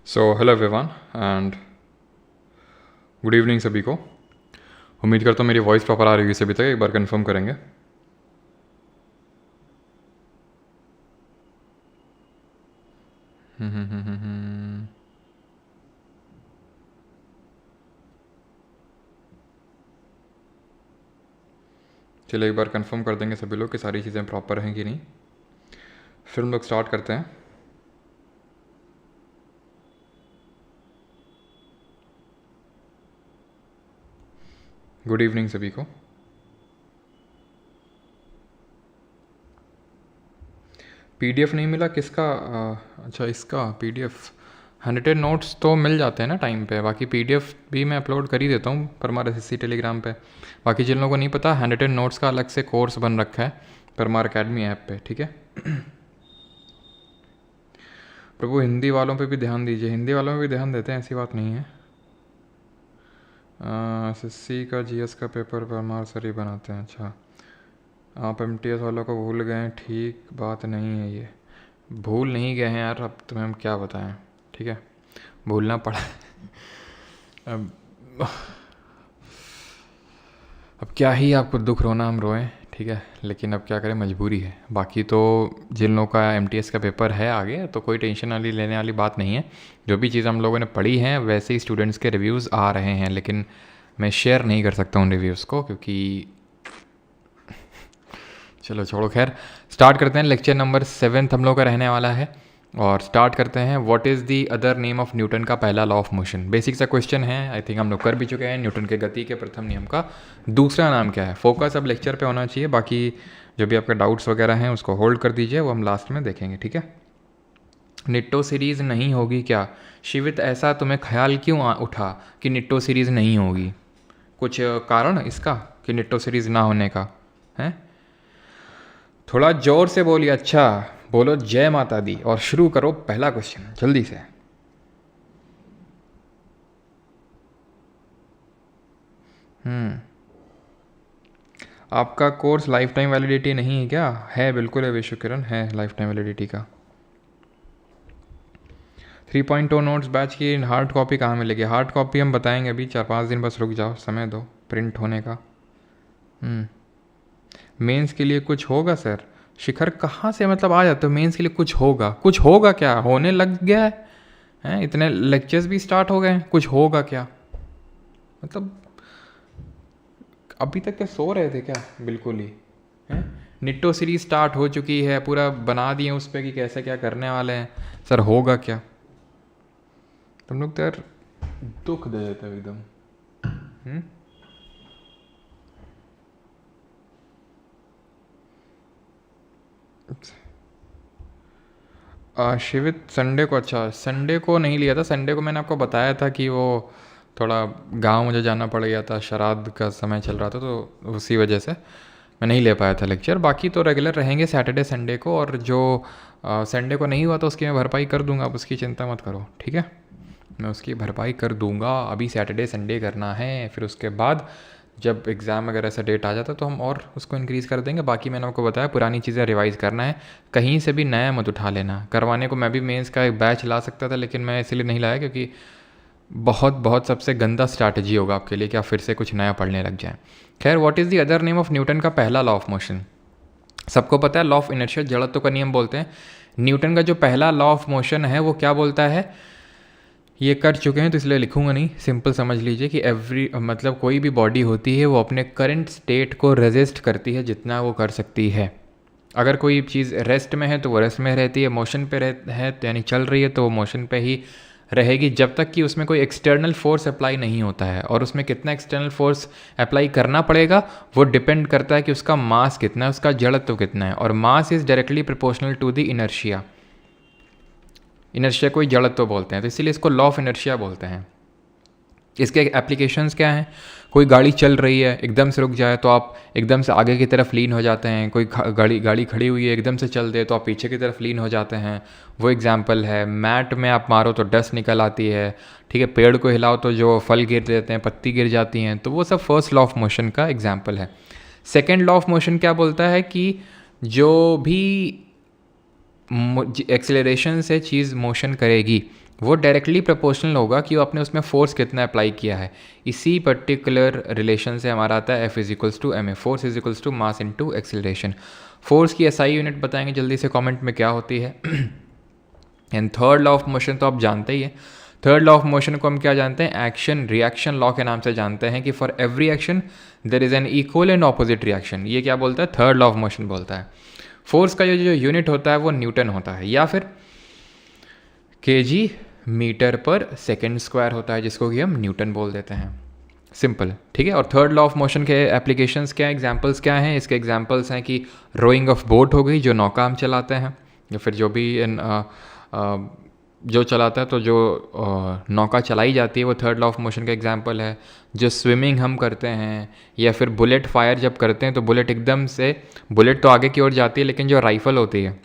So hello everyone and good evening सभी को। उम्मीद करता हूँ मेरी वॉइस प्रॉपर आ रही है सभी तक। एक बार कंफर्म करेंगे। चलिए एक बार कंफर्म कर देंगे सभी लोग कि सारी चीज़ें प्रॉपर हैं कि नहीं। फिर हम लोग स्टार्ट करते हैं। गुड इवनिंग सभी को। पीडीएफ नहीं मिला किसका? अच्छा, इसका पीडीएफ हैंडरिटन नोट्स तो मिल जाते हैं ना टाइम पे। बाकी पीडीएफ भी मैं अपलोड कर ही देता हूँ परमार एसएससी टेलीग्राम पे। बाकी जिन लोगों को नहीं पता, हैंडरिटन नोट्स का अलग से कोर्स बन रखा है परमार अकेडमी ऐप पे, ठीक है। प्रभु हिंदी वालों पे भी ध्यान दीजिए। हिंदी वालों में भी ध्यान देते हैं, ऐसी बात नहीं है। एसएससी का जीएस का पेपर परमार सर ही बनाते हैं। अच्छा, आप एमटीएस वालों को भूल गए हैं। ठीक बात नहीं है ये। भूल नहीं गए हैं यार, अब तुम्हें हम क्या बताएं। ठीक है, भूलना पड़ा। अब अब क्या ही आपको दुख रोना हम रोएं, ठीक है। लेकिन अब क्या करें, मजबूरी है। बाकी तो जिन लोगों का एमटीएस का पेपर है आगे, तो कोई टेंशन वाली लेने वाली बात नहीं है। जो भी चीज़ हम लोगों ने पढ़ी है वैसे ही स्टूडेंट्स के रिव्यूज़ आ रहे हैं, लेकिन मैं शेयर नहीं कर सकता उन रिव्यूज़ को, क्योंकि चलो छोड़ो। खैर, स्टार्ट करते हैं। लेक्चर नंबर 7 हम लोग का रहने वाला है और स्टार्ट करते हैं। What is the other name of Newton का पहला लॉ ऑफ मोशन। बेसिक सा क्वेश्चन है, आई थिंक हम लोग कर भी चुके हैं। न्यूटन के गति के प्रथम नियम का दूसरा नाम क्या है? फोकस अब लेक्चर पे होना चाहिए। बाकी जो भी आपका डाउट्स वगैरह हैं उसको होल्ड कर दीजिए, वो हम लास्ट में देखेंगे, ठीक है। निट्टो सीरीज़ नहीं होगी क्या? शिवित, ऐसा तुम्हें ख्याल क्यों उठा कि निट्टो सीरीज़ नहीं होगी? कुछ कारण इसका कि निट्टो सीरीज़ ना होने का है? थोड़ा जोर से बोलिए। अच्छा, बोलो जय माता दी और शुरू करो पहला क्वेश्चन जल्दी से। आपका कोर्स लाइफ टाइम वैलिडिटी नहीं है क्या? है, बिल्कुल है विश्व किरण, है लाइफ टाइम वैलिडिटी का। 3.0 नोट्स बैच की हार्ड कॉपी कहाँ मिलेगी? हार्ड कॉपी हम बताएंगे, अभी 4-5 दिन बस रुक जाओ, समय दो प्रिंट होने का। मेंस के लिए कुछ होगा सर? शिखर कहाँ से मतलब आ जाते हो मेंस के लिए कुछ होगा? कुछ होगा क्या? होने लग गया है, हैं? इतने लेक्चर्स भी स्टार्ट हो गए हैं, कुछ होगा क्या मतलब? अभी तक क्या सो रहे थे क्या? बिल्कुल ही हैं। निट्टो सीरीज स्टार्ट हो चुकी है, पूरा बना दिए उस पर कि कैसे क्या करने वाले हैं। सर होगा क्या? तुम लोग तो यार दुख दे देते हो एकदम। शिवित संडे को? अच्छा, संडे को नहीं लिया था। संडे को मैंने आपको बताया था कि वो थोड़ा गांव मुझे जाना पड़ गया था, श्राद्ध का समय चल रहा था, तो उसी वजह से मैं नहीं ले पाया था लेक्चर। बाकी तो रेगुलर रहेंगे सैटरडे संडे को, और जो संडे को नहीं हुआ तो उसकी मैं भरपाई कर दूंगा, आप उसकी चिंता मत करो, ठीक है। मैं उसकी भरपाई कर दूंगा। अभी सैटरडे संडे करना है, फिर उसके बाद जब एग्ज़ाम वगैरह से डेट आ जाता तो हम और उसको इंक्रीज़ कर देंगे। बाकी मैंने आपको बताया पुरानी चीज़ें रिवाइज़ करना है, कहीं से भी नया मत उठा लेना। करवाने को मैं भी मेंस का एक बैच ला सकता था, लेकिन मैं इसलिए नहीं लाया क्योंकि बहुत बहुत सबसे गंदा स्ट्रैटेजी होगा आपके लिए कि आप फिर से कुछ नया पढ़ने लग जाएं। खैर, what is the other name of Newton का पहला लॉ ऑफ मोशन? सबको पता है, लॉ ऑफ इनर्शिया, जड़त्व का नियम बोलते हैं। न्यूटन का जो पहला लॉ ऑफ मोशन है वो क्या बोलता है? ये कर चुके हैं तो इसलिए लिखूंगा नहीं, सिंपल समझ लीजिए कि मतलब कोई भी बॉडी होती है वो अपने करंट स्टेट को रेजिस्ट करती है जितना वो कर सकती है। अगर कोई चीज़ रेस्ट में है तो वो रेस्ट में रहती है, मोशन पे है तो यानी चल रही है तो वो मोशन पे ही रहेगी, जब तक कि उसमें कोई एक्सटर्नल फोर्स अप्लाई नहीं होता है। और उसमें कितना एक्सटर्नल फोर्स अप्लाई करना पड़ेगा वो डिपेंड करता है कि उसका मास कितना है, उसका जड़त्व कितना है। और mass is directly proportional to the inertia. Inertia को ही जड़त्व बोलते हैं, तो इसीलिए इसको लॉ ऑफ इनर्शिया बोलते हैं। इसके एप्लीकेशंस क्या हैं? कोई गाड़ी चल रही है, एकदम से रुक जाए तो आप एकदम से आगे की तरफ लीन हो जाते हैं। कोई गाड़ी खड़ी हुई है, एकदम से चल दे तो आप पीछे की तरफ लीन हो जाते हैं, वो एग्जाम्पल है। मैट में आप मारो तो डस्ट निकल आती है, ठीक है। पेड़ को हिलाओ तो जो फल गिर देते हैं, पत्ती गिर जाती हैं, तो वो सब फर्स्ट लॉ ऑफ मोशन का एग्जाम्पल है। सेकेंड लॉ ऑफ मोशन क्या बोलता है कि जो भी एक्सेलरेशन से चीज़ मोशन करेगी वो डायरेक्टली प्रोपोर्शनल होगा कि वो आपने उसमें फोर्स कितना अप्लाई किया है। इसी पर्टिकुलर रिलेशन से हमारा आता है F equals to M A, force equals to mass into acceleration. फोर्स की SI यूनिट बताएंगे जल्दी से कमेंट में क्या होती है। And third law of motion तो आप जानते ही हैं। थर्ड लॉ ऑफ मोशन को हम क्या जानते हैं, एक्शन रिएक्शन लॉ के नाम से जानते हैं कि for every action there is an equal and opposite reaction. ये क्या बोलता है, थर्ड लॉ ऑफ मोशन बोलता है। फोर्स का जो यूनिट होता है वो न्यूटन होता है या फिर kg मीटर पर सेकेंड स्क्वायर होता है, जिसको कि हम न्यूटन बोल देते हैं। सिंपल, ठीक है। और थर्ड लॉ ऑफ मोशन के एप्लीकेशंस क्या हैं, एग्जांपल्स क्या हैं, इसके एग्जांपल्स हैं कि रोइंग ऑफ बोट हो गई, जो नौका हम चलाते हैं, या फिर जो भी जो चलाता है, तो जो नौका चलाई जाती है वो थर्ड लॉ ऑफ मोशन का एग्जांपल है। जो स्विमिंग हम करते हैं या फिर बुलेट फायर जब करते हैं तो बुलेट एकदम से, बुलेट तो आगे की ओर जाती है लेकिन जो राइफल होती है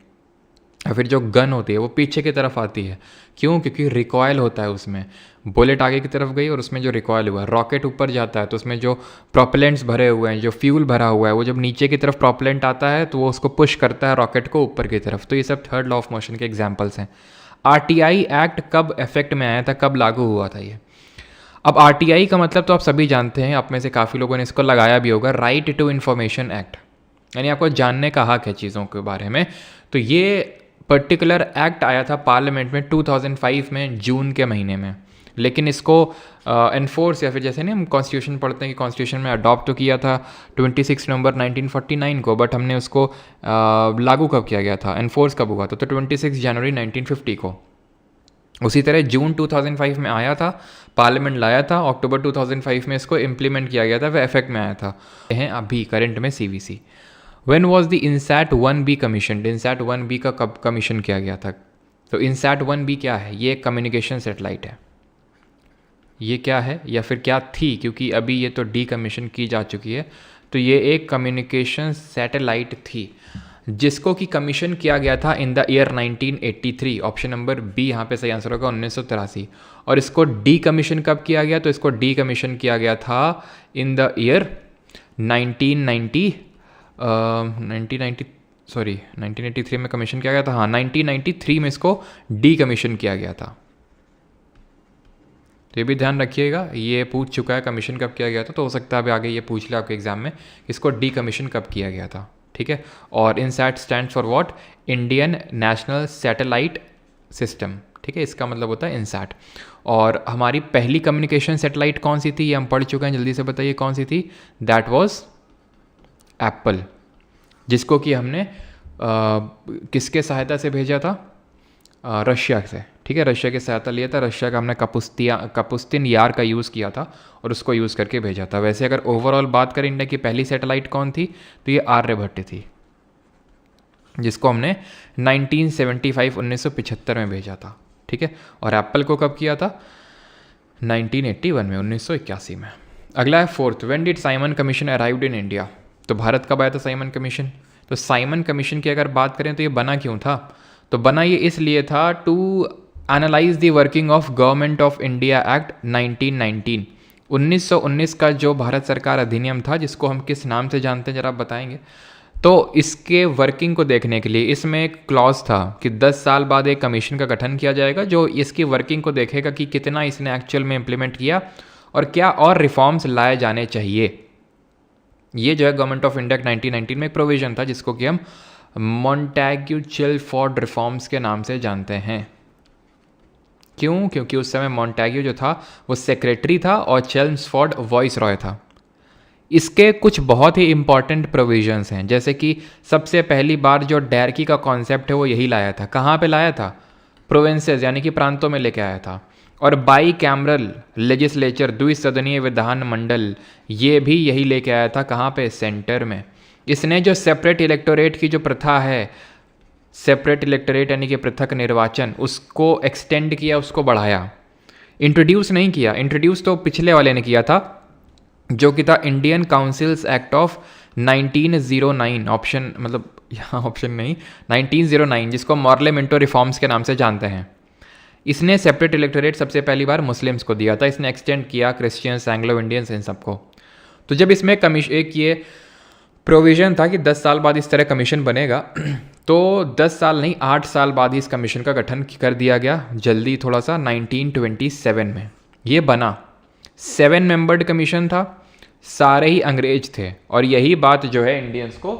या फिर जो गन होती है वो पीछे की तरफ आती है। क्यों? क्योंकि रिकॉयल होता है उसमें। बुलेट आगे की तरफ गई और उसमें जो रिकॉयल हुआ, रॉकेट ऊपर जाता है तो उसमें जो प्रोपेलेंट्स भरे हुए हैं, जो फ्यूल भरा हुआ है, वो जब नीचे की तरफ प्रोपेलेंट आता है तो वो उसको पुश करता है रॉकेट को ऊपर की तरफ। तो ये सब थर्ड लॉ ऑफ मोशन के एग्जाम्पल्स हैं। RTI एक्ट कब इफेक्ट में आया था, कब लागू हुआ था ये? अब RTI का मतलब तो आप सभी जानते हैं, आप में से काफ़ी लोगों ने इसको लगाया भी होगा, राइट टू इन्फॉर्मेशन एक्ट, यानी आपको जानने का हक है चीज़ों के बारे में। तो ये पर्टिकुलर एक्ट आया था पार्लियामेंट में 2005 में जून के महीने में, लेकिन इसको एनफोर्स या फिर जैसे नहीं हम कॉन्स्टिट्यूशन पढ़ते हैं कि कॉन्स्टिट्यूशन में अडॉप्ट तो किया था 26 नवंबर 1949 को, बट हमने उसको लागू कब किया गया था, एनफोर्स कब हुआ था, तो 26 जनवरी 1950 को। उसी तरह जून 2005 में आया था, पार्लियामेंट लाया था, अक्टूबर 2005 में इसको इम्प्लीमेंट किया गया था, वह इफेक्ट में आया था। हैं अभी करंट में CVC। When was the INSAT 1B commissioned? INSAT 1B का कब कमीशन किया गया था? तो INSAT 1B क्या है? ये एक कम्युनिकेशन सैटेलाइट है। ये क्या है या फिर क्या थी, क्योंकि अभी ये तो डीकमीशन की जा चुकी है। तो ये एक कम्युनिकेशन सैटेलाइट थी जिसको कि कमीशन किया गया था in the year 1983। Option number B यहाँ पे सही आंसर होगा, 1983। और इसको डीकमीशन कब किया गया? तो इसको डीकमीशन किया गया था इन द ईयर 1983 में कमीशन किया गया था। हाँ, 1993 में इसको डीकमीशन किया गया था। तो ये भी ध्यान रखिएगा, ये पूछ चुका है कमीशन कब किया गया था, तो हो सकता है अभी आगे ये पूछ ले आपके एग्जाम में, इसको डीकमीशन कब किया गया था। ठीक है। और INSAT stands for what? Indian national satellite system. ठीक है, इसका मतलब होता है INSAT। और हमारी पहली कम्युनिकेशन सैटेलाइट कौन सी थी, ये हम पढ़ चुके हैं, जल्दी से बताइए कौन सी थी? दैट वाज एप्पल, जिसको कि हमने किसके सहायता से भेजा था? रशिया से। ठीक है, रशिया की सहायता लिया था, रशिया का हमने कपुस्तिन यार का यूज़ किया था और उसको यूज़ करके भेजा था। वैसे अगर ओवरऑल बात करें इंडिया की पहली सैटेलाइट कौन थी, तो ये आर्यभट्ट थी, जिसको हमने 1975 में भेजा था। ठीक है। और एप्पल को कब किया था? 1981 में, 1981 में। अगला है fourth, when did Simon commission arrived in India? तो भारत कब आया था साइमन कमीशन? तो साइमन कमीशन की अगर बात करें तो ये बना क्यों था? तो बना ये इसलिए था to analyse the working of government of India act 1919। 1919 का जो भारत सरकार अधिनियम था, जिसको हम किस नाम से जानते हैं जरा आप बताएंगे? तो इसके वर्किंग को देखने के लिए इसमें एक क्लॉज था कि 10 साल बाद एक कमीशन का गठन किया जाएगा जो इसकी वर्किंग को देखेगा कि कितना इसने एक्चुअल में इम्प्लीमेंट किया और क्या और रिफॉर्म्स लाए जाने चाहिए। ये जो है गवर्नमेंट ऑफ इंडिया 1919 में एक प्रोविजन था जिसको कि हम मॉन्टेग्यू-चिलफोर्ड रिफॉर्म्स के नाम से जानते हैं। क्यों? क्योंकि उस समय मॉन्टेग्यू जो था वो सेक्रेटरी था और चेल्मस्फोर्ड वॉइस रॉय था। इसके कुछ बहुत ही इंपॉर्टेंट प्रोविजंस हैं, जैसे कि सबसे पहली बार जो डायरकी का कॉन्सेप्ट है वो यही लाया था। कहाँ पे लाया था? प्रोविंसेस यानी कि प्रांतों में लेके आया था। और बाई कैमरल लेजिस्लेचर, द्विसदनीय विधान मंडल, ये भी यही लेके आया था। कहाँ पे? सेंटर में। इसने जो सेपरेट इलेक्टोरेट की जो प्रथा है, सेपरेट इलेक्टोरेट यानी कि पृथक निर्वाचन, उसको एक्सटेंड किया, उसको बढ़ाया। इंट्रोड्यूस नहीं किया, इंट्रोड्यूस तो पिछले वाले ने किया था जो कि था Indian councils act of 1909। Option मतलब यहाँ ऑप्शन नहीं, 1909, जिसको मॉर्ले मिंटो रिफॉर्म्स के नाम से जानते हैं। इसने सेपरेट इलेक्टोरेट सबसे पहली बार मुस्लिम्स को दिया था, इसने एक्सटेंड किया क्रिश्चियंस, एंग्लो इंडियंस, इन सबको। तो जब इसमें एक ये प्रोविज़न था कि 10 साल बाद इस तरह कमीशन बनेगा तो 10 साल नहीं 8 साल बाद ही इस कमीशन का गठन कर दिया गया, जल्दी थोड़ा सा 1927 में ये बना। 7 मेंबर्ड कमीशन था, सारे ही अंग्रेज थे, और यही बात जो है इंडियंस को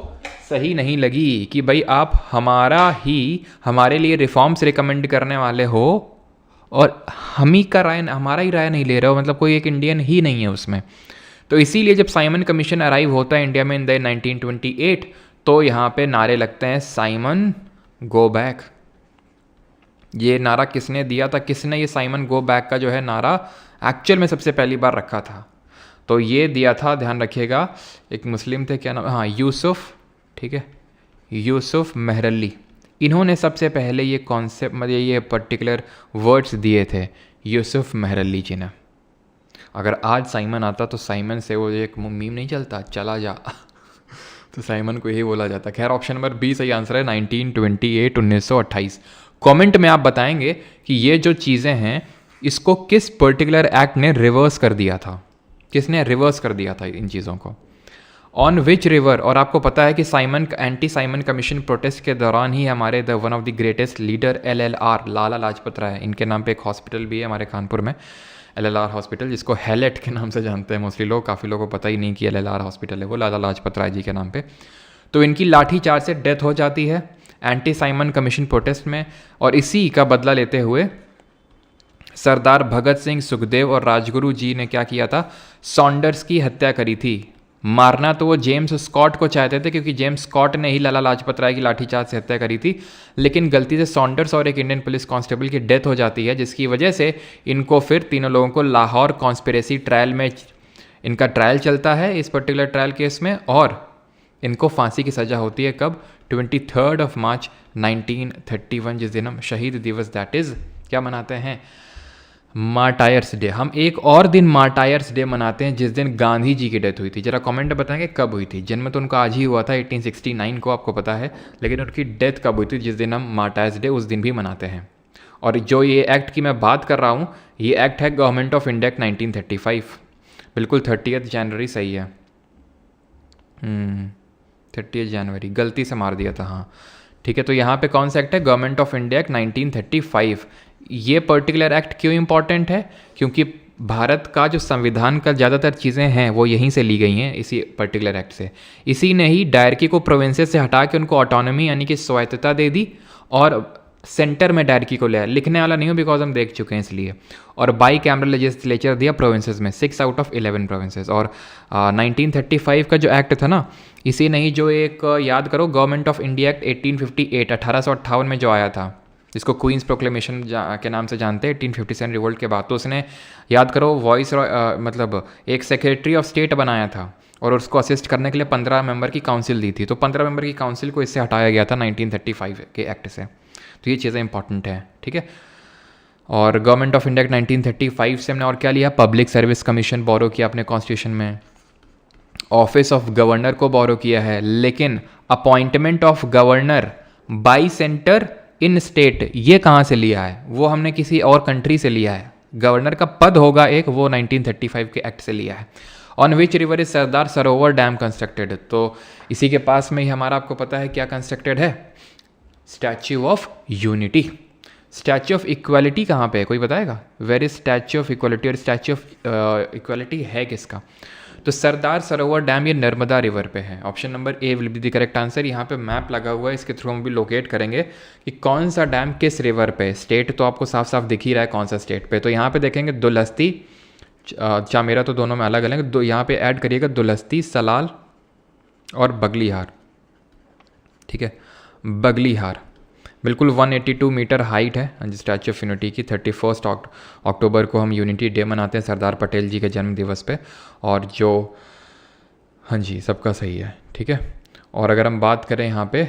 सही नहीं लगी कि भाई आप हमारे लिए रिफॉर्म्स रिकमेंड करने वाले हो और हमारा ही राय नहीं ले रहे हो, मतलब कोई एक इंडियन ही नहीं है उसमें। तो इसीलिए जब साइमन कमीशन अराइव होता है इंडिया में इन द 1928, तो यहाँ पे नारे लगते हैं साइमन गो बैक। ये नारा किसने दिया था, किसने ये साइमन गो बैक का जो है नारा एक्चुअल में सबसे पहली बार रखा था? तो ये दिया था, ध्यान रखिएगा, एक मुस्लिम थे, क्या नाम, हाँ यूसुफ, ठीक है, यूसुफ मेहरली। इन्होंने सबसे पहले ये कॉन्सेप्ट, मतलब ये पर्टिकुलर वर्ड्स दिए थे यूसुफ मेहरली जी ने। अगर आज साइमन आता तो साइमन से वो एक मीम नहीं चलता, चला जा तो साइमन को यही बोला जाता। खैर ऑप्शन नंबर बी सही आंसर है, 1928, 1928। कमेंट में आप बताएंगे कि ये जो चीज़ें हैं इसको किस पर्टिकुलर एक्ट ने रिवर्स कर दिया था, किसने रिवर्स कर दिया था इन चीज़ों को, ऑन विच रिवर। और आपको पता है कि एंटी साइमन कमीशन प्रोटेस्ट के दौरान ही हमारे one of the greatest leader LLR Lala Lajpat Rai, इनके नाम पे एक हॉस्पिटल भी है हमारे कानपुर में, LLR हॉस्पिटल, जिसको हेलेट के नाम से जानते हैं मोस्टली लोग, काफ़ी लोगों को पता ही नहीं कि LLR हॉस्पिटल है वो लाला लाजपत राय जी के नाम पे। तो इनकी लाठी चार्ज से डेथ हो जाती है एंटी साइमन कमीशन प्रोटेस्ट में, और इसी का बदला लेते हुए सरदार भगत सिंह, सुखदेव और राजगुरु जी ने क्या किया था, सॉन्डर्स की हत्या करी थी। मारना तो वो जेम्स स्कॉट को चाहते थे, क्योंकि जेम्स स्कॉट ने ही लाला लाजपत राय की लाठीचार्ज से हत्या करी थी, लेकिन गलती से सॉन्डर्स और एक इंडियन पुलिस कांस्टेबल की डेथ हो जाती है, जिसकी वजह से इनको फिर तीनों लोगों को लाहौर कॉन्स्पिरेसी ट्रायल में इनका ट्रायल चलता है, इस पर्टिकुलर ट्रायल केस में, और इनको फांसी की सज़ा होती है कब, 23 मार्च 1931, जिस दिन हम शहीद दिवस, दैट इज़ क्या मनाते हैं, मार्टायर्स डे। हम एक और दिन मार्टायर्स डे मनाते हैं जिस दिन गांधी जी की डेथ हुई थी। जरा कमेंट में बताएंगे कब हुई थी। जन्म तो उनका आज ही हुआ था 1869 को, आपको पता है, लेकिन उनकी डेथ कब हुई थी, जिस दिन हम मार्टायर्स डे उस दिन भी मनाते हैं। और जो ये एक्ट की मैं बात कर रहा हूँ, ये एक्ट है गवर्नमेंट ऑफ इंडिया 1935, बिल्कुल 30 जनवरी सही है, 30 जनवरी, गलती से मार दिया था, हाँ ठीक है। तो यहाँ पे कौन सा एक्ट है, गवर्नमेंट ऑफ इंडिया एक्ट 1935। ये पर्टिकुलर एक्ट क्यों इंपॉर्टेंट है, क्योंकि भारत का जो संविधान का ज़्यादातर चीज़ें हैं वो यहीं से ली गई हैं, इसी पर्टिकुलर एक्ट से। इसी ने ही डायरकी को प्रोविंसेस से हटा के उनको ऑटोनॉमी यानी कि स्वायत्तता दे दी, और सेंटर में डायरकी को लिया। लिखने वाला नहीं हूँ बिकॉज हम देख चुके हैं इसलिए। और बाई कैमरल लेजिस्लेचर दिया प्रोविंसेस में, 6 आउट ऑफ 11 प्रोविंसेस। और 1935 का जो एक्ट था ना, इसी नहीं जो एक याद करो, गवर्नमेंट ऑफ इंडिया एक्ट 1858, 1858 में जो आया था, जिसको क्वींस प्रोक्लेमेशन के नाम से जानते हैं, 1857 रिवोल्ट के बाद। तो उसने याद करो वॉइस मतलब एक सेक्रेटरी ऑफ स्टेट बनाया था, और उसको असिस्ट करने के लिए 15 मेंबर की काउंसिल दी थी। तो 15 मेंबर की काउंसिल को इससे हटाया गया था 1935 के एक्ट से। तो ये चीज़ें इंपॉर्टेंट है, ठीक है। और गवर्नमेंट ऑफ इंडिया 1935 से हमने और क्या लिया, पब्लिक सर्विस कमीशन बोरो किया अपने कॉन्स्टिट्यूशन में, ऑफिस ऑफ गवर्नर को बोरो किया है, लेकिन appointment of governor by centre in state ये कहाँ से लिया है, वो हमने किसी और कंट्री से लिया है। गवर्नर का पद होगा एक, वो 1935 के एक्ट से लिया है। On which river is Sardar Sarovar dam constructed, तो इसी के पास में ही हमारा, आपको पता है क्या कंस्ट्रक्टेड है, statue of unity. Statue of equality कहाँ पे है, कोई बताएगा, where is statue of equality, और स्टैच्यू ऑफ इक्वालिटी है किसका, तो सरदार सरोवर डैम ये नर्मदा रिवर पे है। Option number A will be the correct answer. यहाँ पे मैप लगा हुआ है, इसके थ्रू हम भी लोकेट करेंगे कि कौन सा डैम किस रिवर पे। स्टेट तो आपको साफ साफ दिख ही रहा है कौन सा स्टेट पे। तो यहाँ पे देखेंगे दुलस्ती, चामेरा तो दोनों में अलग अलग, यहाँ पे ऐड करिएगा दुलस्ती, सलाल और बगलीहार, ठीक है, बगलीहार। बिल्कुल 182 मीटर हाइट है स्टैच्यू ऑफ यूनिटी की। 31 अक्टूबर को हम यूनिटी डे मनाते हैं सरदार पटेल जी के जन्म दिवस पे। और जो, हाँ जी सबका सही है, ठीक है। और अगर हम बात करें यहाँ पे,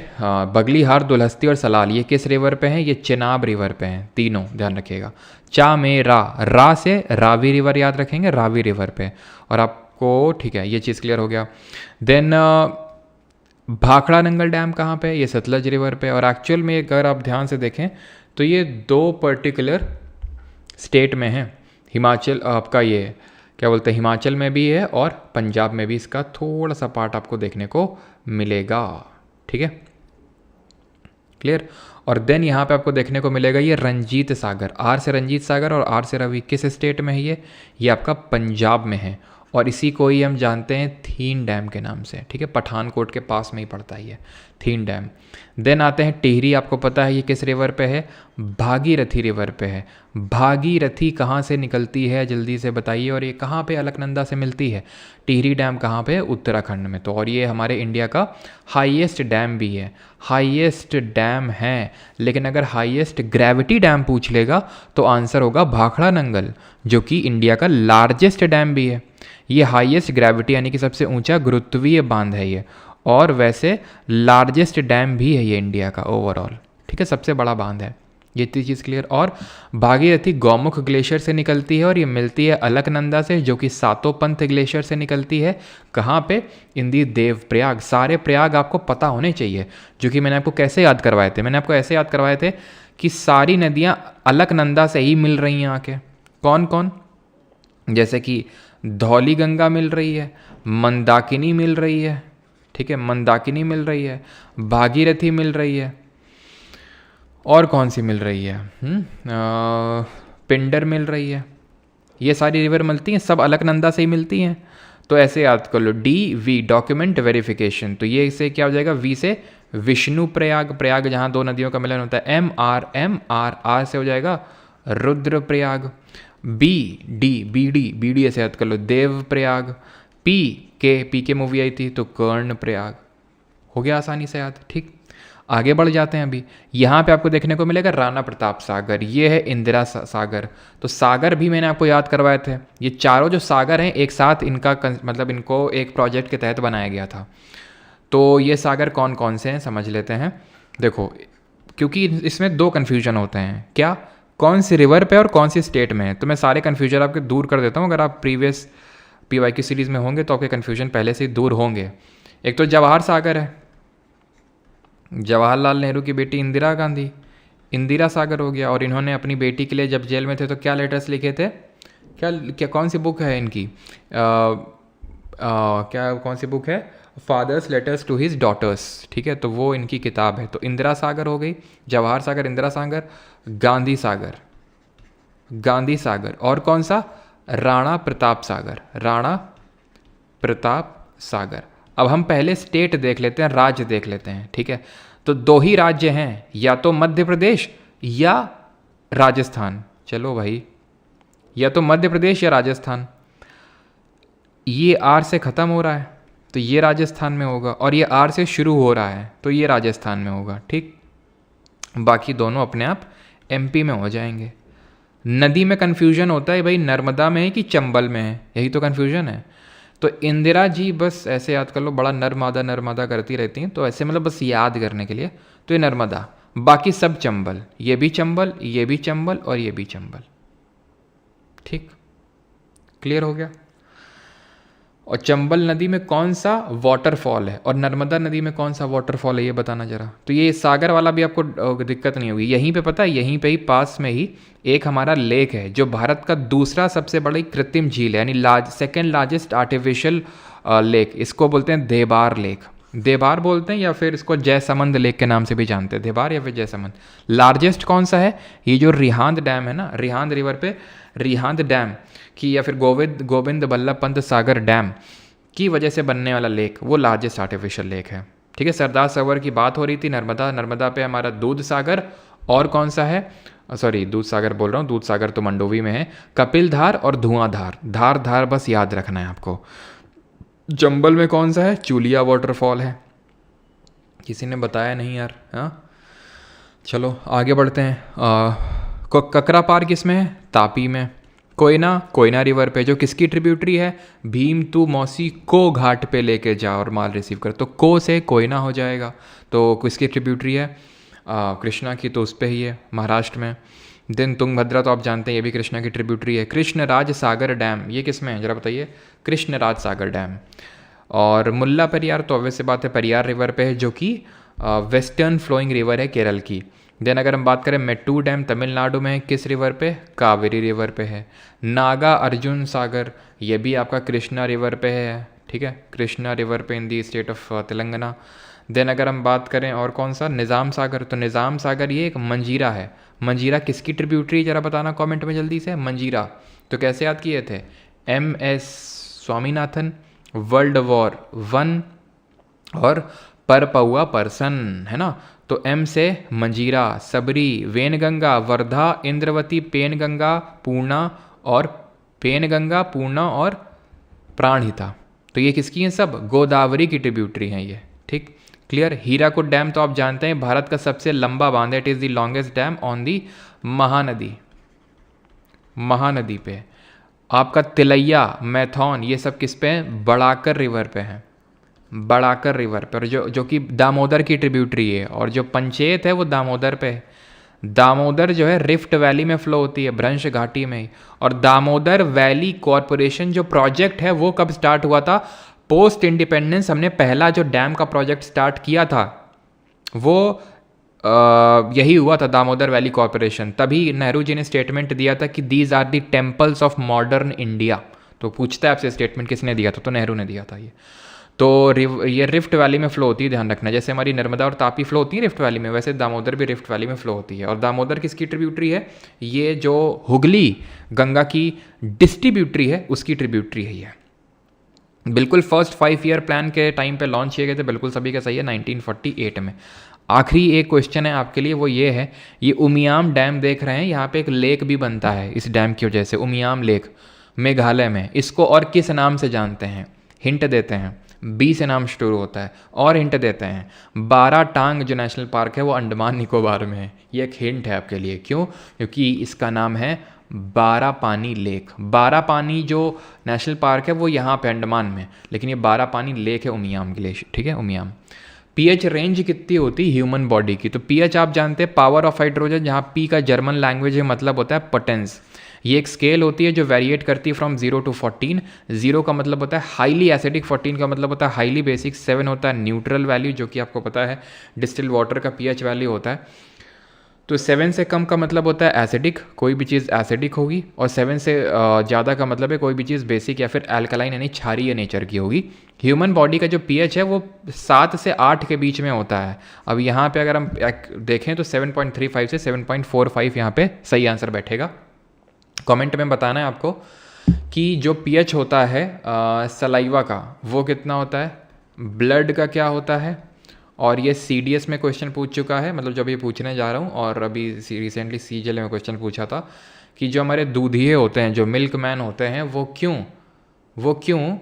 बगलीहार, दुलहस्ती और सलाल ये किस रिवर पे हैं, ये चिनाब रिवर पे हैं तीनों, ध्यान रखिएगा। चामेरा, रा से रावी रिवर याद रखेंगे, रावी रिवर पे। और आपको, ठीक है, ये चीज़ क्लियर हो गया। देन भाखड़ा नंगल डैम कहाँ पे है, ये सतलज रिवर पे। और एक्चुअल में अगर आप ध्यान से देखें तो ये 2 पर्टिकुलर स्टेट में है, हिमाचल, आपका ये क्या बोलते हैं, हिमाचल में भी है और पंजाब में भी इसका थोड़ा सा पार्ट आपको देखने को मिलेगा। ठीक है, क्लियर। और देन यहाँ पे आपको देखने को मिलेगा ये रंजीत सागर, आर से रंजीत सागर और आर से रवि, किस स्टेट में है ये आपका पंजाब में है। और इसी को ही हम जानते हैं थीन डैम के नाम से। ठीक है, पठानकोट के पास में ही पड़ता है ये थीन डैम। देन आते हैं टिहरी, आपको पता है ये किस रिवर पे है, भागीरथी रिवर पे है। भागीरथी कहाँ से निकलती है जल्दी से बताइए, और ये कहाँ पे अलकनंदा से मिलती है। टिहरी डैम कहाँ पे है, उत्तराखंड में। तो और ये हमारे इंडिया का हाईएस्ट डैम भी है, हाईएस्ट डैम है। लेकिन अगर हाईएस्ट ग्रेविटी डैम पूछ लेगा तो आंसर होगा भाखड़ा नंगल, जो कि इंडिया का लार्जेस्ट डैम भी है। ये हाईएस्ट ग्रेविटी यानी कि सबसे ऊंचा गुरुत्वीय बांध है ये, और वैसे लार्जेस्ट डैम भी है ये इंडिया का ओवरऑल। ठीक है, सबसे बड़ा बांध है। ये इतनी चीज़ क्लियर। और भागीरथी गौमुख ग्लेशियर से निकलती है और ये मिलती है अलकनंदा से, जो कि सातोपंथ ग्लेशियर से निकलती है। कहाँ पे, इन दी देव प्रयाग। सारे प्रयाग आपको पता होने चाहिए, जो कि मैंने आपको कैसे याद करवाए थे, मैंने आपको ऐसे याद करवाए थे कि सारी नदियाँ अलकनंदा से ही मिल रही हैं आके। कौन कौन, जैसे कि धौली गंगा मिल रही है, मंदाकिनी मिल रही है, ठीक है, मंदाकिनी मिल रही है, भागीरथी मिल रही है, और कौन सी मिल रही है, पिंडर मिल रही है। ये सारी रिवर मिलती हैं, सब अलकनंदा से ही मिलती हैं। तो ऐसे याद कर लो, DV डॉक्यूमेंट वेरिफिकेशन। तो ये इससे क्या हो जाएगा, V से विष्णु प्रयाग, प्रयाग जहाँ दो नदियों का मिलन होता है। MR से हो जाएगा रुद्र प्रयाग। BD ऐसे याद कर लो, देव प्रयाग। P के मूवी आई थी तो कर्ण प्रयाग। हो गया आसानी से याद। ठीक, आगे बढ़ जाते हैं। अभी यहाँ पे आपको देखने को मिलेगा राणा प्रताप सागर, ये है इंदिरा सागर। तो सागर भी मैंने आपको याद करवाए थे। ये चारों जो सागर हैं एक साथ, इनका मतलब इनको एक प्रोजेक्ट के तहत बनाया गया था। तो ये सागर कौन कौन से हैं समझ लेते हैं। देखो, क्योंकि इसमें दो कन्फ्यूजन होते हैं, क्या, कौन सी रिवर पे और कौन सी स्टेट में है। तो मैं सारे कन्फ्यूजन आपके दूर कर देता हूँ। अगर आप प्रीवियस PYQ सीरीज़ में होंगे तो आपके कन्फ्यूजन पहले से ही दूर होंगे। एक तो जवाहर सागर है, जवाहरलाल नेहरू की बेटी इंदिरा गांधी, इंदिरा सागर हो गया। और इन्होंने अपनी बेटी के लिए जब जेल में थे तो क्या लेटर्स लिखे थे, क्या कौन सी बुक है इनकी, क्या कौन सी बुक है, father's letters to his daughters. ठीक है, तो वो इनकी किताब है। तो इंदिरा सागर हो गई, जवाहर सागर, इंदिरा सागर, गांधी सागर, गांधी सागर, और कौन सा, राणा प्रताप सागर, राणा प्रताप सागर। अब हम पहले स्टेट देख लेते हैं, राज्य देख लेते हैं। ठीक है, तो दो ही राज्य हैं, या तो मध्य प्रदेश या राजस्थान। चलो भाई, या तो मध्य प्रदेश या राजस्थान। ये R से ख़त्म हो रहा है तो ये राजस्थान में होगा, और ये R से शुरू हो रहा है तो ये राजस्थान में होगा। ठीक, बाकी दोनों अपने आप MP में हो जाएंगे। नदी में कन्फ्यूजन होता है भाई, नर्मदा में है कि चंबल में है, यही तो कन्फ्यूजन है। तो इंदिरा जी बस ऐसे याद कर लो, बड़ा नर्मदा नर्मदा करती रहती हैं, तो ऐसे मतलब बस याद करने के लिए। तो ये नर्मदा, बाकी सब चंबल, ये भी चंबल, ये भी चंबल, और ये भी चंबल। ठीक, क्लियर हो गया। और चंबल नदी में कौन सा वाटरफॉल है और नर्मदा नदी में कौन सा वाटरफॉल है, ये बताना जरा। तो ये सागर वाला भी आपको दिक्कत नहीं होगी। यहीं पे पता है, यहीं पे ही पास में ही एक हमारा लेक है, जो भारत का दूसरा सबसे बड़ी कृत्रिम झील है, यानी सेकेंड लार्जेस्ट आर्टिफिशियल लेक। इसको बोलते हैं देबार लेक, देबार बोलते हैं, या फिर इसको जयसमंद लेक के नाम से भी जानते हैं, देबार या फिर जयसमंद। लार्जेस्ट कौन सा है, ये जो रिहांद डैम है ना, रिहांद रिवर पे रिहांद डैम की, या फिर गोविंद बल्लभ पंत सागर डैम की वजह से बनने वाला लेक, वो लार्जेस्ट आर्टिफिशियल लेक है। ठीक है, सरदार सरोवर की बात हो रही थी, नर्मदा पे हमारा दूध सागर, और कौन सा है, सॉरी दूध सागर बोल रहा हूँ, दूध सागर तो मंडोवी में है, कपिलधार और धुआंधार। धार बस याद रखना है आपको। चंबल में कौन सा है, चूलिया वाटरफॉल है। किसी ने बताया नहीं यार। हाँ, चलो आगे बढ़ते हैं। ककरा पार किस में है, तापी में। कोयना रिवर पे, जो किसकी ट्रिब्यूटरी है, भीम तू मौसी को घाट पे लेके जा और माल रिसीव कर। तो को से कोयना हो जाएगा। तो किसकी ट्रिब्यूटरी है, कृष्णा की, तो उस पे ही है, महाराष्ट्र में। देन तुंगभद्रा तो आप जानते हैं, ये भी कृष्णा की ट्रिब्यूटरी है। कृष्णराज सागर डैम, ये किस में है जरा बताइए, कृष्णराज सागर डैम। और मुल्ला पेरियार तो ऑब्वियस सी बात है, पेरियार रिवर पे है, जो कि वेस्टर्न फ्लोइंग रिवर है केरल की। देन अगर हम बात करें मेट्टू डैम तमिलनाडु में किस रिवर पे, कावेरी रिवर पे है। नागा अर्जुन सागर ये भी आपका कृष्णा रिवर पे है, ठीक है, कृष्णा रिवर पे in the state of Telangana. Then अगर हम बात करें और कौन सा, निज़ाम सागर, तो निज़ाम सागर ये एक मंजीरा है। मंजीरा किसकी ट्रिब्यूटरी, जरा बताना कमेंट में जल्दी से। मंजीरा तो कैसे याद किए थे, MS स्वामीनाथन, वर्ल्ड वॉर 1 और पर पौआ पर्सन, है ना। तो M से मंजीरा, सबरी, वेनगंगा, वर्धा, इंद्रवती, पेनगंगा, पूर्णा और प्राणहिता। तो ये किसकी हैं, सब गोदावरी की ट्रिब्यूटरी हैं ये, ठीक, क्लियर। हीराकुद डैम तो आप जानते हैं भारत का सबसे लंबा बांध है, it is the longest dam on the Mahanadi पे। आपका तिलैया, मैथौन ये सब किस पे हैं, बड़ाकर रिवर पे हैं, बड़ाकर रिवर पर, जो कि दामोदर की ट्रिब्यूटरी है। और जो पंचेत है वो दामोदर पे है। दामोदर जो है रिफ्ट वैली में फ्लो होती है, भ्रंश घाटी में। और दामोदर वैली कॉरपोरेशन जो प्रोजेक्ट है वो कब स्टार्ट हुआ था, पोस्ट इंडिपेंडेंस हमने पहला जो डैम का प्रोजेक्ट स्टार्ट किया था वो यही हुआ था, दामोदर वैली कॉरपोरेशन। तभी नेहरू जी ने स्टेटमेंट दिया था कि these are the temples of modern India. तो पूछता है आपसे स्टेटमेंट किसने दिया था, तो नेहरू ने दिया था ये। तो ये रिफ्ट वैली में फ्लो होती है, ध्यान रखना। जैसे हमारी नर्मदा और तापी फ्लो होती है रिफ्ट वैली में, वैसे दामोदर भी रिफ्ट वैली में फ्लो होती है। और दामोदर किसकी ट्रिब्यूटरी है, ये जो हुगली गंगा की डिस्ट्रीब्यूटरी है उसकी ट्रिब्यूटरी है ये। बिल्कुल फर्स्ट 5 ईयर प्लान के टाइम पे लॉन्च किए गए थे, बिल्कुल सभी का सही है, 1948 में। आखिरी एक क्वेश्चन है आपके लिए, वो ये है, ये उमियाम डैम देख रहे हैं, यहाँ पे एक लेक भी बनता है इस डैम की वजह से, उमियाम लेक मेघालय में। इसको और किस नाम से जानते हैं, हिंट देते हैं, B से नाम शुरू होता है। और हिंट देते हैं, बाराटांग जो नेशनल पार्क है वो अंडमान निकोबार में है। ये एक हिंट है आपके लिए, क्यों, क्योंकि इसका नाम है बारापानी लेक। बारापानी जो नेशनल पार्क है वो यहाँ पे अंडमान में, लेकिन ये बारापानी लेक है उमियाम ग्लेशियर, ठीक है, उमियाम। पीएच रेंज कितनी होती है ह्यूमन बॉडी की, तो पीएच आप जानते हैं पावर ऑफ हाइड्रोजन, जहाँ पी का जर्मन लैंग्वेज में मतलब होता है पोटेंस। ये एक स्केल होती है जो वेरिएट करती है फ्रॉम 0 to 14। 0 का मतलब होता है हाईली एसिडिक, 14 का मतलब होता है हाईली बेसिक, 7 होता है न्यूट्रल वैल्यू, जो कि आपको पता है डिस्टिल्ड वाटर का पीएच वैल्यू होता है। तो 7 से कम का मतलब होता है एसिडिक, कोई भी चीज़ एसिडिक होगी। और 7 से ज़्यादा का मतलब है कोई भी चीज़ बेसिक या फिर अल्कलाइन यानी क्षारीय नेचर की होगी। ह्यूमन बॉडी का जो पीएच है वो 7 से 8 के बीच में होता है। अब यहाँ पे अगर हम देखें तो 7.35 से 7.45 यहाँ पे सही आंसर बैठेगा। कमेंट में बताना है आपको कि जो पीएच होता है सलाइवा का वो कितना होता है, ब्लड का क्या होता है। और ये CDS में क्वेश्चन पूछ चुका है, मतलब जब ये पूछने जा रहा हूँ, और अभी रिसेंटली CGL में क्वेश्चन पूछा था कि जो हमारे दूधिए होते हैं, जो मिल्क मैन होते हैं, वो क्यों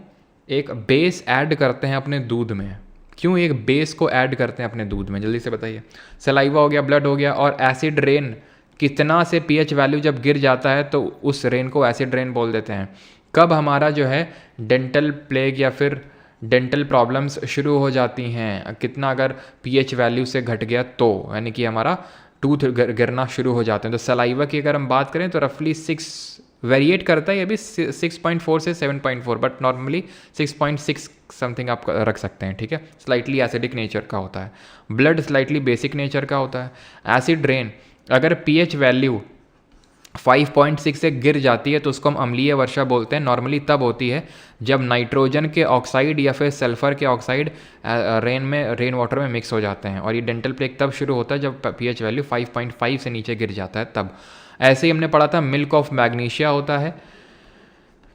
एक बेस ऐड करते हैं अपने दूध में, क्यों एक बेस को ऐड करते हैं अपने दूध में, जल्दी से बताइए। सलाइवा हो गया, ब्लड हो गया, और एसिड रेन कितना से पीएच वैल्यू जब गिर जाता है तो उस रेन को एसिड रेन बोल देते हैं। कब हमारा जो है डेंटल प्लेग या फिर डेंटल प्रॉब्लम्स शुरू हो जाती हैं, कितना अगर पीएच वैल्यू से घट गया तो, यानी कि हमारा टूथ गिरना शुरू हो जाते हैं। तो सलाइवा की अगर हम बात करें तो रफली 6 वेरिएट करता है, ये भी 6.4 से 7.4, बट नॉर्मली 6.6 समथिंग आप रख सकते हैं, ठीक है। स्लाइटली एसिडिक नेचर का होता है, ब्लड स्लाइटली बेसिक नेचर का होता है। एसिड रेन अगर पीएच वैल्यू 5.6 से गिर जाती है तो उसको हम अम्लीय वर्षा बोलते हैं। नॉर्मली तब होती है जब नाइट्रोजन के ऑक्साइड या फिर सल्फर के ऑक्साइड रेन वाटर में मिक्स हो जाते हैं। और ये डेंटल प्लेग तब शुरू होता है जब पीएच वैल्यू 5.5 से नीचे गिर जाता है तब। ऐसे ही हमने पढ़ा था मिल्क ऑफ मैग्नीशिया होता है,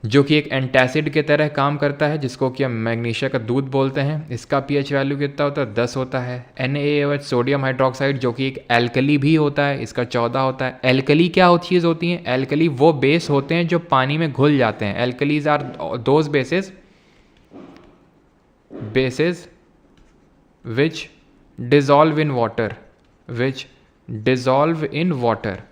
जो कि एक एंटासिड के तरह काम करता है, जिसको कि हम मैग्नीशिया का दूध बोलते हैं। इसका पीएच वैल्यू कितना होता है, 10 होता है। NaOH सोडियम हाइड्रोक्साइड, जो कि एक एल्कली भी होता है, इसका 14 होता है। एल्कली क्या चीज़ होती हैं, एल्कली वो बेस होते हैं जो पानी में घुल जाते हैं। Alkalis are those bases which dissolve in water,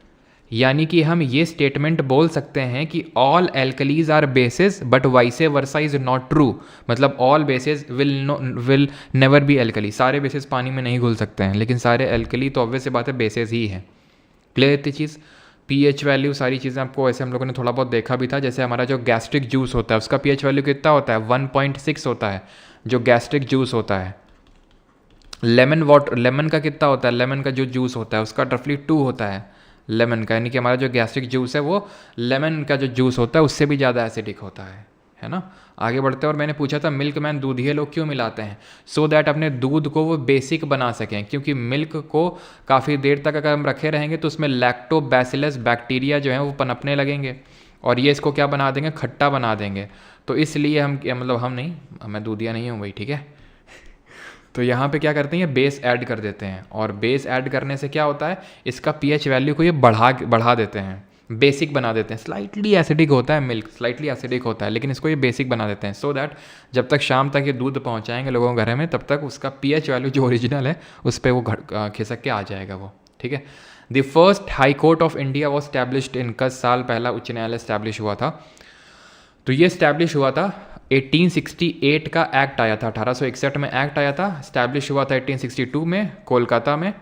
यानी कि हम ये स्टेटमेंट बोल सकते हैं कि all alkalis are bases but vice versa is not true. मतलब all bases will never be alkali, सारे बेसिस पानी में नहीं घुल सकते हैं, लेकिन सारे एल्कली तो ऑब्वियस सी बात है बेसिस ही है। क्लियर इतनी चीज़। पीएच वैल्यू सारी चीज़ें आपको ऐसे हम लोगों ने थोड़ा बहुत देखा भी था। जैसे हमारा जो गैस्ट्रिक जूस होता है उसका पीएच वैल्यू कितना होता है, 1.6 होता है जो गैस्ट्रिक जूस होता है। लेमन वाटर, लेमन का कितना होता है, लेमन का जो जूस होता है उसका रफली 2 होता है लेमन का, यानी कि हमारा जो गैस्ट्रिक जूस है वो लेमन का जो जूस होता है उससे भी ज़्यादा एसिडिक होता है ना। आगे बढ़ते हैं, और मैंने पूछा था मिल्क मैन दूधिये लोग क्यों मिलाते हैं, सो दैट अपने दूध को वो बेसिक बना सकें, क्योंकि मिल्क को काफ़ी देर तक अगर हम रखे रहेंगे तो उसमें लैक्टोबैसिलस बैक्टीरिया जो है वो पनपने लगेंगे और ये इसको क्या बना देंगे, खट्टा बना देंगे। तो इसलिए हम, मतलब हम नहीं, मैं दूधिया नहीं हूँ भाई, ठीक है। तो यहाँ पे क्या करते हैं, ये बेस ऐड कर देते हैं, और बेस ऐड करने से क्या होता है, इसका पीएच वैल्यू को ये बढ़ा देते हैं, बेसिक बना देते हैं। स्लाइटली एसिडिक होता है मिल्क, स्लाइटली एसिडिक होता है, लेकिन इसको ये बेसिक बना देते हैं, सो दैट जब तक शाम तक ये दूध पहुँचाएंगे लोगों के घर में तब तक उसका पीएच वैल्यू जो ओरिजिनल है उस पर वो खिसक के आ जाएगा वो, ठीक है। The first High Court of India was established in, कस साल पहला उच्च न्यायालय स्टैब्लिश हुआ था, तो ये स्टैब्लिश हुआ था 1868 का एक्ट आया था, 1861 में एक्ट आया था, स्टैब्लिश हुआ था 1862 में कोलकाता में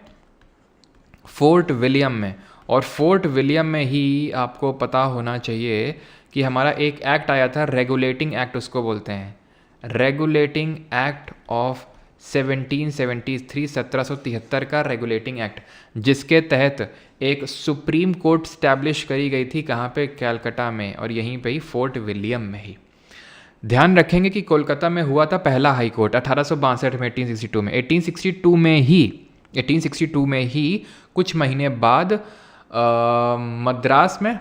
फोर्ट विलियम में। और फोर्ट विलियम में ही आपको पता होना चाहिए कि हमारा एक एक्ट आया था, रेगुलेटिंग एक्ट उसको बोलते हैं, रेगुलेटिंग एक्ट ऑफ 1773, 1773 का रेगुलेटिंग एक्ट, जिसके तहत एक सुप्रीम कोर्ट स्टैब्लिश करी गई थी, कहाँ पे, कैलकाटा में, और यहीं पे ही फोर्ट विलियम में ही। ध्यान रखेंगे कि कोलकाता में हुआ था पहला हाई कोर्ट 1862 में, 1862 में, 1862 में ही कुछ महीने बाद मद्रास में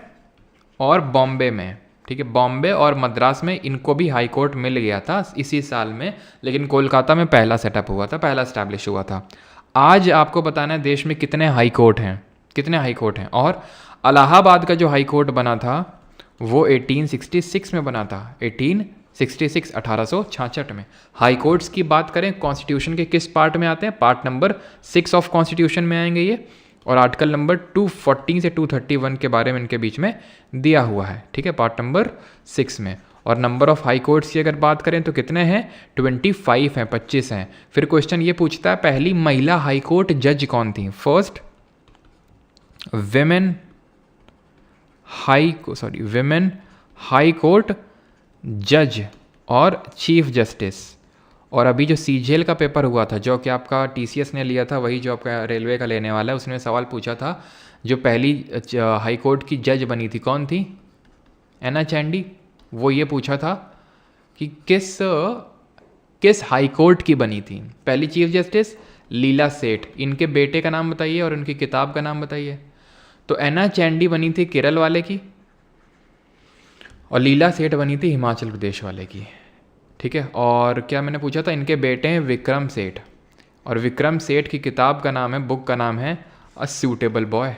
और बॉम्बे में, ठीक है, बॉम्बे और मद्रास में इनको भी हाई कोर्ट मिल गया था इसी साल में, लेकिन कोलकाता में पहला सेटअप हुआ था, पहला स्टैब्लिश हुआ था। आज आपको बताना है देश में कितने हाई कोर्ट हैं, कितने हाई कोर्ट हैं। और इलाहाबाद का जो हाई कोर्ट बना था वो 1866 में बना था, 1866 में। हाई कोर्ट्स की बात करें कॉन्स्टिट्यूशन के किस पार्ट में आते हैं, पार्ट नंबर 6 ऑफ कॉन्स्टिट्यूशन में आएंगे ये, और आर्टिकल नंबर 240 से 231 के बारे में इनके बीच में दिया हुआ है, ठीक है, पार्ट नंबर 6 में। और नंबर ऑफ हाई कोर्ट्स की अगर बात करें तो कितने हैं, 25 हैं, 25 हैं। फिर क्वेश्चन ये पूछता है पहली महिला हाई कोर्ट जज कौन थी, फर्स्ट विमेन हाई कोर्ट जज और चीफ जस्टिस। और अभी जो सीजेल का पेपर हुआ था, जो कि आपका टीसीएस ने लिया था, वही जो आपका रेलवे का लेने वाला है, उसने सवाल पूछा था जो पहली हाई कोर्ट की जज बनी थी कौन थी, एना चैंडी। वो ये पूछा था कि किस हाई कोर्ट की बनी थी। पहली चीफ जस्टिस लीला सेठ, इनके बेटे का नाम बताइए और उनकी किताब का नाम बताइए। तो एना चैंडी बनी थी केरल वाले की और लीला सेठ बनी थी हिमाचल प्रदेश वाले की, ठीक है। और क्या मैंने पूछा था, इनके बेटे हैं विक्रम सेठ, और विक्रम सेठ की किताब का नाम है, बुक का नाम है अ सूटेबल बॉय।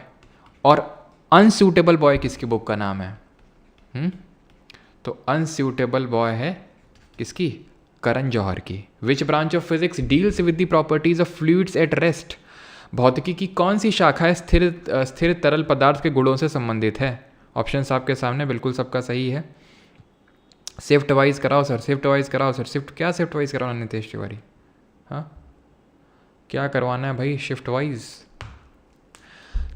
और अनसूटेबल बॉय किसकी बुक का नाम है, तो अनसूटेबल बॉय है किसकी, करण जौहर की। Which branch of physics deals with the properties of fluids at rest, भौतिकी की कौन सी शाखा है स्थिर तरल पदार्थ के गुणों से संबंधित है। ऑप्शंस आपके सामने, बिल्कुल सबका सही है। शिफ्ट वाइज कराओ सर, शिफ्ट वाइज कराओ सर, शिफ्ट क्या शिफ्ट वाइज करवाना नितेश तिवारी, हाँ क्या करवाना है भाई शिफ्ट वाइज।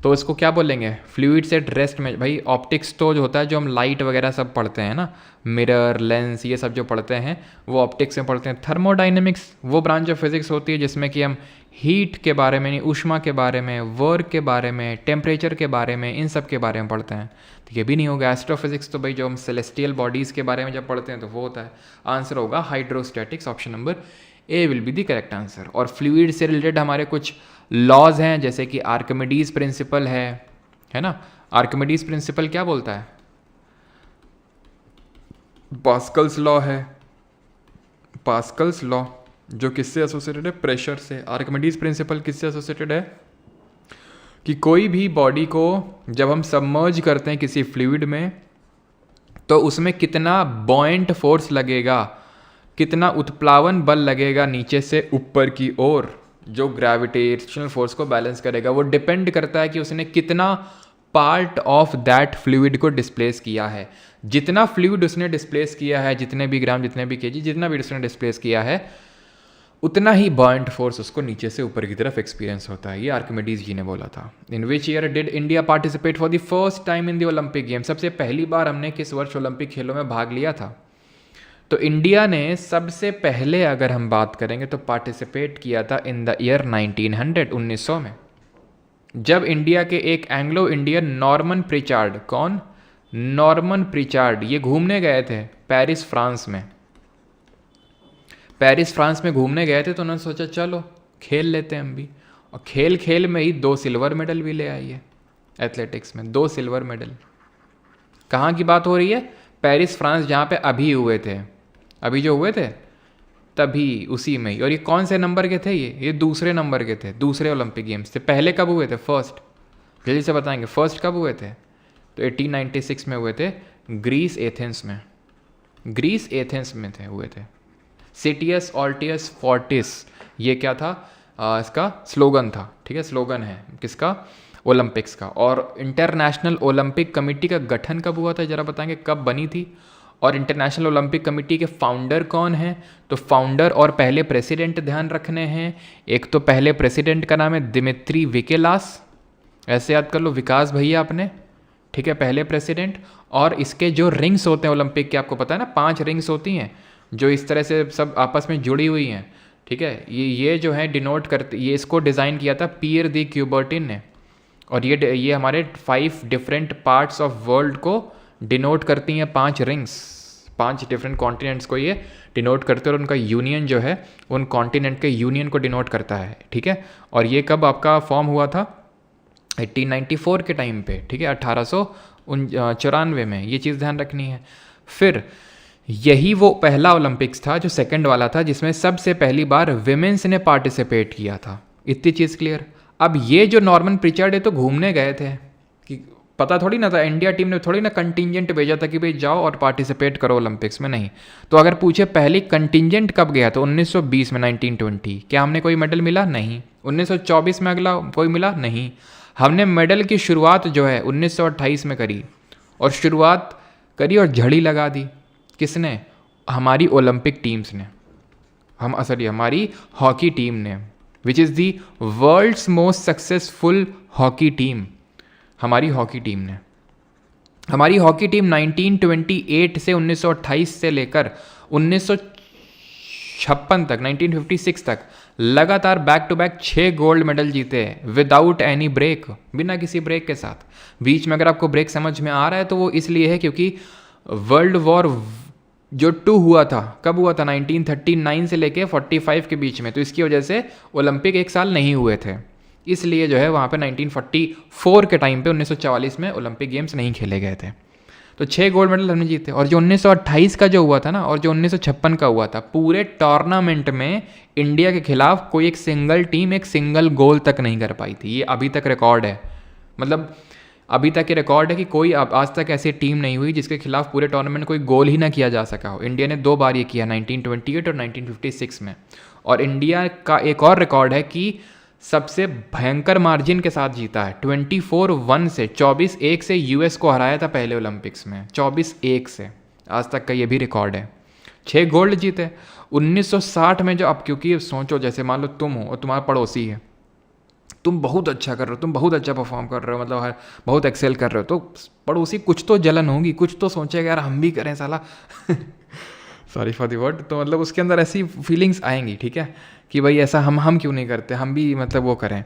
तो इसको क्या बोलेंगे, फ्लूइड्स एट रेस्ट में। भाई ऑप्टिक्स तो जो होता है, जो हम लाइट वगैरह सब पढ़ते हैं ना, मिरर लेंस ये सब जो पढ़ते हैं वो ऑप्टिक्स में पढ़ते हैं। थर्मोडाइनमिक्स वो ब्रांच ऑफ फिजिक्स होती है जिसमें कि हम हीट के बारे में, ऊष्मा के बारे में, वर्क के बारे में, टेम्परेचर के बारे में, इन सब के बारे में पढ़ते हैं। तो ये भी नहीं होगा। एस्ट्रोफिजिक्स तो भाई जो हम सेलेस्टियल बॉडीज़ के बारे में जब पढ़ते हैं तो वो होता है। आंसर होगा hydrostatics, option number A will be the correct answer. और फ्लूइड से रिलेटेड हमारे कुछ लॉज हैं, जैसे कि आर्किमिडीज प्रिंसिपल है ना। आर्किमिडीज प्रिंसिपल क्या बोलता है, पास्कल्स लॉ है, पास्कल्स लॉ जो किससे एसोसिएटेड है, प्रेशर से। आर्किमिडीज प्रिंसिपल किससे एसोसिएटेड है, कि कोई भी बॉडी को जब हम सबमर्ज करते हैं किसी फ्लूइड में तो उसमें कितना बॉयंट फोर्स लगेगा, कितना उत्प्लावन बल लगेगा नीचे से ऊपर की ओर, जो ग्रेविटेशनल फोर्स को बैलेंस करेगा, वो डिपेंड करता है कि उसने कितना पार्ट ऑफ दैट फ्लूइड को डिस्प्लेस किया है। जितना फ्लूइड उसने डिस्प्लेस किया है, जितने भी ग्राम, जितने भी केजी, जितना भी उसने डिस्प्लेस किया है, उतना ही बॉयंट फोर्स उसको नीचे से ऊपर की तरफ एक्सपीरियंस होता है। ये आर्किमिडीज जी ने बोला था। In which year did India participate for the first time in the Olympic game, सबसे पहली बार हमने किस वर्ष ओलंपिक खेलों में भाग लिया था। तो इंडिया ने सबसे पहले अगर हम बात करेंगे तो पार्टिसिपेट किया था इन द ईयर 1900, 1900 में, जब इंडिया के एक एंग्लो इंडियन नॉर्मन प्रिचार्ड, कौन, नॉर्मन प्रिचार्ड, ये घूमने गए थे पेरिस फ्रांस में। पेरिस फ्रांस में घूमने गए थे तो उन्होंने सोचा चलो खेल लेते हैं हम भी, और खेल खेल में ही 2 सिल्वर मेडल भी ले आई है एथलेटिक्स में, 2 सिल्वर मेडल। कहाँ की बात हो रही है? पेरिस फ्रांस, जहाँ पे अभी हुए थे, अभी जो हुए थे तभी उसी में ही। और ये कौन से नंबर के थे? ये दूसरे नंबर के थे, दूसरे ओलंपिक गेम्स थे। पहले कब हुए थे? फर्स्ट, जल्दी से बताएंगे, फर्स्ट कब हुए थे? तो 1896 में हुए थे, ग्रीस एथेंस में, ग्रीस एथेंस में थे, हुए थे। सिटियस ऑल्टियस फोर्टिस, ये क्या था? इसका स्लोगन था, ठीक है, स्लोगन है किसका? ओलंपिक्स का। और इंटरनेशनल ओलंपिक कमेटी का गठन कब हुआ था, जरा बताएंगे कब बनी थी? और इंटरनेशनल ओलंपिक कमेटी के फाउंडर कौन हैं? तो फाउंडर और पहले प्रेसिडेंट ध्यान रखने हैं। एक तो पहले प्रेसिडेंट का नाम है दिमित्री विकेलास, ऐसे याद कर लो, विकास भैया अपने, ठीक है, पहले प्रेसिडेंट। और इसके जो रिंग्स होते हैं ओलंपिक के, आपको पता है ना, 5 रिंग्स होती हैं जो इस तरह से सब आपस में जुड़ी हुई हैं, ठीक है। ये जो है डिनोट करते, ये इसको डिज़ाइन किया था पियर दी क्यूबर्टिन ने। और ये हमारे 5 डिफरेंट पार्ट्स ऑफ वर्ल्ड को डिनोट करती हैं, 5 रिंग्स, 5 डिफरेंट कॉन्टिनेंट्स को ये डिनोट करते हैं, और उनका यूनियन जो है उन कॉन्टिनेंट के यूनियन को डिनोट करता है, ठीक है। और ये कब आपका फॉर्म हुआ था? 1894 के टाइम पे, ठीक है, 1894 में, ये चीज़ ध्यान रखनी है। फिर यही वो पहला ओलंपिक्स था जो सेकंड वाला था, जिसमें सबसे पहली बार विमेंस ने पार्टिसिपेट किया था। इतनी चीज़ क्लियर। अब ये जो नॉर्मन प्रिचर्ड है तो घूमने गए थे, कि पता थोड़ी ना था, इंडिया टीम ने थोड़ी ना कंटिजेंट भेजा था कि भाई जाओ और पार्टिसिपेट करो ओलंपिक्स में, नहीं। तो अगर पूछे पहली कंटिजेंट कब गया, तो 1920 में, 1920। क्या हमने कोई मेडल मिला? नहीं। 1924 में अगला कोई मिला? नहीं। हमने मेडल की शुरुआत जो है 1928 में करी, और शुरुआत करी और झड़ी लगा दी। किसने? हमारी ओलंपिक टीम्स ने, हमारी हॉकी टीम ने, which is the world's most successful hockey team. हमारी हॉकी टीम ने, हमारी हॉकी टीम 1928 से 1928 से लेकर 1956 तक, 1956 तक लगातार back to back 6 gold medal जीते हैं, विदाउट एनी ब्रेक, बिना किसी ब्रेक के साथ। बीच में अगर आपको ब्रेक समझ में आ रहा है तो वो इसलिए है क्योंकि वर्ल्ड वॉर जो 2 हुआ था, कब हुआ था? 1939 से लेके 45 के बीच में, तो इसकी वजह से ओलंपिक एक साल नहीं हुए थे, इसलिए जो है वहाँ पे 1944 के टाइम पे 1944 में ओलंपिक गेम्स नहीं खेले गए थे। तो 6 गोल्ड मेडल हमने जीते। और जो 1928 का जो हुआ था ना, और जो 1956 का हुआ था, पूरे टूर्नामेंट में इंडिया के खिलाफ कोई एक सिंगल टीम एक सिंगल गोल तक नहीं कर पाई थी। ये अभी तक रिकॉर्ड है, मतलब अभी तक ये रिकॉर्ड है कि कोई आज तक ऐसी टीम नहीं हुई जिसके खिलाफ पूरे टूर्नामेंट कोई गोल ही ना किया जा सका हो। इंडिया ने 2 बार ये किया, 1928 और 1956 में। और इंडिया का एक और रिकॉर्ड है कि सबसे भयंकर मार्जिन के साथ जीता है, 24-1 से, 24-1 से यूएस को हराया था पहले ओलंपिक्स में, 24-1 से, आज तक का ये भी रिकॉर्ड है। 6 गोल्ड जीते। 1960 में जो, अब क्योंकि सोचो जैसे मान लो तुम हो और तुम्हारा पड़ोसी है, तुम बहुत अच्छा कर रहे हो, तुम बहुत अच्छा परफॉर्म कर रहे हो, मतलब बहुत एक्सेल कर रहे हो, तो पड़ोसी कुछ तो जलन होगी, कुछ तो सोचेगा यार हम भी करें साला सॉरी फॉर द वर्ड। तो मतलब उसके अंदर ऐसी फीलिंग्स आएंगी, ठीक है, कि भाई ऐसा हम क्यों नहीं करते, हम भी मतलब वो करें।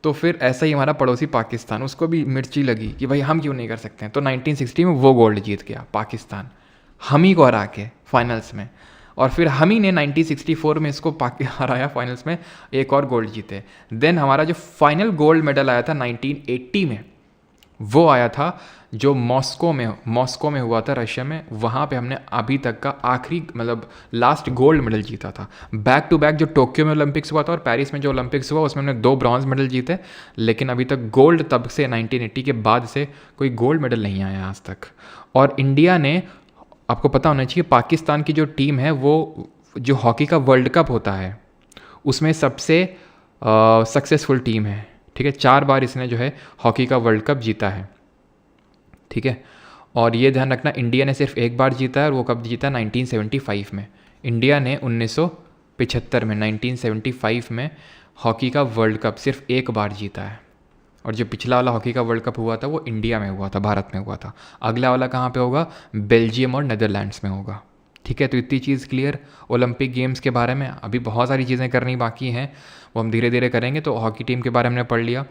तो फिर ऐसा ही हमारा पड़ोसी पाकिस्तान, उसको भी मिर्ची लगी कि भाई हम क्यों नहीं कर सकते हैं। तो 1960 में वो गोल्ड जीत गया पाकिस्तान, हम ही को हरा के फाइनल्स में। और फिर हम ही ने 1964 में इसको हराया फाइनल्स में, एक और गोल्ड जीते। देन हमारा जो फाइनल गोल्ड मेडल आया था 1980 में, वो आया था जो मॉस्को में हुआ था, रशिया में। वहाँ पे हमने अभी तक का आखिरी, मतलब लास्ट गोल्ड मेडल जीता था। बैक टू बैक जो टोक्यो में ओलंपिक्स हुआ था और पेरिस में जो ओलंपिक्स हुआ, उसमें हमने 2 ब्रॉन्ज मेडल जीते, लेकिन अभी तक गोल्ड, तब से 1980 के बाद से कोई गोल्ड मेडल नहीं आया आज तक। और इंडिया ने, आपको पता होना चाहिए, पाकिस्तान की जो टीम है वो जो हॉकी का वर्ल्ड कप होता है उसमें सबसे सक्सेसफुल टीम है, ठीक है। 4 बार इसने जो है हॉकी का वर्ल्ड कप जीता है, ठीक है। और ये ध्यान रखना, इंडिया ने सिर्फ 1 बार जीता है, और वो कब जीता? 1975 में। इंडिया ने 1975 में, 1975 में हॉकी का वर्ल्ड कप सिर्फ 1 बार जीता है। और जो पिछला वाला हॉकी का वर्ल्ड कप हुआ था वो इंडिया में हुआ था, भारत में हुआ था। अगला वाला कहाँ पे होगा? बेल्जियम और नीदरलैंड्स में होगा। ठीक है, तो इतनी चीज़ क्लियर ओलंपिक गेम्स के बारे में। अभी बहुत सारी चीज़ें करनी बाकी हैं, वो हम धीरे धीरे करेंगे। तो हॉकी टीम के बारे में हमने पढ़ लिया,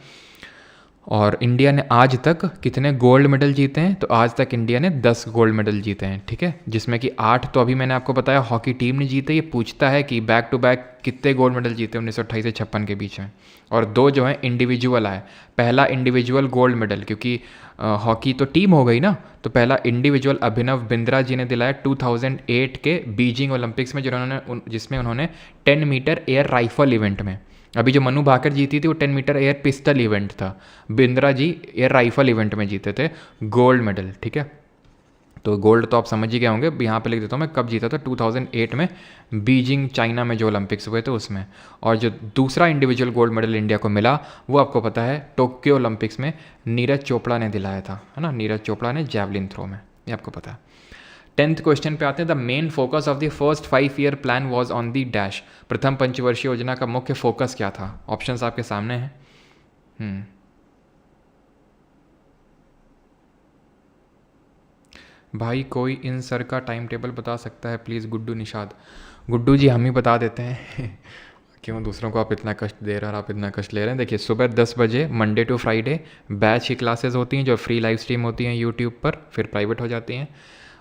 और इंडिया ने आज तक कितने गोल्ड मेडल जीते हैं, तो आज तक इंडिया ने 10 गोल्ड मेडल जीते हैं, ठीक है, जिसमें कि 8 तो अभी मैंने आपको बताया हॉकी टीम ने जीते। ये पूछता है कि बैक टू बैक कितने गोल्ड मेडल जीते 1928 से 56 के बीच में, और 2 जो हैं इंडिविजुअल आए। पहला इंडिविजुअल गोल्ड मेडल, क्योंकि हॉकी तो टीम हो गई ना, तो पहला इंडिविजुअल अभिनव बिंद्रा जी ने दिलाया 2008 के बीजिंग ओलंपिक्स में, जिसमें उन्होंने 10 मीटर एयर राइफल इवेंट में। अभी जो मनु भाकर जीती थी वो 10 मीटर एयर पिस्टल इवेंट था, Bindra ji air rifle event में जीते थे गोल्ड मेडल, ठीक है। तो गोल्ड तो आप समझ ही गए होंगे, यहाँ पे लिख देता हूँ मैं कब जीता था, 2008 में बीजिंग चाइना में जो ओलंपिक्स हुए थे उसमें। और जो दूसरा इंडिविजुअल गोल्ड मेडल इंडिया को मिला वो आपको पता है टोक्यो ओलंपिक्स में नीरज चोपड़ा ने दिलाया था, है ना, नीरज चोपड़ा ने जैवलिन थ्रो में, ये आपको पता है। 10th क्वेश्चन पे आते हैं। The main focus of the first 5 year plan was on the dash. प्रथम पंचवर्षीय योजना का मुख्य फोकस क्या था? ऑप्शंस आपके सामने हैं। भाई कोई इन सर का टाइम टेबल बता सकता है प्लीज़? गुड्डू निषाद। गुड्डू जी हम ही बता देते हैं क्यों दूसरों को आप इतना कष्ट दे रहे हैं और आप इतना कष्ट ले रहे हैं। देखिए सुबह 10 बजे मंडे टू फ्राइडे बैच की क्लासेस होती हैं जो फ्री लाइव स्ट्रीम होती हैं यूट्यूब पर, फिर प्राइवेट हो जाती हैं।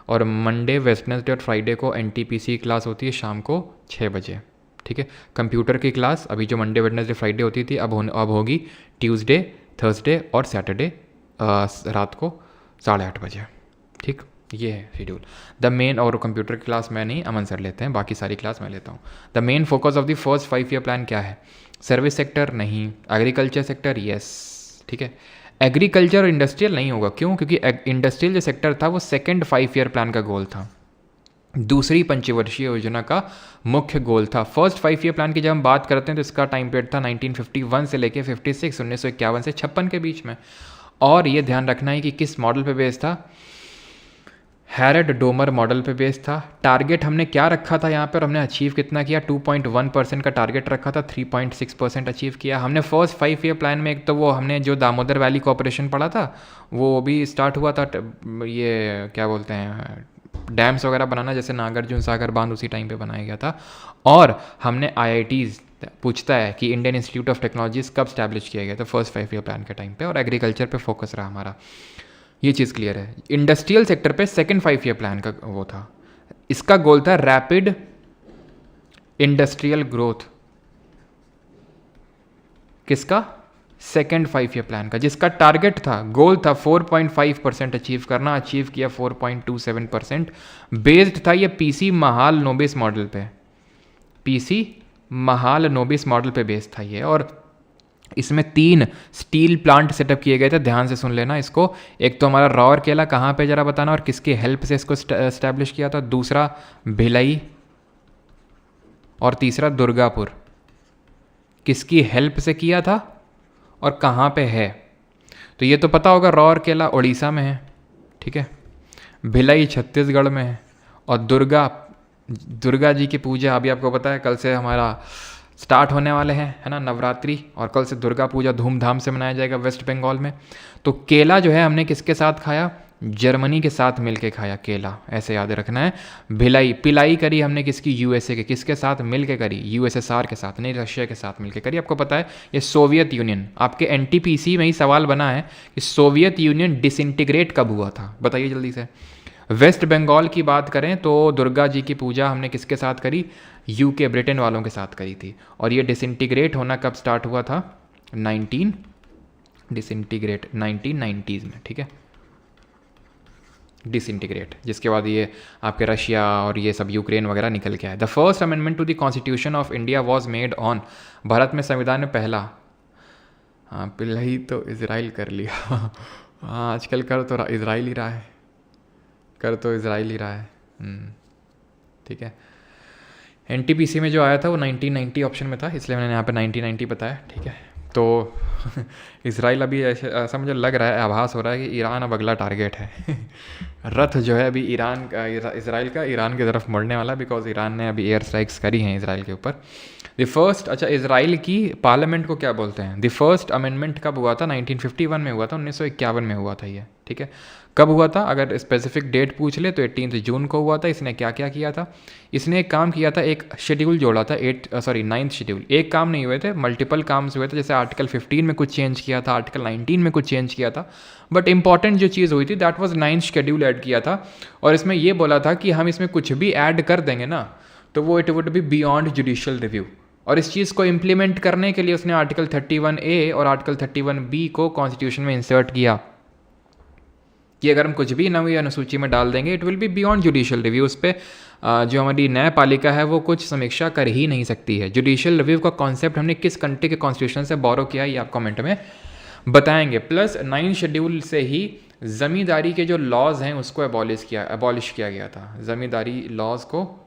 और मंडे वेडनेसडे और फ्राइडे को एनटीपीसी क्लास होती है शाम को 6 बजे, ठीक है। कंप्यूटर की क्लास अभी जो मंडे वेडनेसडे फ्राइडे होती थी अब होगी ट्यूसडे थर्सडे और सैटरडे रात को 8:30 बजे, ठीक। ये है शेड्यूल। द मेन, और कंप्यूटर की क्लास मैं नहीं, अमन सर लेते हैं, बाकी सारी क्लास मैं लेता हूँ। The main focus of the first 5 year plan क्या है? सर्विस सेक्टर नहीं, एग्रीकल्चर सेक्टर यस, ठीक है। एग्रीकल्चर और इंडस्ट्रियल नहीं होगा, क्यों? क्योंकि इंडस्ट्रियल जो सेक्टर था वो सेकेंड 5 ईयर प्लान का गोल था, दूसरी पंचवर्षीय योजना का मुख्य गोल था। फर्स्ट 5 ईयर प्लान की जब हम बात करते हैं तो इसका टाइम पीरियड था 1951 से लेके 56, 1951 से 56 के बीच में। और ये ध्यान रखना है कि किस मॉडल पे बेस्ड था, हैरड डोमर मॉडल पे बेस्ड था। टारगेट हमने क्या रखा था यहाँ पर, हमने अचीव कितना किया? 2.1% का टारगेट रखा था, 3.6% अचीव किया हमने फर्स्ट 5 ईयर प्लान में। एक तो वो हमने जो दामोदर वैली कॉर्पोरेशन पढ़ा था वो भी स्टार्ट हुआ था, ये क्या बोलते हैं डैम्स वगैरह बनाना, जैसे नागार्जुन सागर बांध उसी टाइम पे बनाया गया था। और हमने IITs, पूछता है कि इंडियन इंस्टीट्यूट ऑफ टेक्नोलॉजीज कब स्टैब्लिश किया गया था, फर्स्ट 5 ईयर प्लान के टाइम पे। और एग्रीकल्चर पे फोकस रहा हमारा, ये चीज़ क्लियर है। इंडस्ट्रियल सेक्टर पे सेकंड 5 ईयर प्लान का वो था, इसका गोल था रैपिड इंडस्ट्रियल ग्रोथ। किसका? सेकंड 5 ईयर प्लान का, जिसका टारगेट था, गोल था 4.5% अचीव करना, अचीव किया 4.27%। बेस्ड था ये पीसी महालनोबिस मॉडल पे, पीसी महालनोबिस मॉडल पे बेस्ड था ये। और इसमें 3 स्टील प्लांट सेटअप किए गए थे, ध्यान से सुन लेना इसको। एक तो हमारा राउरकेला, कहाँ पे जरा बताना, और किसकी हेल्प से इसको एस्टैब्लिश किया था। दूसरा भिलाई, और तीसरा दुर्गापुर। किसकी हेल्प से किया था और कहाँ पे है? तो ये तो पता होगा, राउरकेला उड़ीसा में है, ठीक है, भिलाई छत्तीसगढ़ में है, और दुर्गा जी की पूजा अभी आपको पता है कल से हमारा स्टार्ट होने वाले हैं, है ना, नवरात्रि, और कल से दुर्गा पूजा धूमधाम से मनाया जाएगा वेस्ट बंगाल में। तो केला जो है हमने किसके साथ खाया? जर्मनी के साथ मिलके खाया केला, ऐसे याद रखना है। भिलाई पिलाई करी हमने किसकी? USA के। किसके साथ मिलके करी? USSR के साथ नहीं, रशिया के साथ मिलके करी। आपको पता है ये सोवियत यूनियन, आपके NTPC में ही सवाल बना है कि सोवियत यूनियन डिसइंटीग्रेट कब हुआ था, बताइए जल्दी से। वेस्ट बंगाल की बात करें तो दुर्गा जी की पूजा हमने किसके साथ करी? UK ब्रिटेन वालों के साथ करी थी। और ये डिसइंटीग्रेट होना कब स्टार्ट हुआ था? 1990s में, ठीक है, डिसइंटीग्रेट, जिसके बाद ये आपके रशिया और ये सब यूक्रेन वगैरह निकल के आए। The first amendment to the constitution of India was made on, Bharat में संविधान में पहला, हाँ पहले तो इसराइल कर लिया हाँ आजकल कर तो इसराइल ही रहा है, ठीक है। NTPC में जो आया था वो 1990 ऑप्शन में था, इसलिए मैंने यहाँ पे 1990 बताया, ठीक है। तो इसराइल अभी ऐसा मुझे लग रहा है, आभास हो रहा है कि ईरान अब अगला टारगेट है रथ जो है अभी ईरान का, इसराइल का ईरान की तरफ मुड़ने वाला, बिकॉज ईरान ने अभी एयर स्ट्राइक्स करी हैं इसराइल के ऊपर। द फर्स्ट, अच्छा इसराइल की पार्लियामेंट को क्या बोलते हैं? द फर्स्ट अमेंडमेंट कब हुआ था? 1951 में हुआ था, 1951 में हुआ था ये, ठीक है। कब हुआ था, अगर स्पेसिफिक डेट पूछ ले तो 18 जून को हुआ था। इसने क्या क्या किया था, इसने एक काम किया था, एक शेड्यूल जोड़ा था, 9th शेड्यूल। एक काम नहीं हुए थे, मल्टीपल काम हुए थे। जैसे आर्टिकल 15 में कुछ चेंज किया था, आर्टिकल 19 में कुछ चेंज किया था, बट इंपॉर्टेंट जो चीज़ हुई थी that was 9th schedule add किया था। और इसमें ये बोला था कि हम इसमें कुछ भी ऐड कर देंगे ना तो वो it would be beyond judicial review. और इस चीज़ को इम्प्लीमेंट करने के लिए उसने आर्टिकल 31A और आर्टिकल 31B को कॉन्स्टिट्यूशन में इंसर्ट किया कि अगर हम कुछ भी नवी अनुसूची में डाल देंगे it will be beyond judicial review. उस पर जो हमारी न्यायपालिका है वो कुछ समीक्षा कर ही नहीं सकती है। जुडिशियल रिव्यू का कॉन्सेप्ट हमने किस कंट्री के कॉन्स्टिट्यूशन से बोरो किया ये आप कमेंट में बताएंगे। प्लस 9th शेड्यूल से ही ज़मींदारी के जो लॉज हैं उसको अबॉलिश किया गया था। ज़मींदारी लॉज को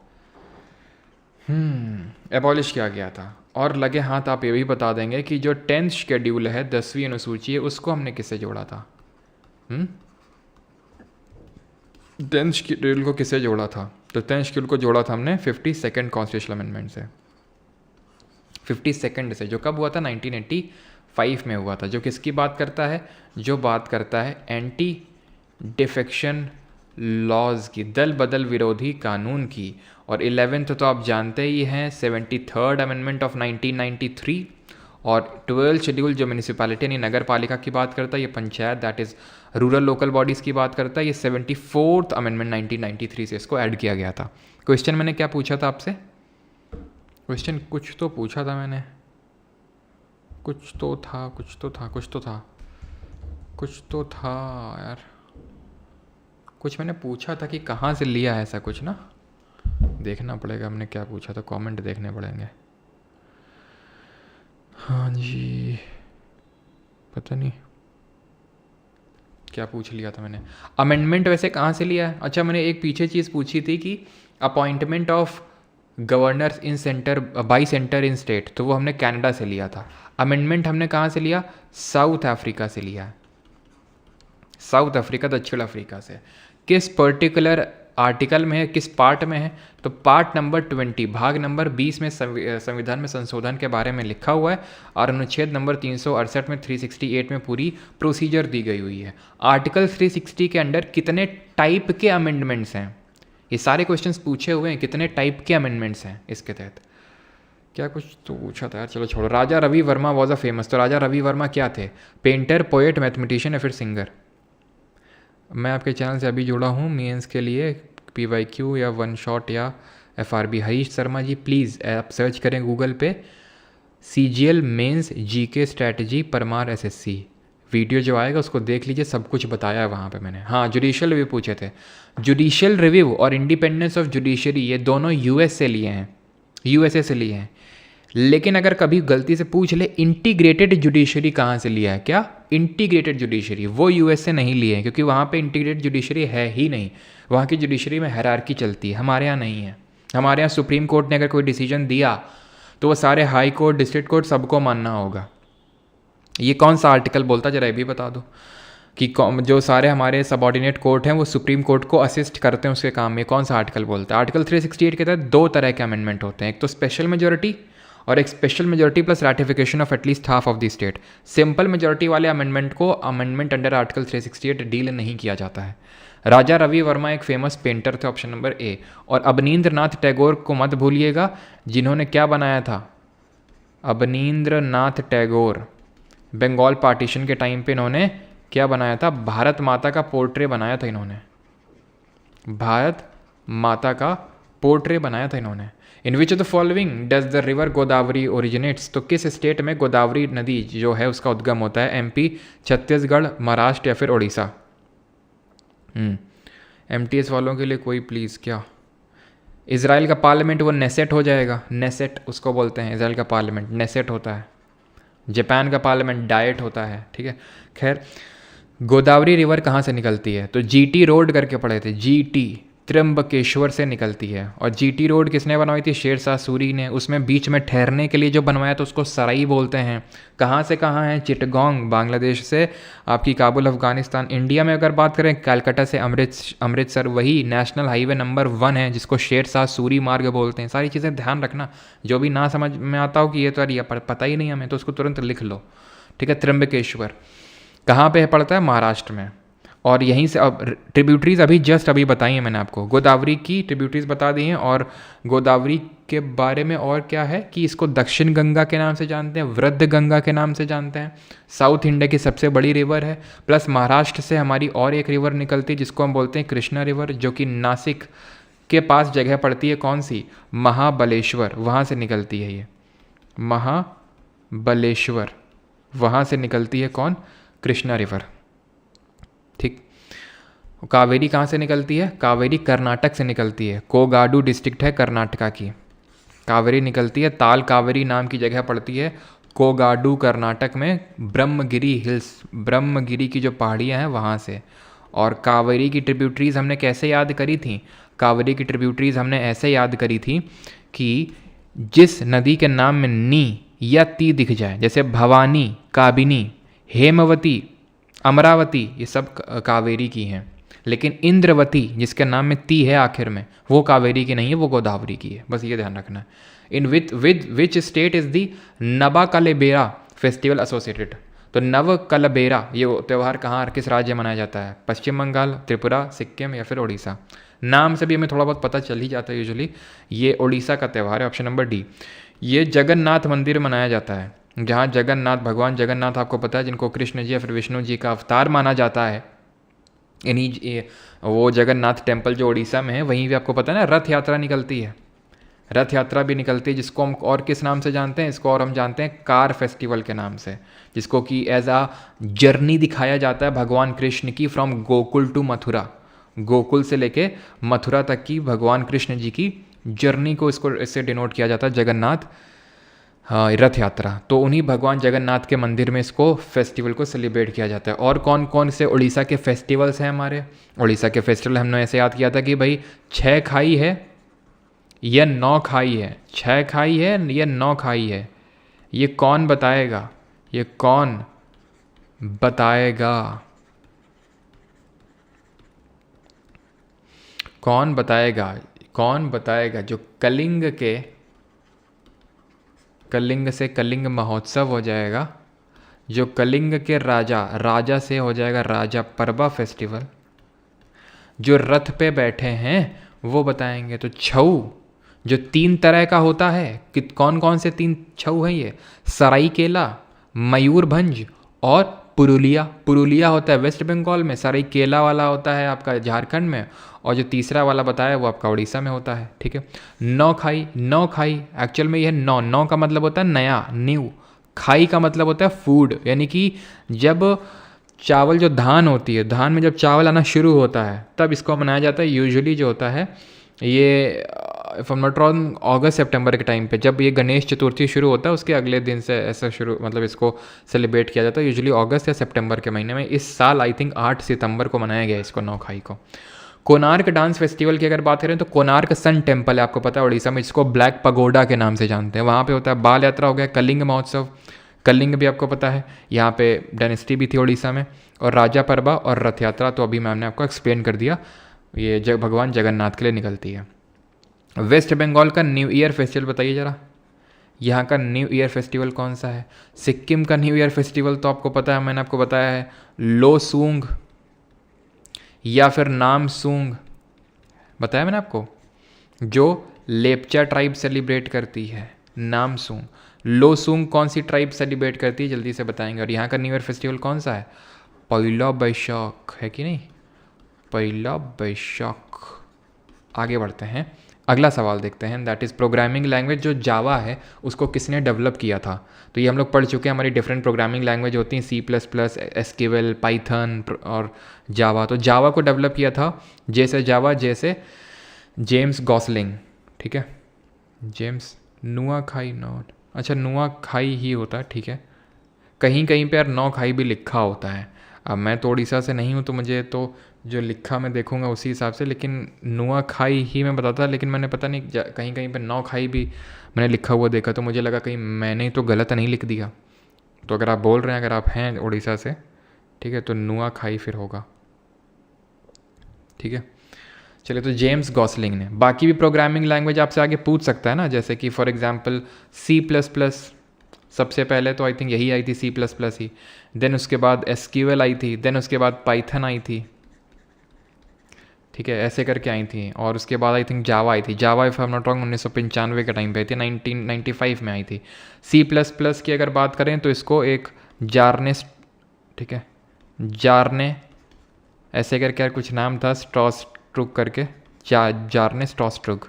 एबॉलिश किया गया था। और लगे हाथ आप ये भी बता देंगे कि जो 10th शेड्यूल है 10वीं अनुसूची है उसको हमने किससे जोड़ा था। 10th शेड्यूल को किससे जोड़ा था, तो 10th शेड्यूल को जोड़ा था हमने 52nd कॉन्स्टिट्यूशनल अमेंडमेंट से, 52nd से, जो कब हुआ था 1985 में हुआ था। जो किसकी बात करता है, जो बात करता है एंटी डिफेक्शन लॉज की, दल बदल विरोधी कानून की। और 11th तो आप जानते ही हैं 73rd अमेंडमेंट ऑफ 1993। और 12th शेड्यूल जो म्यूनिसिपैलिटी यानी नगर पालिका की बात करता है, ये panchayat that is rural local bodies की बात करता है, ये 74th अमेंडमेंट 1993 से इसको ऐड किया गया था। क्वेश्चन मैंने क्या पूछा था आपसे, क्वेश्चन कुछ तो पूछा था मैंने, कुछ तो था यार, कुछ मैंने पूछा था कि कहाँ से लिया है, ऐसा कुछ ना, देखना पड़ेगा हमने क्या पूछा था, कमेंट देखने पड़ेंगे। हाँ जी, पता नहीं क्या पूछ लिया था मैंने। अमेंडमेंट वैसे कहाँ से लिया है, अच्छा मैंने एक पीछे चीज़ पूछी थी कि appointment of governors in centre by centre in state, तो वो हमने कनाडा से लिया था। अमेंडमेंट हमने कहाँ से लिया, साउथ अफ्रीका से लिया है, साउथ अफ्रीका, दक्षिण अफ्रीका से। किस पर्टिकुलर आर्टिकल में है, किस पार्ट में है, तो पार्ट नंबर 20 भाग नंबर 20 में संविधान में संशोधन के बारे में लिखा हुआ है। और अनुच्छेद नंबर 368 में 368 में पूरी प्रोसीजर दी गई हुई है। आर्टिकल 360 के अंडर कितने टाइप के अमेंडमेंट्स हैं, ये सारे क्वेश्चंस पूछे हुए हैं, कितने टाइप के अमेंडमेंट्स हैं इसके तहत। क्या कुछ तो पूछा था यार, चलो छोड़ो। Raja Ravi Varma was a famous, तो राजा रवि वर्मा क्या थे, पेंटर, पोएट, मैथमेटिशियन या फिर सिंगर। मैं आपके चैनल से अभी जुड़ा हूँ मेंस के लिए, PYQ या वन शॉट या FRB। हरीश शर्मा जी प्लीज़ आप सर्च करें गूगल पे CGL mains GK strategy Parmar SSC, video जो आएगा उसको देख लीजिए, सब कुछ बताया है वहाँ पे मैंने। हाँ, जुडिशियल रिव्यू पूछे थे। जुडिशियल रिव्यू और इंडिपेंडेंस ऑफ जुडिशरी ये दोनों US से लिए हैं, USA से लिए हैं। लेकिन अगर कभी गलती से पूछ ले इंटीग्रेटेड जुडिशरी कहाँ से लिया है, क्या इंटीग्रेटेड जुडिशरी, वो US से नहीं लिए हैं, क्योंकि वहाँ पे इंटीग्रेटेड जुडिशरी है ही नहीं। वहाँ की जुडिशरी में हायरार्की चलती है, हमारे यहाँ नहीं है। हमारे यहाँ सुप्रीम कोर्ट ने अगर कोई डिसीजन दिया तो वो सारे हाई कोर्ट, डिस्ट्रिक्ट कोर्ट सबको मानना होगा। ये कौन सा आर्टिकल बोलता, जरा ये भी बता दो कि जो सारे हमारे सबॉर्डिनेट कोर्ट हैं वो सुप्रीम कोर्ट को असिस्ट करते हैं उसके काम में, कौन सा आर्टिकल बोलता है। आर्टिकल 368 के तहत दो तरह के अमेंडमेंट होते हैं, एक तो स्पेशल मेजोरिटी और एक special majority plus ratification of at least half of the state. Simple majority वाले अमेंडमेंट को अमेंडमेंट अंडर आर्टिकल 368 डील नहीं किया जाता है। राजा रवि वर्मा एक फेमस पेंटर थे, ऑप्शन नंबर A। और अवनींद्र नाथ टैगोर को मत भूलिएगा, जिन्होंने क्या बनाया था, अवनींद्र नाथ टैगोर बंगाल पार्टीशन के टाइम पे इन्होंने क्या बनाया था, भारत माता का पोर्ट्रे बनाया था इन्होंने, भारत माता का पोर्ट्रे बनाया था इन्होंने। In which of the following does the river Godavari originates, तो किस स्टेट में गोदावरी नदी जो है उसका उद्गम होता है, MP, छत्तीसगढ़, महाराष्ट्र या फिर उड़ीसा। MTS वालों के लिए कोई प्लीज़, क्या इजराइल का पार्लियामेंट वो नेसेट हो जाएगा, नेसेट उसको बोलते हैं, इजराइल का पार्लियामेंट नेसेट होता है। जापान का पार्लियामेंट डाइट होता है, ठीक है। खैर, गोदावरी रिवर कहाँ से निकलती है, तो GT रोड करके पढ़े थे, GT त्र्यंबकेश्वर से निकलती है। और GT रोड किसने बनवाई थी, शेरशाह सूरी ने। उसमें बीच में ठहरने के लिए जो बनवाया तो उसको सराई बोलते हैं। कहाँ से कहाँ है, चिटगोंग बांग्लादेश से आपकी काबुल अफगानिस्तान। इंडिया में अगर बात करें कलकत्ता से अमृतसर, वही नेशनल हाईवे नंबर 1 है जिसको शेरशाह सूरी मार्ग बोलते हैं। सारी चीज़ें ध्यान रखना, जो भी ना समझ में आता हो कि ये तो यार ये पता ही नहीं हमें, तो उसको तुरंत लिख लो, ठीक है। त्र्यंबकेश्वर कहाँ पे पड़ता है, महाराष्ट्र में। और यहीं से अब ट्रिब्यूटरीज अभी बताई हैं मैंने आपको, गोदावरी की ट्रिब्यूटरीज बता दी हैं। और गोदावरी के बारे में और क्या है कि इसको दक्षिण गंगा के नाम से जानते हैं, वृद्ध गंगा के नाम से जानते हैं, साउथ इंडिया की सबसे बड़ी रिवर है। प्लस महाराष्ट्र से हमारी और एक रिवर निकलती है जिसको हम बोलते हैं कृष्णा रिवर, जो कि नासिक के पास जगह पड़ती है, कौन सी, महाबलेश्वर, वहाँ से निकलती है ये महाबलेश्वर, वहाँ से निकलती है कौन, कृष्णा रिवर। ठीक। कावेरी कहाँ से निकलती है, कावेरी कर्नाटक से निकलती है, कोगाडू डिस्ट्रिक्ट है कर्नाटका की, कावेरी निकलती है। ताल कावेरी नाम की जगह पड़ती है कोगाडू कर्नाटक में, ब्रह्मगिरी हिल्स, ब्रह्मगिरी की जो पहाड़ियाँ हैं वहाँ से। और कावेरी की ट्रिब्यूटरीज हमने कैसे याद करी थी, कावेरी की ट्रिब्यूटरीज हमने ऐसे याद करी थी कि जिस नदी के नाम में नी या ती दिख जाए, जैसे भवानी, काबिनी, हेमवती, अमरावती, ये सब कावेरी की हैं। लेकिन इंद्रवती जिसके नाम में ती है आखिर में, वो कावेरी की नहीं है, वो गोदावरी की है। बस ये ध्यान रखना है। In which state is the Nabakalebara festival associated. तो नवकलबेरा ये त्यौहार कहाँ, किस राज्य में मनाया जाता है, पश्चिम बंगाल, त्रिपुरा, सिक्किम या फिर उड़ीसा। नाम से भी हमें थोड़ा बहुत पता चल ही जाता है यूजुअली, ये उड़ीसा का त्यौहार है। Option number D. ये जगन्नाथ मंदिर मनाया जाता है, जहाँ जगन्नाथ, भगवान जगन्नाथ आपको पता है, जिनको कृष्ण जी या फिर विष्णु जी का अवतार माना जाता है। इन्हीं वो जगन्नाथ टेम्पल जो उड़ीसा में है, वहीं भी आपको पता है ना रथ यात्रा निकलती है, रथ यात्रा भी निकलती है, जिसको हम और किस नाम से जानते हैं, इसको और हम जानते हैं कार फेस्टिवल के नाम से, जिसको कि एज आ जर्नी दिखाया जाता है भगवान कृष्ण की फ्रॉम गोकुल टू मथुरा, गोकुल से लेके मथुरा तक की भगवान कृष्ण जी की जर्नी को इससे डिनोट किया जाता है जगन्नाथ रथ यात्रा। तो उन्हीं भगवान जगन्नाथ के मंदिर में इसको फेस्टिवल को सेलिब्रेट किया जाता है। और कौन कौन से उड़ीसा के फेस्टिवल्स हैं हमारे, उड़ीसा के फेस्टिवल हमने ऐसे याद किया था कि भाई 6 खाई है या 9 खाई है, 6 खाई है या 9 खाई है, ये कौन बताएगा, ये कौन बताएगा, कौन बताएगा, कौन बताएगा। जो कलिंग से कलिंग महोत्सव हो जाएगा, जो कलिंग के राजा से हो जाएगा राजा परबा फेस्टिवल, जो रथ पे बैठे हैं वो बताएंगे। तो छऊ जो 3 तरह का होता है, कि कौन कौन से 3 छऊ हैं ये, सराइकेला, मयूरभंज और पुरुलिया। पुरुलिया होता है वेस्ट बंगाल में, सराइकेला वाला होता है आपका झारखंड में, और जो तीसरा वाला बताया वो आपका उड़ीसा में होता है। ठीक है। 9 खाई, 9 खाई एक्चुअल में ये 9 का मतलब होता है नया, न्यू। खाई का मतलब होता है फूड, यानी कि जब चावल, जो धान होती है, धान में जब चावल आना शुरू होता है तब इसको मनाया जाता है। यूजुअली जो होता है ये if I am not wrong अगस्त सितंबर के टाइम पे, जब ये गणेश चतुर्थी शुरू होता है उसके अगले दिन से ऐसा शुरू, मतलब इसको सेलिब्रेट किया जाता है यूजुअली अगस्त या सितंबर के महीने में। इस साल आई थिंक 8 सितंबर को मनाया गया इसको, 9 खाई को। कोणार्क डांस फेस्टिवल की अगर बात करें तो कोणार्क सन टेम्पल है आपको पता है उड़ीसा में, जिसको ब्लैक पगोडा के नाम से जानते हैं, वहाँ पे होता है। बाल यात्रा हो गया, कलिंग महोत्सव, कलिंग भी आपको पता है, यहाँ पे डायनेस्टी भी थी उड़ीसा में। और राजा परबा और रथ यात्रा तो अभी मैंने आपको एक्सप्लेन कर दिया, ये भगवान जगन्नाथ के लिए निकलती है। वेस्ट बंगाल का न्यू ईयर फेस्टिवल बताइए ज़रा, यहाँ का न्यू ईयर फेस्टिवल कौन सा है। सिक्किम का न्यू ईयर फेस्टिवल तो आपको पता है, मैंने आपको बताया है, लोसूंग या फिर नामसूंग बताया मैंने आपको, जो लेप्चा ट्राइब सेलिब्रेट करती है, नामसूंग। लोसूंग कौन सी ट्राइब सेलिब्रेट करती है, जल्दी से बताएंगे। और यहाँ का न्यू ईयर फेस्टिवल कौन सा है, पहला बैशाख है कि नहीं, पहला बैशाख। आगे बढ़ते हैं, अगला सवाल देखते हैं, दैट इज़ प्रोग्रामिंग लैंग्वेज जो जावा है उसको किसने डेवलप किया था। तो ये हम लोग पढ़ चुके हैं, हमारी डिफरेंट प्रोग्रामिंग लैंग्वेज होती हैं, C++, SQL, पाइथन और जावा। तो जावा को डेवलप किया था जैसे जेम्स गॉसलिंग। ठीक है, जेम्स नुआखाई, नॉट, अच्छा नुआखाई ही होता है, ठीक है। कहीं कहीं पे यार नौखाई भी लिखा होता है। अब मैं तो उड़ीसा से नहीं हूँ तो मुझे तो जो लिखा मैं देखूंगा उसी हिसाब से, लेकिन नुआखाई ही मैं बताता, लेकिन मैंने पता नहीं कहीं कहीं पे नौखाई भी मैंने लिखा हुआ देखा, तो मुझे लगा कहीं मैंने तो गलत नहीं लिख दिया। तो अगर आप बोल रहे हैं, अगर आप हैं उड़ीसा से, ठीक है, तो नुआखाई फिर होगा। ठीक है, चलिए। तो जेम्स गॉसलिंग ने, बाकी भी प्रोग्रामिंग लैंग्वेज आपसे आगे पूछ सकता है ना, जैसे कि फॉर एग्जांपल C++, सबसे पहले तो आई थिंक यही आई थी C++ ही, देन उसके बाद SQL आई थी, देन उसके बाद पाइथन आई थी, ठीक है, ऐसे करके आई थी। और उसके बाद आई थिंक जावा आई थी। Java if I am not wrong 1995 के टाइम पे आई थी, 1995 में आई थी। C++ की अगर बात करें तो इसको एक जारने, ठीक है, जारने ऐसे करके यार कुछ नाम था, स्ट्रॉस्ट्रुक करके, जारने स्ट्रॉस्ट्रुक,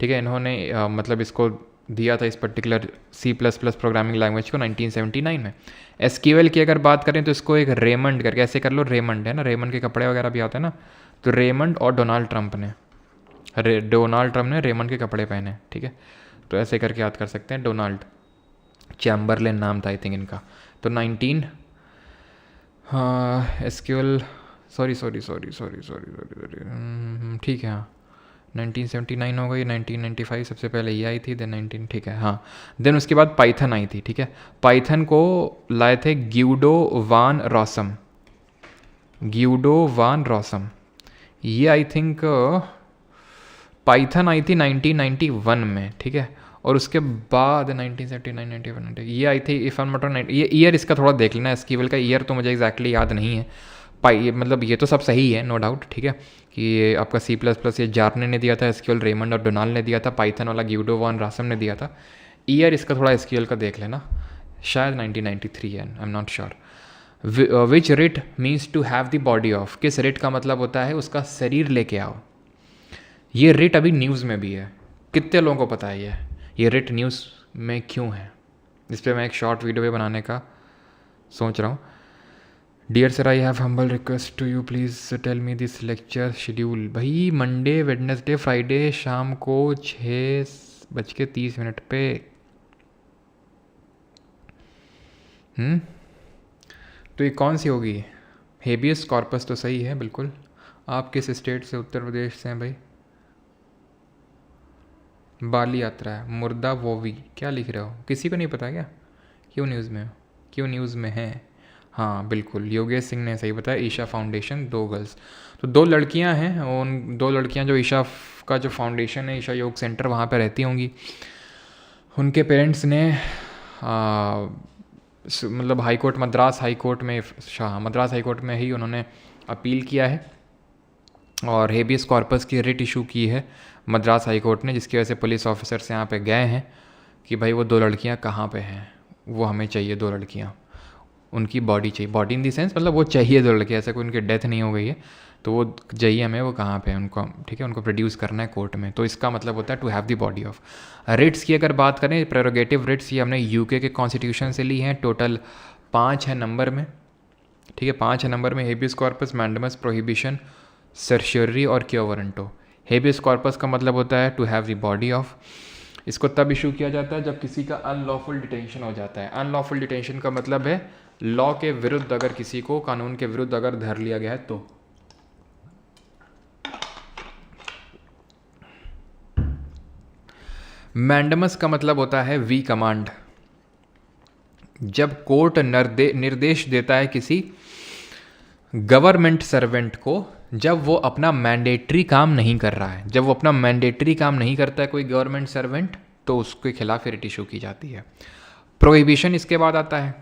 ठीक है, इन्होंने मतलब इसको दिया था इस पर्टिकुलर C++ प्रोग्रामिंग लैंग्वेज को 1979 में। SQL की अगर बात करें तो इसको एक रेमंड करके, ऐसे कर लो, रेमंड है ना, रेमंड के कपड़े वगैरह भी आते हैं ना, तो रेमंड और डोनाल्ड ट्रंप ने रेमंड के कपड़े पहने, ठीक है, तो ऐसे करके याद कर सकते हैं। डोनाल्ड चैम्बरलेन नाम था आई थिंक इनका। तो 19 SQL सॉरी, ठीक है, हाँ 1979 हो गई, 1995 सबसे पहले ये आई थी, देन 19, ठीक है, हाँ, देन उसके बाद पाइथन आई थी, ठीक है। पाइथन को लाए थे ग्यूडो वान रॉसम, ये आई थिंक पाइथन आई थी 1991 में, ठीक है, और उसके बाद 1979, 91 ये आई थी if I am not wrong. ये ईयर इसका थोड़ा देख लेना, SQL का ईयर तो मुझे एग्जैक्टली याद नहीं है। मतलब ये तो सब सही है, नो डाउट, ठीक है, कि ये आपका C++ ये जारने ने दिया था, SQL रेमंड और डोनाल्ड ने दिया था, पाइथन वाला ग्यूडो वान रॉसम ने दिया था। ईयर इसका थोड़ा SQL का देख लेना, शायद 1993 है, I am not sure. Which writ means to have the body of, किस रिट का मतलब होता है उसका शरीर लेके आओ। ये रिट अभी न्यूज़ में भी है, कितने लोगों को पता है ये रिट न्यूज़ में क्यों है? इस पर मैं एक शॉर्ट वीडियो भी बनाने का सोच रहा हूँ। Dear sir, I have humble request to you, please tell me this lecture schedule. भाई मंडे, वेडनेसडे, फ्राइडे शाम को 6:30 पे। तो ये कौन सी होगी? हेबियस कॉर्पस तो सही है बिल्कुल। आप किस स्टेट से? उत्तर प्रदेश से हैं भाई। बाली यात्रा है, मुर्दा वोवी, क्या लिख रहे हो? किसी को नहीं पता क्या? क्यों न्यूज़ में हो? क्यों न्यूज़ में है? हाँ बिल्कुल, योगेश सिंह ने सही बताया। ईशा फाउंडेशन, 2 गर्ल्स, तो 2 लड़कियां हैं। उन 2 लड़कियां जो ईशा का जो फाउंडेशन है, ईशा योग सेंटर, वहाँ पे रहती होंगी। उनके पेरेंट्स ने मतलब मद्रास हाई कोर्ट में ही उन्होंने अपील किया है और हेबियस कॉर्पस की रिट इशू की है मद्रास हाई कोर्ट ने, जिसकी वजह से पुलिस ऑफिसर्स यहाँ पे गए हैं कि भाई वो 2 लड़कियाँ कहाँ पे हैं, वो हमें चाहिए 2 लड़कियाँ, उनकी बॉडी चाहिए। बॉडी इन दी सेंस मतलब वो चाहिए 2 लड़कियाँ, ऐसा कोई उनकी डेथ नहीं हो गई है, तो वो चाहिए हमें, वो कहाँ पे है उनको, ठीक है, उनको प्रोड्यूस करना है कोर्ट में। तो इसका मतलब होता है to have the body of. Writs की अगर बात करें, प्रेरोगेटिव रिट्स, ये हमने यूके के कॉन्स्टिट्यूशन से ली हैं। टोटल 5 है नंबर में, ठीक है, 5 है नंबर में। Habeas corpus, mandamus, prohibition, certiorari और क्यो वारंटो। हेबियस कॉर्पस का मतलब होता है to have the body of. इसको तब इशू किया जाता है जब किसी का अनलॉफुल डिटेंशन हो जाता है। अनलॉफुल डिटेंशन का मतलब है लॉ के विरुद्ध, अगर किसी को कानून के विरुद्ध अगर धर लिया गया है तो। मैंडेमस का मतलब होता है वी कमांड। जब कोर्ट निर्देश देता है किसी गवर्नमेंट सर्वेंट को, जब वो अपना मैंडेटरी काम नहीं कर रहा है, जब वो अपना मैंडेटरी काम नहीं करता है कोई गवर्नमेंट सर्वेंट, तो उसके खिलाफ रिट इशू की जाती है। प्रोहिबिशन इसके बाद आता है।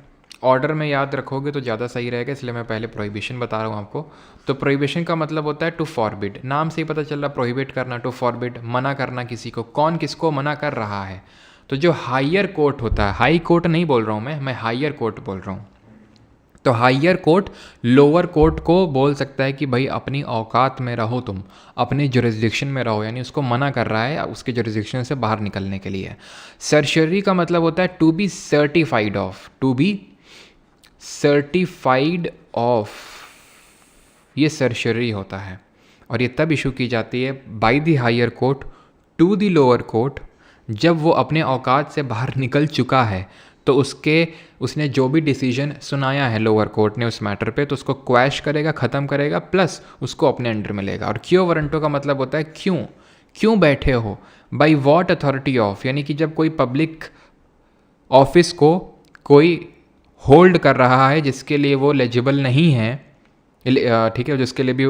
ऑर्डर में याद रखोगे तो ज़्यादा सही रहेगा, इसलिए मैं पहले प्रोहिबिशन बता रहा हूँ आपको। तो प्रोहिबिशन का मतलब होता है टू फॉरबिड। नाम से ही पता चल रहा, प्रोहिबिट करना, टू फॉरबिड, मना करना किसी को। कौन किसको मना कर रहा है? तो जो हायर कोर्ट होता है, हाई कोर्ट नहीं बोल रहा हूँ मैं हायर कोर्ट बोल रहा हूँ। तो हायर कोर्ट लोअर कोर्ट को बोल सकता है कि भाई अपनी औकात में रहो, तुम अपने जुरिस्डिक्शन में रहो, यानी उसको मना कर रहा है उसके जुरिस्डिक्शन से बाहर निकलने के लिए। सर्शरी का मतलब होता है to be certified of, to be certified of, ये सर्शरी होता है। और ये तब इशू की जाती है by the higher court to the lower court, जब वो अपने औकात से बाहर निकल चुका है। तो उसने जो भी डिसीजन सुनाया है लोअर कोर्ट ने उस मैटर पे, तो उसको क्वैश करेगा, ख़त्म करेगा, प्लस उसको अपने अंडर में लेगा। और क्यों वारंटो का मतलब होता है क्यों बैठे हो, बाय व्हाट अथॉरिटी ऑफ, यानी कि जब कोई पब्लिक ऑफिस को कोई होल्ड कर रहा है जिसके लिए वो एलिजिबल नहीं है, ठीक है, जिसके लिए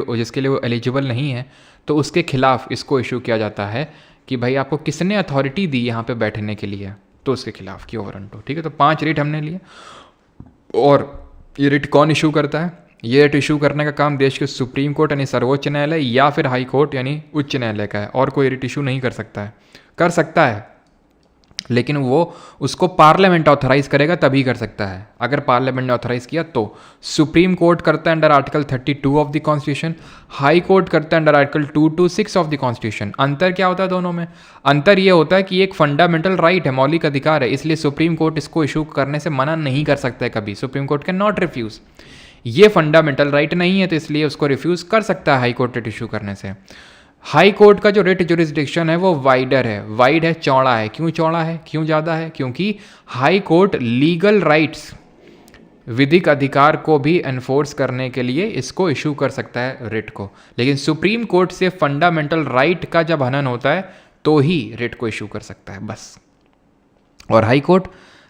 वो एलिजिबल नहीं है, तो उसके खिलाफ इसको इशू किया जाता है कि भाई आपको किसने अथॉरिटी दी यहाँ पे बैठने के लिए, तो उसके खिलाफ क्यों वारंटो। ठीक है, तो 5 रिट हमने लिए। और ये रिट कौन इशू करता है? ये रिट इशू करने का काम देश के सुप्रीम कोर्ट यानी सर्वोच्च न्यायालय या फिर हाई कोर्ट यानी उच्च न्यायालय का है, और कोई रिट इशू नहीं कर सकता है। कर सकता है लेकिन वो उसको पार्लियामेंट ऑथराइज करेगा तभी कर सकता है। अगर पार्लियामेंट ने ऑथराइज किया तो सुप्रीम कोर्ट करता है under article 32 of the constitution, high court करता है under article 226 of the constitution. अंतर क्या होता है दोनों में? अंतर ये होता है कि एक फंडामेंटल राइट है, मौलिक अधिकार है, इसलिए सुप्रीम कोर्ट इसको इशू करने से मना नहीं कर सकता है कभी। Supreme Court can not refuse. ये फंडामेंटल राइट नहीं है तो इसलिए उसको रिफ्यूज कर सकता है हाई कोर्ट रिट इशू करने से। हाई कोर्ट का जो रिट जुरिस्डिक्शन है वो वाइडर है, वाइड है, चौड़ा है। क्यों चौड़ा है, क्यों ज़्यादा है? क्योंकि हाई कोर्ट लीगल राइट्स, विधिक अधिकार को भी एनफोर्स करने के लिए इसको इशू कर सकता है रिट को, लेकिन सुप्रीम कोर्ट से फंडामेंटल राइट का जब हनन होता है तो ही रिट को इशू कर सकता है बस। और high court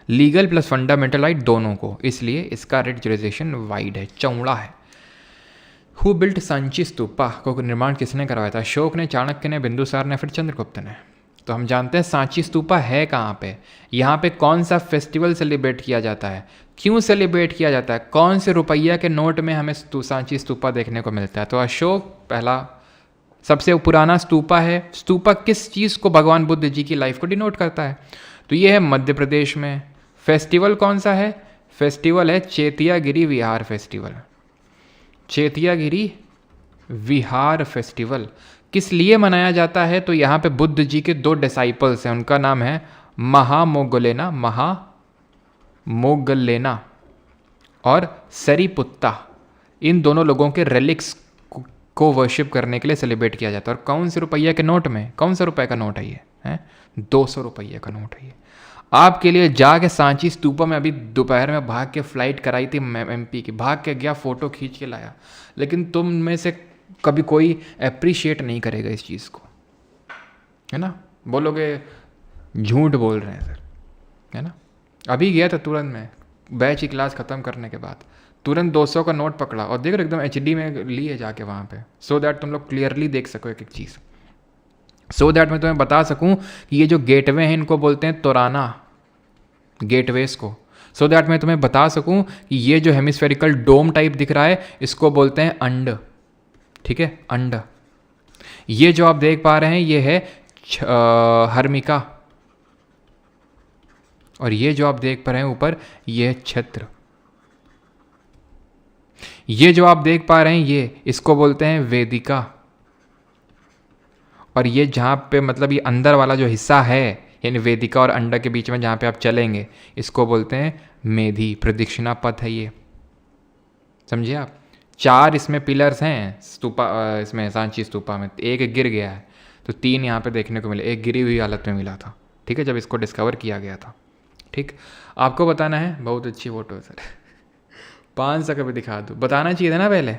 legal plus fundamental right दोनों को, इसलिए इसका रिट जुरिस्डिक्शन वाइड है, चौड़ा है। हु बिल्ट सांची स्तूपा को निर्माण किसने करवाया था? अशोक ने, चाणक्य ने, बिंदुसार ने, फिर चंद्रगुप्त ने। तो हम जानते हैं सांची स्तूपा है कहाँ पे, यहाँ पे कौन सा फेस्टिवल सेलिब्रेट किया जाता है, क्यों सेलिब्रेट किया जाता है, कौन से रुपया के नोट में हमें सांची स्तूपा देखने को मिलता है। तो अशोक पहला सबसे पुराना स्तूपा है। स्तूपा किस चीज़ को, भगवान बुद्ध जी की लाइफ को डिनोट करता है। तो ये है मध्य प्रदेश में। फेस्टिवल कौन सा है? फेस्टिवल है चेतियागिरी विहार फेस्टिवल। चेतियागिरी विहार फेस्टिवल किस लिए मनाया जाता है? तो यहाँ पे बुद्ध जी के 2 डिसाइपल्स हैं, उनका नाम है महामोगल्लेना और सरीपुत्ता। इन दोनों लोगों के रेलिक्स को वर्शिप करने के लिए सेलिब्रेट किया जाता है। और कौन से रुपये के नोट में, कौन सा रुपये का नोट है ये? है 200 रुपये का नोट है ये। आपके लिए जाके सांची स्तूपा में अभी दोपहर में भाग के फ्लाइट कराई थी MP की, भाग के गया, फ़ोटो खींच के लाया, लेकिन तुम में से कभी कोई अप्रिशिएट नहीं करेगा इस चीज़ को, है ना? बोलोगे झूठ बोल रहे हैं सर, है ना? अभी गया था तुरंत में, बैच की क्लास ख़त्म करने के बाद तुरंत 200 का नोट पकड़ा और देखो एकदम HD में लिए जाके वहाँ पे, सो दैट तुम लोग क्लियरली देख सको एक एक चीज़, सो दैट मैं तुम्हें बता सकूँ कि ये जो गेटवे हैं इनको बोलते हैं तोराना, गेटवेज को। सो दैट मैं तुम्हें बता सकूं कि ये जो हेमिस्फेरिकल डोम टाइप दिख रहा है इसको बोलते हैं अंड, ठीक है, अंड। ये जो आप देख पा रहे हैं ये है हर्मिका, और ये जो आप देख पा रहे हैं ऊपर ये है छत्र। ये जो आप देख पा रहे हैं ये, इसको बोलते हैं वेदिका। और ये जहाँ पे मतलब ये अंदर वाला जो हिस्सा है यानी वेदिका और अंडा के बीच में जहाँ पे आप चलेंगे, इसको बोलते हैं मेधी, प्रदक्षिणा पथ है ये, समझिए आप। 4 इसमें पिलर्स हैं स्तूपा, इसमें सांची स्तूपा में। एक गिर गया है तो 3 यहाँ पे देखने को मिले, एक गिरी हुई हालत में मिला था, ठीक है, जब इसको डिस्कवर किया गया था। ठीक, आपको बताना है, बहुत अच्छी फोटो है सर 500 का भी दिखा दूँ, बताना चाहिए था ना पहले,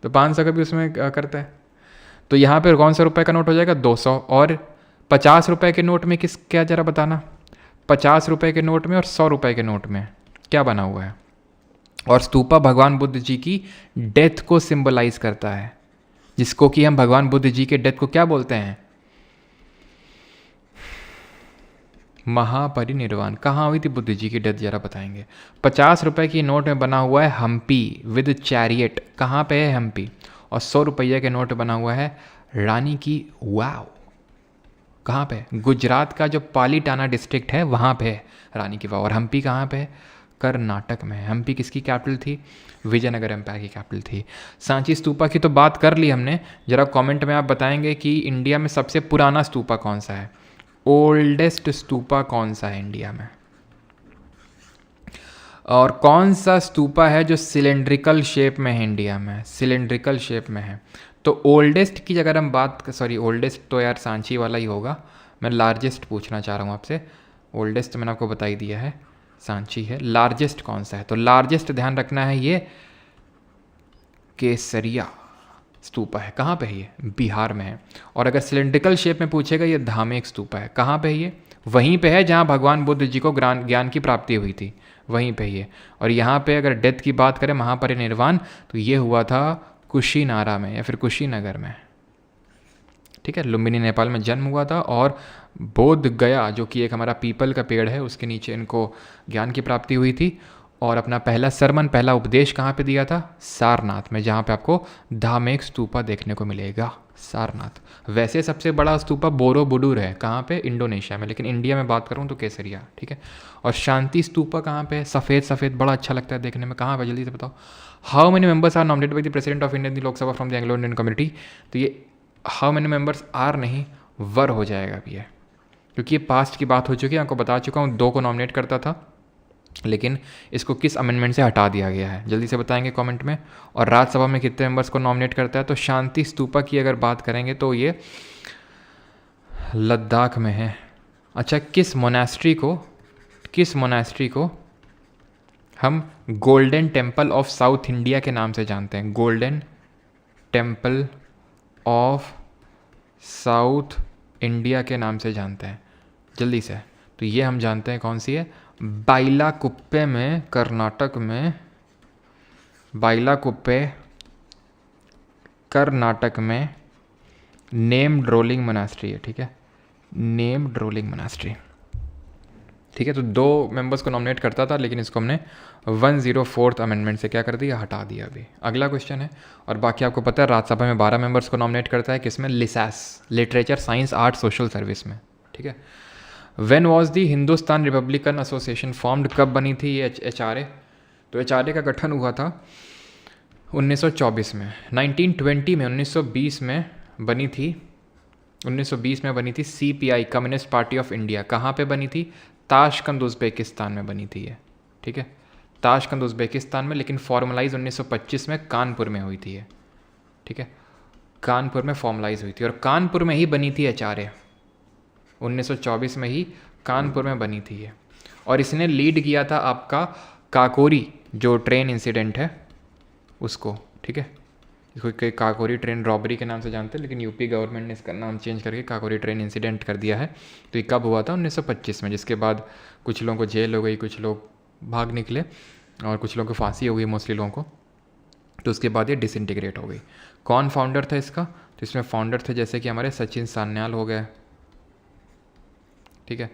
तो 500 का भी उसमें करता है। तो यहाँ पे कौन सा रुपये का नोट हो जाएगा? 200। और 50 रुपये के नोट में किस, क्या जरा बताना, 50 रुपये के नोट में और 100 रुपये के नोट में क्या बना हुआ है? और स्तूपा भगवान बुद्ध जी की डेथ को सिंबलाइज करता है, जिसको कि हम भगवान बुद्ध जी के डेथ को क्या बोलते हैं? महापरिनिर्वाण। कहाँ हुई थी बुद्ध जी की डेथ, जरा बताएंगे। 50 रुपये की नोट में बना हुआ है हम्पी विद चैरियट, कहाँ पे है हम्पी। और 100 रुपये के नोट बना हुआ है रानी की वाव, कहाँ पे? गुजरात का जो पालीटाना डिस्ट्रिक्ट है वहाँ पे है रानी की वाव। और हम्पी कहाँ पे है? कर्नाटक में। हम्पी किसकी कैपिटल थी? विजयनगर एम्पायर की कैपिटल थी। सांची स्तूपा की तो बात कर ली हमने, जरा कमेंट में आप बताएंगे कि इंडिया में सबसे पुराना स्तूपा कौन सा है, ओल्डेस्ट स्तूपा कौन सा है इंडिया में, और कौन सा स्तूपा है जो सिलेंड्रिकल शेप में है इंडिया में, सिलेंड्रिकल शेप में है। तो ओल्डेस्ट की अगर हम बात, सॉरी ओल्डेस्ट तो यार सांची वाला ही होगा, मैं लार्जेस्ट पूछना चाह रहा हूँ आपसे। ओल्डेस्ट तो मैंने आपको बता ही दिया है, सांची है। लार्जेस्ट कौन सा है? तो लार्जेस्ट ध्यान रखना है ये केसरिया स्तूपा है। कहाँ पे है ये? बिहार में है। और अगर सिलेंड्रिकल शेप में पूछेगा ये धामेक स्तूपा है। कहाँ पे है ये? वहीं पे है जहाँ भगवान बुद्ध जी को ज्ञान की प्राप्ति हुई थी, वहीं पे ये। और यहाँ पे अगर डेथ की बात करें, महापरिनिर्वाण, तो ये हुआ था कुशीनारा में या फिर कुशीनगर में, ठीक है। लुम्बिनी नेपाल में जन्म हुआ था। और बोध गया जो कि एक हमारा पीपल का पेड़ है, उसके नीचे इनको ज्ञान की प्राप्ति हुई थी। और अपना पहला सरमन, पहला उपदेश कहाँ पे दिया था? सारनाथ में, जहाँ पे आपको धामेक स्तूपा देखने को मिलेगा, सारनाथ। वैसे सबसे बड़ा स्तूपा बोरोबुडुर है, कहाँ पे? इंडोनेशिया में, लेकिन इंडिया में बात करूँ तो केसरिया, ठीक है। और शांति स्तूपा कहाँ पे? सफ़ेद सफ़ेद, बड़ा अच्छा लगता है देखने में, कहाँ पे? जल्दी से बताओ। How many members are nominated by the president of Indian Lok Sabha from the Anglo Indian community? तो ये हाउ मेनी मेंबर्स आर नहीं, वर हो जाएगा अभी है, क्योंकि ये पास्ट की बात हो चुकी है, आपको बता चुका हूँ। 2 को नॉमिनेट करता था, लेकिन इसको किस अमेंडमेंट से हटा दिया गया है, जल्दी से बताएंगे कमेंट में। और राज्यसभा में कितने मेंबर्स को नॉमिनेट करता है? तो शांति स्तूपा की अगर बात करेंगे तो ये लद्दाख में है। अच्छा, किस मोनास्ट्री को हम golden temple of south India के नाम से जानते हैं? Golden temple of south India के नाम से जानते हैं, जल्दी से। तो ये हम जानते हैं कौन सी है? बाइलाकुप्पे में, कर्नाटक में, बाइलाकुप्पे कर्नाटक में नेम ड्रोलिंग मोनास्ट्री है, ठीक है, नेम ड्रोलिंग मोनास्ट्री, ठीक है। तो 2 मेंबर्स को नॉमिनेट करता था, लेकिन इसको हमने 104th अमेंडमेंट से क्या कर दिया? हटा दिया अभी। अगला क्वेश्चन है, और बाकी आपको पता है राज्यसभा में 12 मेंबर्स को नॉमिनेट करता है, किसमें? लिसैस, literature science art social service में, ठीक है। When was the Hindustan Republican Association formed? कब बनी थी ये HRA? तो HRA का गठन हुआ था 1924 में, 1920 में, 1920 में बनी थी, 1920 में बनी थी CPI, communist party of India. कहाँ पे बनी थी? ताशकंद उज़्बेकिस्तान में बनी थी ये, ठीक है, ताशकंद उज़्बेकिस्तान में। लेकिन फॉर्मलाइज 1925 में कानपुर में हुई थी ये, ठीक है, कानपुर में फॉर्मलाइज हुई थी, और कानपुर में ही बनी थी HRA, 1924 में ही कानपुर में बनी थी ये। और इसने लीड किया था आपका काकोरी, जो ट्रेन इंसिडेंट है उसको, ठीक है। इसको काकोरी ट्रेन रॉबरी के नाम से जानते हैं, लेकिन यूपी गवर्नमेंट ने इसका नाम चेंज करके काकोरी ट्रेन इंसिडेंट कर दिया है। तो ये कब हुआ था? 1925 में, जिसके बाद कुछ लोगों को जेल हो गई, कुछ लोग भाग निकले, और कुछ लोगों को फांसी हो गई, मोस्टली लोगों को। तो उसके बाद ये डिसइंटीग्रेट हो गई। कौन फाउंडर था इसका? तो इसमें फाउंडर थे जैसे कि हमारे सचिन सान्याल हो गए, ठीक है,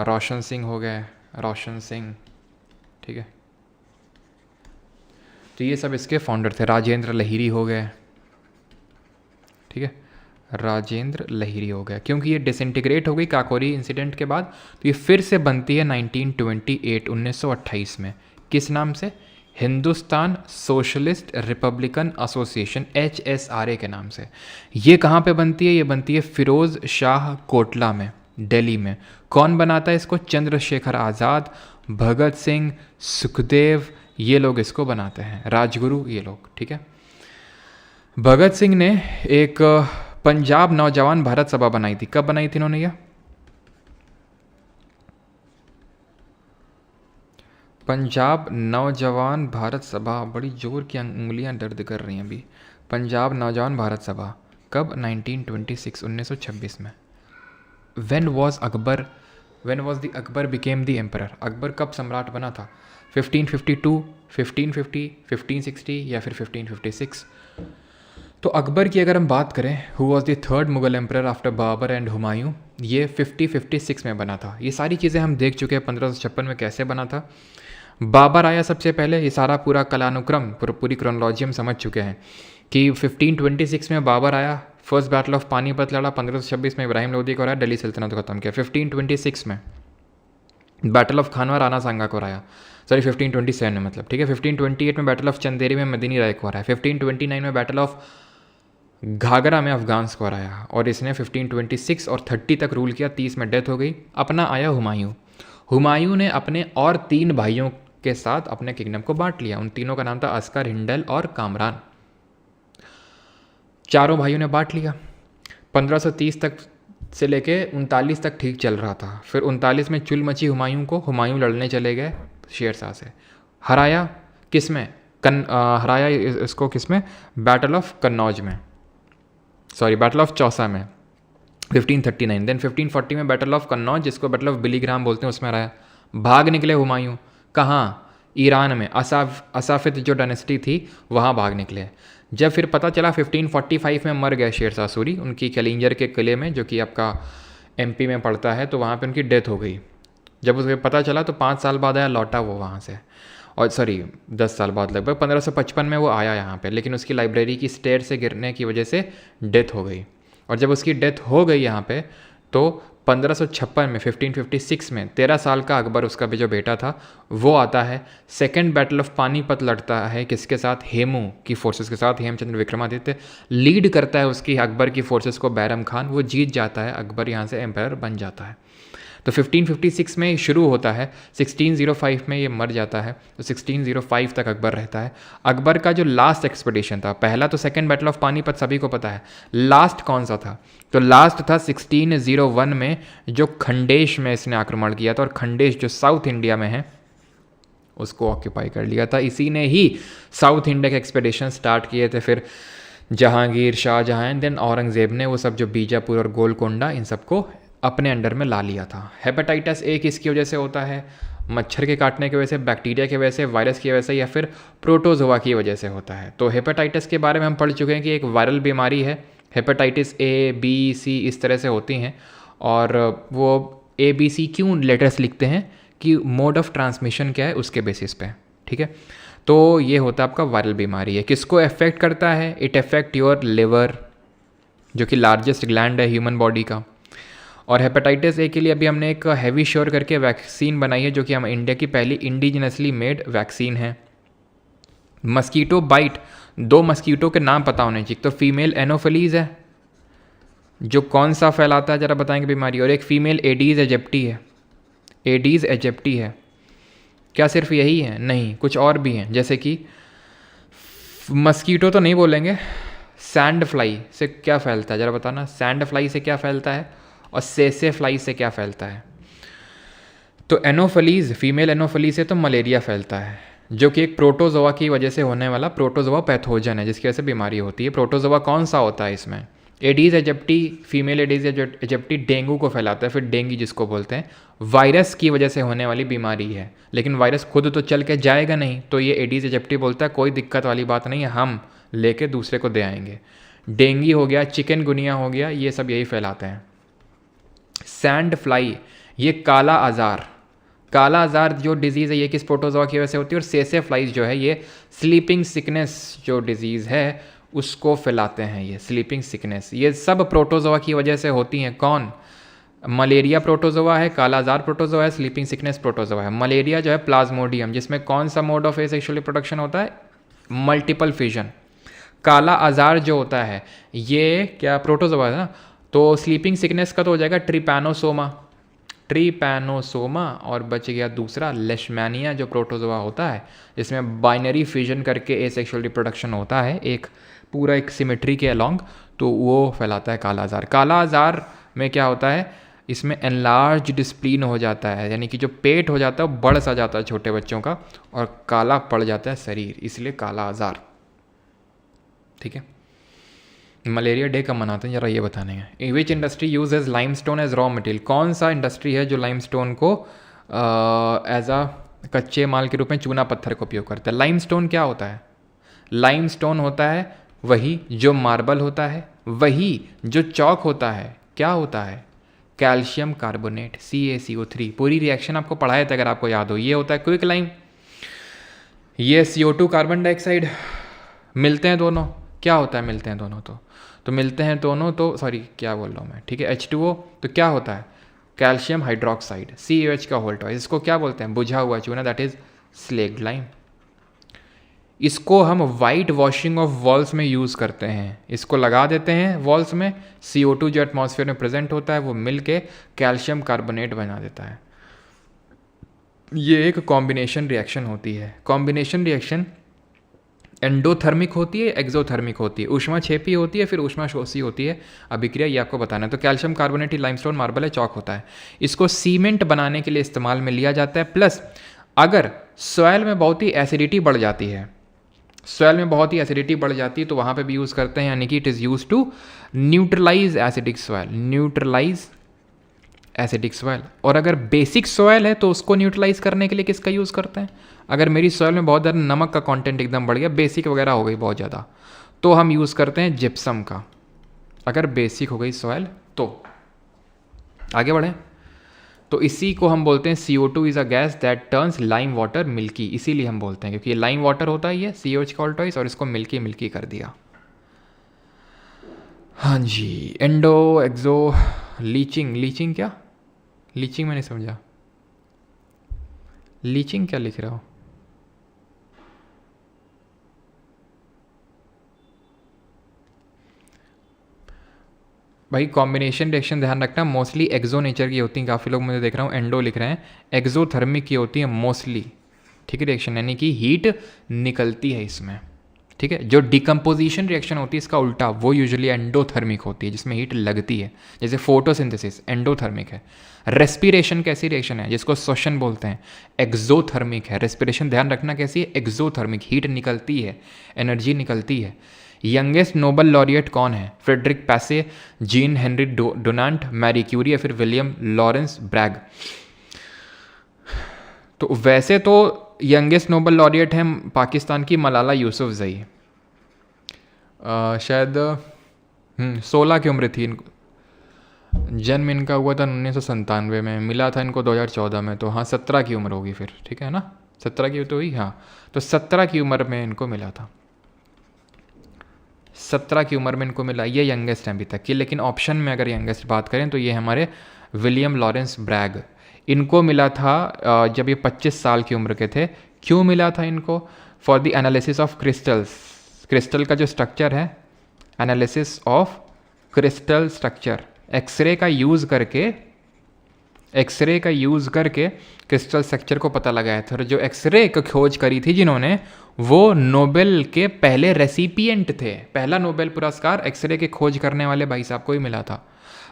रोशन सिंह हो गए, रोशन सिंह, ठीक है। तो ये सब इसके फाउंडर थे। राजेंद्र लहिरी हो गए, ठीक है, राजेंद्र लहिरी हो गया, क्योंकि ये डिसइंटीग्रेट हो गई काकोरी इंसिडेंट के बाद। तो ये फिर से बनती है 1928 में, किस नाम से? Hindustan socialist Republican association, HSRA के नाम से। ये कहाँ पे बनती है? ये बनती है फिरोज़ शाह कोटला में, दिल्ली में। कौन बनाता है इसको? चंद्रशेखर आज़ाद, भगत सिंह, सुखदेव, ये लोग इसको बनाते हैं, राजगुरु ये लोग, ठीक है। भगत सिंह ने एक पंजाब नौजवान भारत सभा बनाई थी। कब बनाई थी इन्होंने? यह पंजाब नौजवान भारत सभा, बड़ी जोर की उंगलियां दर्द कर रही हैं अभी। पंजाब नौजवान भारत सभा कब? 1926, 1926 में। When was the Akbar became the emperor? Akbar कब सम्राट बना था? 1552, 1550, 1560 या फिर 1556? तो अकबर की अगर हम बात करें, who was the 3rd Mughal emperor after Babur and Humayun, ये 5056 में बना था। ये सारी चीज़ें हम देख चुके हैं 1556 में कैसे बना था। बाबर आया सबसे पहले, ये सारा पूरा कालानुक्रम, पूरी क्रोनोलॉजी हम समझ चुके हैं कि 1526 में बाबर आया, फर्स्ट बैटल ऑफ पानीपत लड़ा, 1526 में इब्राहिम लोदी को हराया, दिल्ली सल्तनत को ख़त्म किया। 1526 में बैटल ऑफ खानवा राणा सांगा को हराया, सॉरी 1527 में मतलब, ठीक है। 1528 में बैटल ऑफ चंदेरी में मदीनी राय को हराया। 1529 में बैटल ऑफ घाघरा में अफगान्स को हराया, और इसने 1526 और 30 तक रूल किया। 30 में डेथ हो गई। अपना आया हुमायूं। हुमायूं ने अपने और 3 भाइयों के साथ अपने किंगडम को बांट लिया। उन तीनों का नाम था अस्कर, हिंडल और कामरान। चारों भाइयों ने बांट लिया। 1530 तक से लेके 39 तक ठीक चल रहा था। फिर 39 में चुल मची हुमायूं को। हुमायूं लड़ने चले गए शेरशाह से। हराया किस में? हराया इसको किस में? बैटल ऑफ कन्नौज में, सॉरी बैटल ऑफ चौसा में 1539। देन 1540 में बैटल ऑफ कन्नौज, जिसको बैटल ऑफ बिलीग्राम बोलते हैं, उसमें हराया। भाग निकले हुमायूं। कहाँ? ईरान में। असाफिद जो डायनेस्टी थी वहाँ भाग निकले। जब फिर पता चला 1545 में मर गए शेरशाह सूरी उनकी कैलिंजर के किले में, जो कि आपका MP में पड़ता है, तो वहाँ पे उनकी डेथ हो गई। जब उसे पता चला तो 5 साल बाद आया, लौटा वो वहाँ से। और सॉरी 10 साल बाद लगभग 1555 में वो आया यहाँ पे, लेकिन उसकी लाइब्रेरी की स्टेयर से गिरने की वजह से डेथ हो गई। और जब उसकी डेथ हो गई यहाँ पे तो 1556 में 1556 में 13 साल का अकबर, उसका भी जो बेटा था, वो आता है, सेकेंड बैटल ऑफ पानीपत लड़ता है, किसके साथ? हेमू की फोर्सेस के साथ। हेमचंद्र विक्रमादित्य लीड करता है उसकी अकबर की फोर्सेस को, बैरम खान, वो जीत जाता है, अकबर यहाँ से एम्पायर बन जाता है। तो 1556 में शुरू होता है, 1605 में ये मर जाता है, तो 1605 तक अकबर रहता है। अकबर का जो लास्ट एक्सपेडिशन था, पहला तो सेकेंड बैटल ऑफ पानीपत सभी को पता है, लास्ट कौन सा था? तो लास्ट था 1601 में, जो खंडेश में इसने आक्रमण किया था, और खंडेश जो साउथ इंडिया में है उसको ऑक्यूपाई कर लिया था। इसी ने ही साउथ इंडिया के एक्सपेडिशन स्टार्ट किए थे। फिर जहांगीर, शाहजहां एंड देन औरंगजेब ने वो सब जो बीजापुर और गोलकोंडा, इन सबको अपने अंडर में ला लिया था। हेपेटाइटिस ए किसकी वजह से होता है? मच्छर के काटने की वजह से, बैक्टीरिया की वजह से, वायरस की वजह से, या फिर प्रोटोजोआ की वजह से होता है। तो हेपेटाइटिस के बारे में हम पढ़ चुके हैं कि एक वायरल बीमारी है। हेपेटाइटिस ए, बी, सी इस तरह से होती हैं। और वो ए, बी, सी क्यों लेटर्स लिखते हैं कि मोड ऑफ ट्रांसमिशन क्या है उसके बेसिस पे, ठीक है। तो ये होता है आपका वायरल बीमारी है। किसको अफेक्ट करता है? इट अफेक्ट योर लिवर, जो कि लार्जेस्ट ग्लैंड है ह्यूमन बॉडी का। और हेपेटाइटिस ए के लिए अभी हमने एक हैवी श्योर करके वैक्सीन बनाई है, जो कि हम इंडिया की पहली इंडिजिनसली मेड वैक्सीन है। मस्कीटो बाइट, 2 मस्कीटो के नाम पता होने चाहिए। तो फीमेल एनोफिलीज है, जो कौन सा फैलाता है जरा बताएंगे बीमारी, और एक फीमेल एडीज एजिप्टी है। एडीज एजिप्टी है, क्या सिर्फ यही है? नहीं, कुछ और भी हैं, जैसे कि मस्कीटो तो नहीं बोलेंगे, सैंड फ्लाई से क्या फैलता है जरा बताना, सैंड फ्लाई से क्या फैलता है, और सेसे फ्लाई से क्या फैलता है? तो एनोफिलीज, फीमेल एनोफिलीज से तो मलेरिया फैलता है, जो कि एक प्रोटोजोआ की वजह से होने वाला प्रोटोजोआ पैथोजन है, जिसकी वजह से बीमारी होती है। प्रोटोजोआ कौन सा होता है इसमें? Aedes aegypti, female Aedes aegypti dengue को फैलाता है, फिर डेंगू जिसको बोलते हैं, वायरस की वजह से होने वाली बीमारी है। लेकिन वायरस खुद तो चल के जाएगा नहीं, तो ये एडीज एजिप्टी बोलता है कोई दिक्कत वाली बात नहीं है, हम लेके दूसरे को दे आएंगे। डेंगू हो गया, चिकनगुनिया हो गया, ये सब यही फैलाते हैं। सैंड फ्लाई, ये काला आज़ार, काला आज़ार जो डिजीज़ है ये किस प्रोटोजोआ की वजह से होती है। और सेसे फ्लाइज जो है ये स्लीपिंग सिकनेस जो डिजीज़ है उसको फैलाते हैं। ये स्लीपिंग सिकनेस ये सब प्रोटोजोआ की वजह से होती हैं। कौन? मलेरिया प्रोटोजोआ है, काला आज़ार प्रोटोजोआ है, स्लीपिंग सिकनेस प्रोटोजोआ है। मलेरिया जो है प्लाज्मोडियम, जिसमें कौन सा मोड ऑफ एसेक्सुअल रिप्रोडक्शन होता है? Multiple fission. काला आज़ार जो होता है ये क्या प्रोटोजोआ है ना, तो स्लीपिंग सिकनेस का तो हो जाएगा ट्रिपैनोसोमा, ट्रिपैनोसोमा। और बच गया दूसरा लेशमैनिया जो प्रोटोजोआ होता है, जिसमें बाइनरी फिजन करके एसेक्सुअल रिप्रोडक्शन होता है एक पूरा एक सिमेट्री के अलोंग, तो वो फैलाता है काला आज़ार। काला आज़ार में क्या होता है? इसमें एनलार्ज डिस्प्लीन हो जाता है, यानी कि जो पेट हो जाता है वो बड़ सा जाता है छोटे बच्चों का, और काला पड़ जाता है शरीर, इसलिए काला आज़ार, ठीक है। मलेरिया डे कब मनाते हैं जरा ये बताने हैं। Which industry use as limestone as raw material, कौन सा इंडस्ट्री है जो लाइमस्टोन को एज अ कच्चे माल के रूप में चूना पत्थर का उपयोग करता है? लाइमस्टोन क्या होता है? लाइमस्टोन होता है वही जो मार्बल होता है, वही जो चौक होता है, क्या होता है? Calcium carbonate, CaCO3। पूरी रिएक्शन आपको पढ़ाया था अगर आपको याद हो। ये होता है क्विक लाइम, ये CO2 कार्बन डाइऑक्साइड, मिलते हैं दोनों, क्या होता है? मिलते हैं दोनों, तो मिलते हैं दोनों, तो सॉरी क्या बोल रहा हूँ मैं, ठीक है। H2O तो क्या होता है? कैल्शियम हाइड्रोक्साइड, CaOH का होल ट्वाइस, इसको क्या बोलते हैं? बुझा हुआ चूना, दैट इज स्लेग्ड लाइम। इसको हम वाइट वॉशिंग ऑफ वॉल्स में यूज़ करते हैं, इसको लगा देते हैं वॉल्स में, CO2 जो एटमॉस्फेयर में प्रेजेंट होता है वो मिल के कैल्शियम कार्बोनेट बना देता है। ये एक कॉम्बिनेशन रिएक्शन होती है। कॉम्बिनेशन रिएक्शन एंडोथर्मिक होती है, एक्सोथर्मिक होती है, ऊष्माक्षेपी होती है, फिर ऊष्माशोषी होती है। अभिक्रिया ये आपको बताना है। तो कैल्शियम कार्बोनेट ही लाइमस्टोन मार्बल है, चौक होता है। इसको सीमेंट बनाने के लिए इस्तेमाल में लिया जाता है। प्लस अगर सॉइल में बहुत ही एसिडिटी बढ़ जाती है, सॉइल में बहुत ही एसिडिटी बढ़ जाती है तो वहाँ पे भी यूज़ करते हैं, यानी कि it is use to neutralise acidic soil, neutralise acidic soil. और अगर बेसिक सॉइल है तो उसको न्यूट्रलाइज करने के लिए किसका यूज़ करते हैं? अगर मेरी सॉइल में बहुत ज़्यादा नमक का कंटेंट एकदम बढ़ गया, बेसिक वगैरह हो गई बहुत ज़्यादा, तो हम यूज़ करते हैं जिप्सम का। अगर बेसिक हो गई सॉइल तो आगे बढ़ें। तो इसी को हम बोलते हैं CO2 is a gas that turns lime water milky, इसीलिए हम बोलते हैं, क्योंकि ये लाइम वाटर होता है ये COH का ऑल्टोइस, और इसको मिल्की मिल्की कर दिया। हाँ जी, एंडो एक्सो लीचिंग, लीचिंग क्या, लीचिंग मैं नहीं समझा, लीचिंग क्या लिख रहा हो? भाई कॉम्बिनेशन रिएक्शन ध्यान रखना, मोस्टली एक्सो नेचर की होती हैं, काफ़ी लोग मुझे देख रहा हूँ एंडो लिख रहे हैं, एक्सोथर्मिक की होती है मोस्टली, ठीक है, रिएक्शन यानी कि हीट निकलती है इसमें, ठीक है। जो डिकम्पोजिशन रिएक्शन होती है इसका उल्टा, वो यूजुअली एंडोथर्मिक होती है जिसमें हीट लगती है, जैसे फोटोसिंथेसिस एंडोथर्मिक है। रेस्पिरेशन कैसी रिएक्शन है जिसको श्वसन बोलते हैं, एक्सोथर्मिक है। रेस्पिरेशन ध्यान रखना कैसी है, एक्सोथर्मिक, हीट निकलती है, एनर्जी निकलती है। यंगेस्ट नोबल लॉरिएट कौन है, Frederick Passy, Jean Henri Donald, Marie Curie या फिर विलियम लॉरेंस ब्रैग। तो वैसे तो यंगेस्ट नोबल लॉरिएट हैं पाकिस्तान की मलाला यूसुफजई, शायद 16 की उम्र थी इनको, जन्म इनका हुआ था 1997 में, मिला था इनको 2014 में, तो हाँ 17 की उम्र होगी फिर, ठीक है ना, 17 की तो हुई, हाँ तो 17 की उम्र में इनको मिला था, 17 की उम्र में इनको मिला, ये यंगेस्ट हैं अभी तक की। लेकिन ऑप्शन में अगर यंगेस्ट बात करें तो ये हमारे विलियम लॉरेंस ब्रैग, इनको मिला था जब ये 25 साल की उम्र के थे। क्यों मिला था इनको, for the analysis of crystals, crystal का जो स्ट्रक्चर है, analysis of crystal structure, X ray का यूज़ करके, एक्सरे का यूज़ करके क्रिस्टल स्ट्रक्चर को पता लगाया था। और जो एक्सरे की खोज करी थी जिन्होंने, वो नोबेल के पहले रेसिपिएंट थे, पहला नोबेल पुरस्कार एक्सरे के खोज करने वाले भाई साहब को ही मिला था।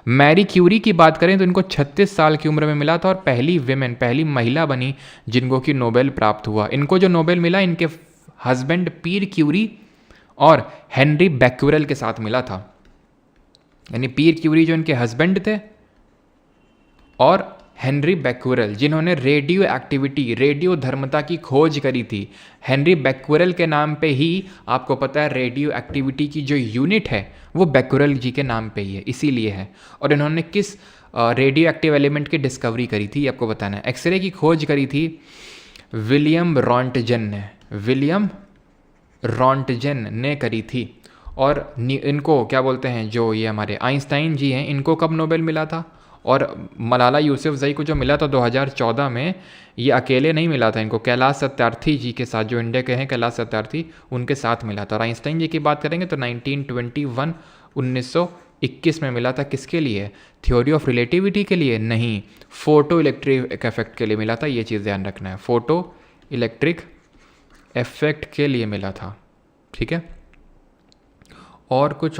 मैरी क्यूरी की बात करें तो इनको 36 साल की उम्र में मिला था, और पहली विमेन, पहली महिला बनी जिनको कि नोबेल प्राप्त हुआ। इनको जो नोबेल मिला इनके हस्बैंड पीर क्यूरी और हेनरी बैक्यूरेल के साथ मिला था, यानी पीर क्यूरी जो इनके हस्बैंड थे और हेनरी बैक्यूरेल जिन्होंने रेडियो एक्टिविटी, रेडियो धर्मता की खोज करी थी। हेनरी बैक्यूरेल के नाम पे ही आपको पता है रेडियो एक्टिविटी की जो यूनिट है वो बैक्यूरेल जी के नाम पे ही है, इसीलिए है। और इन्होंने किस रेडियो एक्टिव एलिमेंट की डिस्कवरी करी थी आपको बताना है। एक्सरे की खोज करी थी विलियम रॉन्टजन ने, विलियम रॉन्टजन ने करी थी। और इनको क्या बोलते हैं, जो ये हमारे आइंस्टाइन जी हैं, इनको कब नोबेल मिला था। और मलाला यूसुफजई को जो मिला था 2014 में, ये अकेले नहीं मिला था, इनको कैलाश सत्यार्थी जी के साथ, जो इंडिया के हैं कैलाश सत्यार्थी, उनके साथ मिला था। और आइंस्टाइन जी की बात करेंगे तो 1921 में मिला था। किसके लिए, थ्योरी ऑफ रिलेटिविटी के लिए नहीं, फोटो इलेक्ट्रिक इफेक्ट के लिए मिला था। ये चीज़ ध्यान रखना है, फोटो इलेक्ट्रिक इफेक्ट के लिए मिला था, ठीक है। और कुछ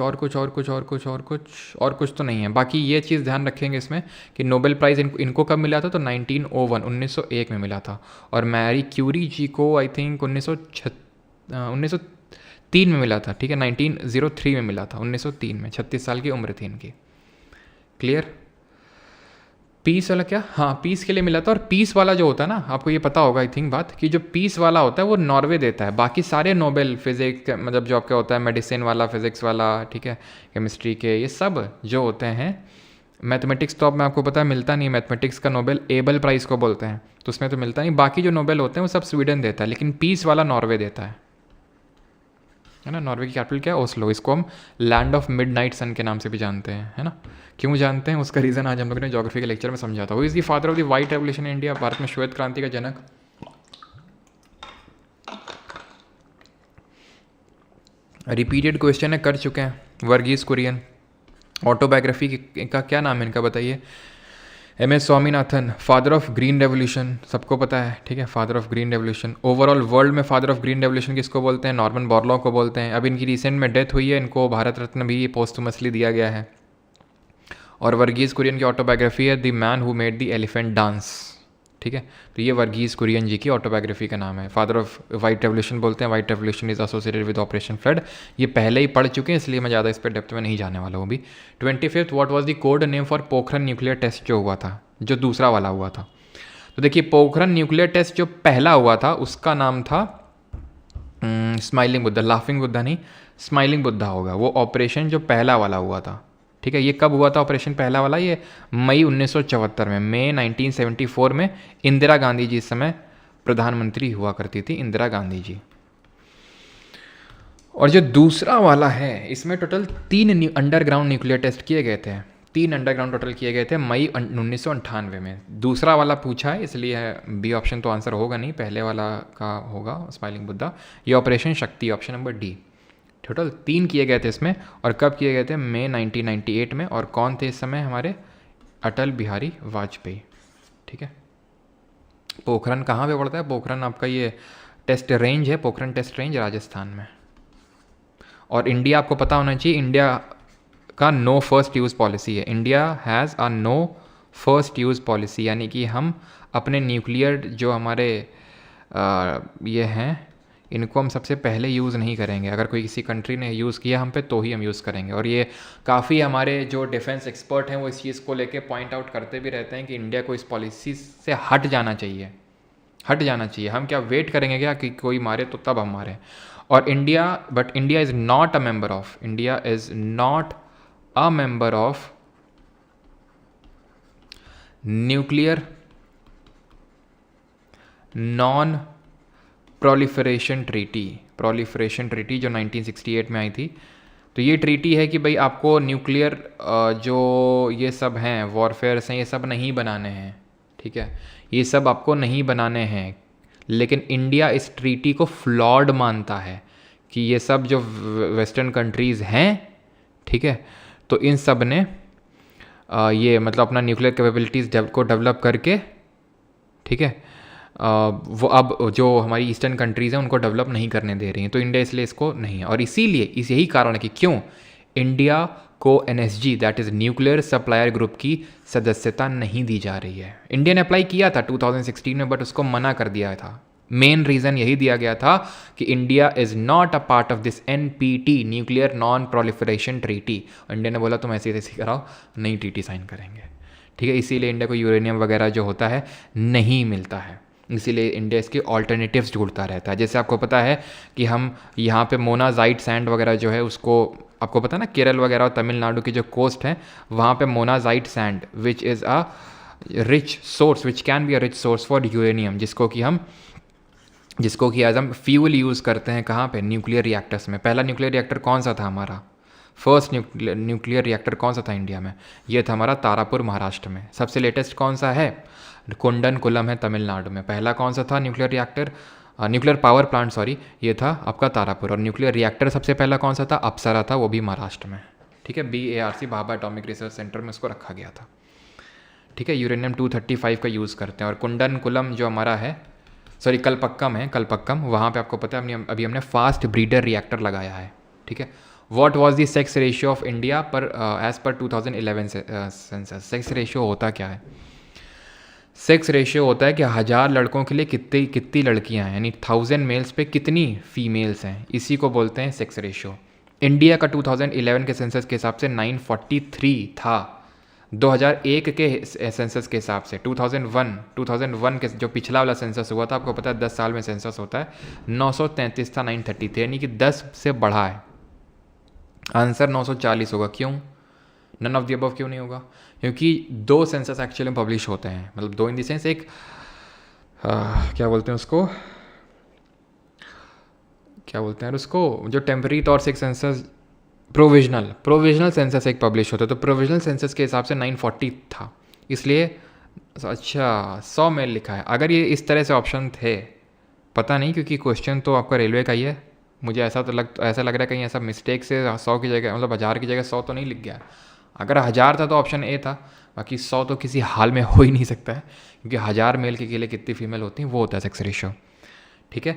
तो नहीं है। बाकी ये चीज़ ध्यान रखेंगे इसमें कि नोबेल प्राइज़ इनको कब मिला था, तो 1901 में मिला था। और मैरी क्यूरी जी को आई थिंक 1903 में मिला था, ठीक है, 1903 में मिला था, 1903 में, 36 साल की उम्र थी इनकी। क्लियर। पीस वाला क्या, हाँ पीस के लिए मिला था। और पीस वाला जो होता है ना, आपको ये पता होगा आई थिंक बात, कि जो पीस वाला होता है वो नॉर्वे देता है। बाकी सारे नोबेल फिजिक्स, मतलब जो आपका होता है मेडिसिन वाला, फिजिक्स वाला, ठीक है, केमिस्ट्री के, ये सब जो होते हैं, मैथमेटिक्स तो अब मैं आपको पता है मिलता नहीं, मैथमेटिक्स का नोबेल एबल प्राइज़ को बोलते हैं, तो उसमें तो मिलता नहीं। बाकी जो नोबेल होते हैं वो सब स्वीडन देता है, लेकिन पीस वाला नॉर्वे देता है ना। नॉर्वे की कैपिटल क्या है, ओस्लो। इसको हम लैंड ऑफ मिडनाइट सन के नाम से भी जानते हैं, है ना। क्यों जानते हैं, उसका रीज़न आज हम लोगों ने ज्योग्राफी के लेक्चर में समझा था। वो is the father of the white revolution in India, Bharat में श्वेत क्रांति का जनक। रिपीटेड क्वेश्चन है, कर चुके हैं। वर्गीस कुरियन, ऑटोबायोग्राफी का क्या नाम है इनका बताइए। MS Swaminathan, father of green revolution, सबको पता है, ठीक है, father of green revolution. Overall world में फादर ऑफ ग्रीन रेवोल्यूशन किसको बोलते हैं, नॉर्मन बोरलॉ को बोलते हैं। अब इनकी रिसेंट में डेथ हुई है, इनको भारत रत्न भी पोस्टमसली दिया गया है। और वर्गीस कुरियन की ऑटोबायोग्राफी है the man who made the elephant dance, ठीक है। तो ये वर्गीस कुरियन जी की ऑटोबायोग्राफी का नाम है। फादर ऑफ वाइट रेवोल्यूशन बोलते हैं, white revolution is associated with operation flood. ये पहले ही पढ़ चुके हैं, इसलिए मैं ज़्यादा इस पर डेप्थ में नहीं जाने वाला हूँ अभी। 25th, what was the code name for Pokhran nuclear test जो हुआ था, जो दूसरा वाला हुआ था। तो देखिए पोखरन न्यूक्लियर टेस्ट जो पहला हुआ था उसका नाम था स्माइलिंग बुद्धा, लाफिंग बुद्धा नहीं, स्माइलिंग बुद्धा होगा वो ऑपरेशन जो पहला वाला हुआ था, ठीक है, ये कब हुआ था ऑपरेशन पहला वाला? ये मई 1974 में, मई 1974 में इंदिरा गांधी जी इस समय प्रधानमंत्री हुआ करती थी, इंदिरा गांधी जी। और जो दूसरा वाला है इसमें टोटल 3 अंडरग्राउंड न्यूक्लियर टेस्ट किए गए थे, 3 अंडरग्राउंड टोटल किए गए थे मई 1998 में। दूसरा वाला पूछा है इसलिए बी ऑप्शन तो आंसर होगा नहीं, पहले वाला का होगा स्माइलिंग बुद्धा। ये ऑपरेशन शक्ति, ऑप्शन नंबर डी। टोटल 3 किए गए थे इसमें, और कब किए गए थे? मई 1998 में। और कौन थे इस समय? हमारे अटल बिहारी वाजपेयी। ठीक है, पोखरन कहाँ पे पड़ता है? पोखरन आपका ये टेस्ट रेंज है, पोखरन टेस्ट रेंज राजस्थान में। और इंडिया आपको पता होना चाहिए, इंडिया का नो फर्स्ट यूज़ पॉलिसी है। India has a no first use policy, यानी कि हम अपने न्यूक्लियर जो हमारे ये हैं इनको हम सबसे पहले यूज़ नहीं करेंगे। अगर कोई किसी कंट्री ने यूज़ किया हम पे तो ही हम यूज़ करेंगे। और ये काफ़ी हमारे जो डिफेंस एक्सपर्ट हैं वो इस चीज़ को लेके पॉइंट आउट करते भी रहते हैं कि इंडिया को इस पॉलिसी से हट जाना चाहिए, हट जाना चाहिए। हम क्या वेट करेंगे क्या कि कोई मारे तो तब हम मारें? और India, but India is not a member of, India is not a member of nuclear non proliferation treaty. Proliferation treaty जो 1968 में आई थी, तो ये ट्रीटी है कि भाई आपको न्यूक्लियर जो ये सब हैं वॉरफेयर्स हैं ये सब नहीं बनाने हैं। ठीक है, ये सब आपको नहीं बनाने हैं, लेकिन इंडिया इस ट्रीटी को फ्लॉड मानता है कि ये सब जो वेस्टर्न कंट्रीज़ हैं, ठीक है, तो इन सब ने ये मतलब अपना न्यूक्लियर कैपेबिलिटीज़ को डेवलप करके, ठीक है, वो अब जो हमारी ईस्टर्न कंट्रीज़ हैं उनको डेवलप नहीं करने दे रही हैं, तो इंडिया इसलिए इसको नहीं। और इसीलिए इस यही कारण है कि क्यों इंडिया को NSG that is nuclear supplier group की सदस्यता नहीं दी जा रही है। इंडिया ने अप्लाई किया था 2016 में, बट उसको मना कर दिया था। मेन रीज़न यही दिया गया था कि India is not a part of this NPT, nuclear non proliferation treaty. India ने बोला तुम ऐसे ऐसे कराओ, नई ट्रीटी साइन करेंगे। ठीक है, इसीलिए इंडिया को यूरेनियम वगैरह जो होता है नहीं मिलता है, इसीलिए इंडिया इसके ऑल्टरनेटिव्स ढूंढता रहता है। जैसे आपको पता है कि हम यहाँ पे मोनाजाइट सैंड वगैरह जो है उसको, आपको पता है ना, केरल वगैरह और तमिलनाडु की जो कोस्ट है वहाँ पे monazite sand which is a rich source, which can be a rich source for uranium, जिसको कि आज हम फ्यूल यूज़ करते हैं कहाँ पे? न्यूक्लियर रिएक्टर्स में। पहला न्यूक्लियर रिएक्टर कौन सा था हमारा? फर्स्ट न्यूक्लियर रिएक्टर कौन सा था इंडिया में? ये था हमारा तारापुर महाराष्ट्र में। सबसे लेटेस्ट कौन सा है? कुंडनकुलम है तमिलनाडु में। पहला कौन सा था nuclear reactor, nuclear power plant sorry, ये था आपका तारापुर। और न्यूक्लियर रिएक्टर सबसे पहला कौन सा था? अप्सरा था, वो भी महाराष्ट्र में। ठीक है, BARC Bhabha atomic research centre में उसको रखा गया था। ठीक है, यूरेनियम 235 का यूज़ करते हैं। और कुंडनकुलम जो हमारा है, सॉरी कलपक्कम है, कलपक्कम, वहाँ पे आपको पता है अभी हमने फास्ट ब्रीडर रिएक्टर लगाया है। ठीक है, what was the sex ratio of India पर as per 2011 census? Sex ratio होता क्या है? सेक्स रेशियो होता है कि 1000 लड़कों के लिए कितनी लड़कियां हैं, यानी 1000 मेल्स पे कितनी फीमेल्स हैं, इसी को बोलते हैं सेक्स रेशियो। इंडिया का 2011 के सेंसस के हिसाब से 943 था। 2001 के सेंसस के हिसाब से 2001 के जो पिछला वाला सेंसस हुआ था, आपको पता है 10 साल में सेंसस होता है, 933 था, 930 थे, यानी कि 10 से बढ़ा है। आंसर 940 होगा। क्यों? नन ऑफ द अबव क्यों नहीं होगा? क्योंकि 2 सेंसस एक्चुअली पब्लिश होते हैं, मतलब 2 इन द सेंस, एक क्या बोलते हैं उसको, क्या बोलते हैं उसको, जो टेम्पररी तौर से एक सेंसस, प्रोविजनल सेंसस एक पब्लिश होता है। तो प्रोविजनल सेंसस के हिसाब से 940 था, इसलिए अच्छा 100 मेल लिखा है। अगर ये इस तरह से ऑप्शन थे, पता नहीं, क्योंकि क्वेश्चन तो आपका रेलवे का ही है, मुझे ऐसा लग रहा है कहीं ऐसा मिस्टेक से 100 की जगह, मतलब 1000 की जगह 100 तो नहीं लिख गया। अगर 1000 था तो ऑप्शन ए था, बाकी 100 तो किसी हाल में हो ही नहीं सकता है, क्योंकि 1000 मेल के लिए कितनी फीमेल होती हैं वो होता है सेक्स रेशियो। ठीक है,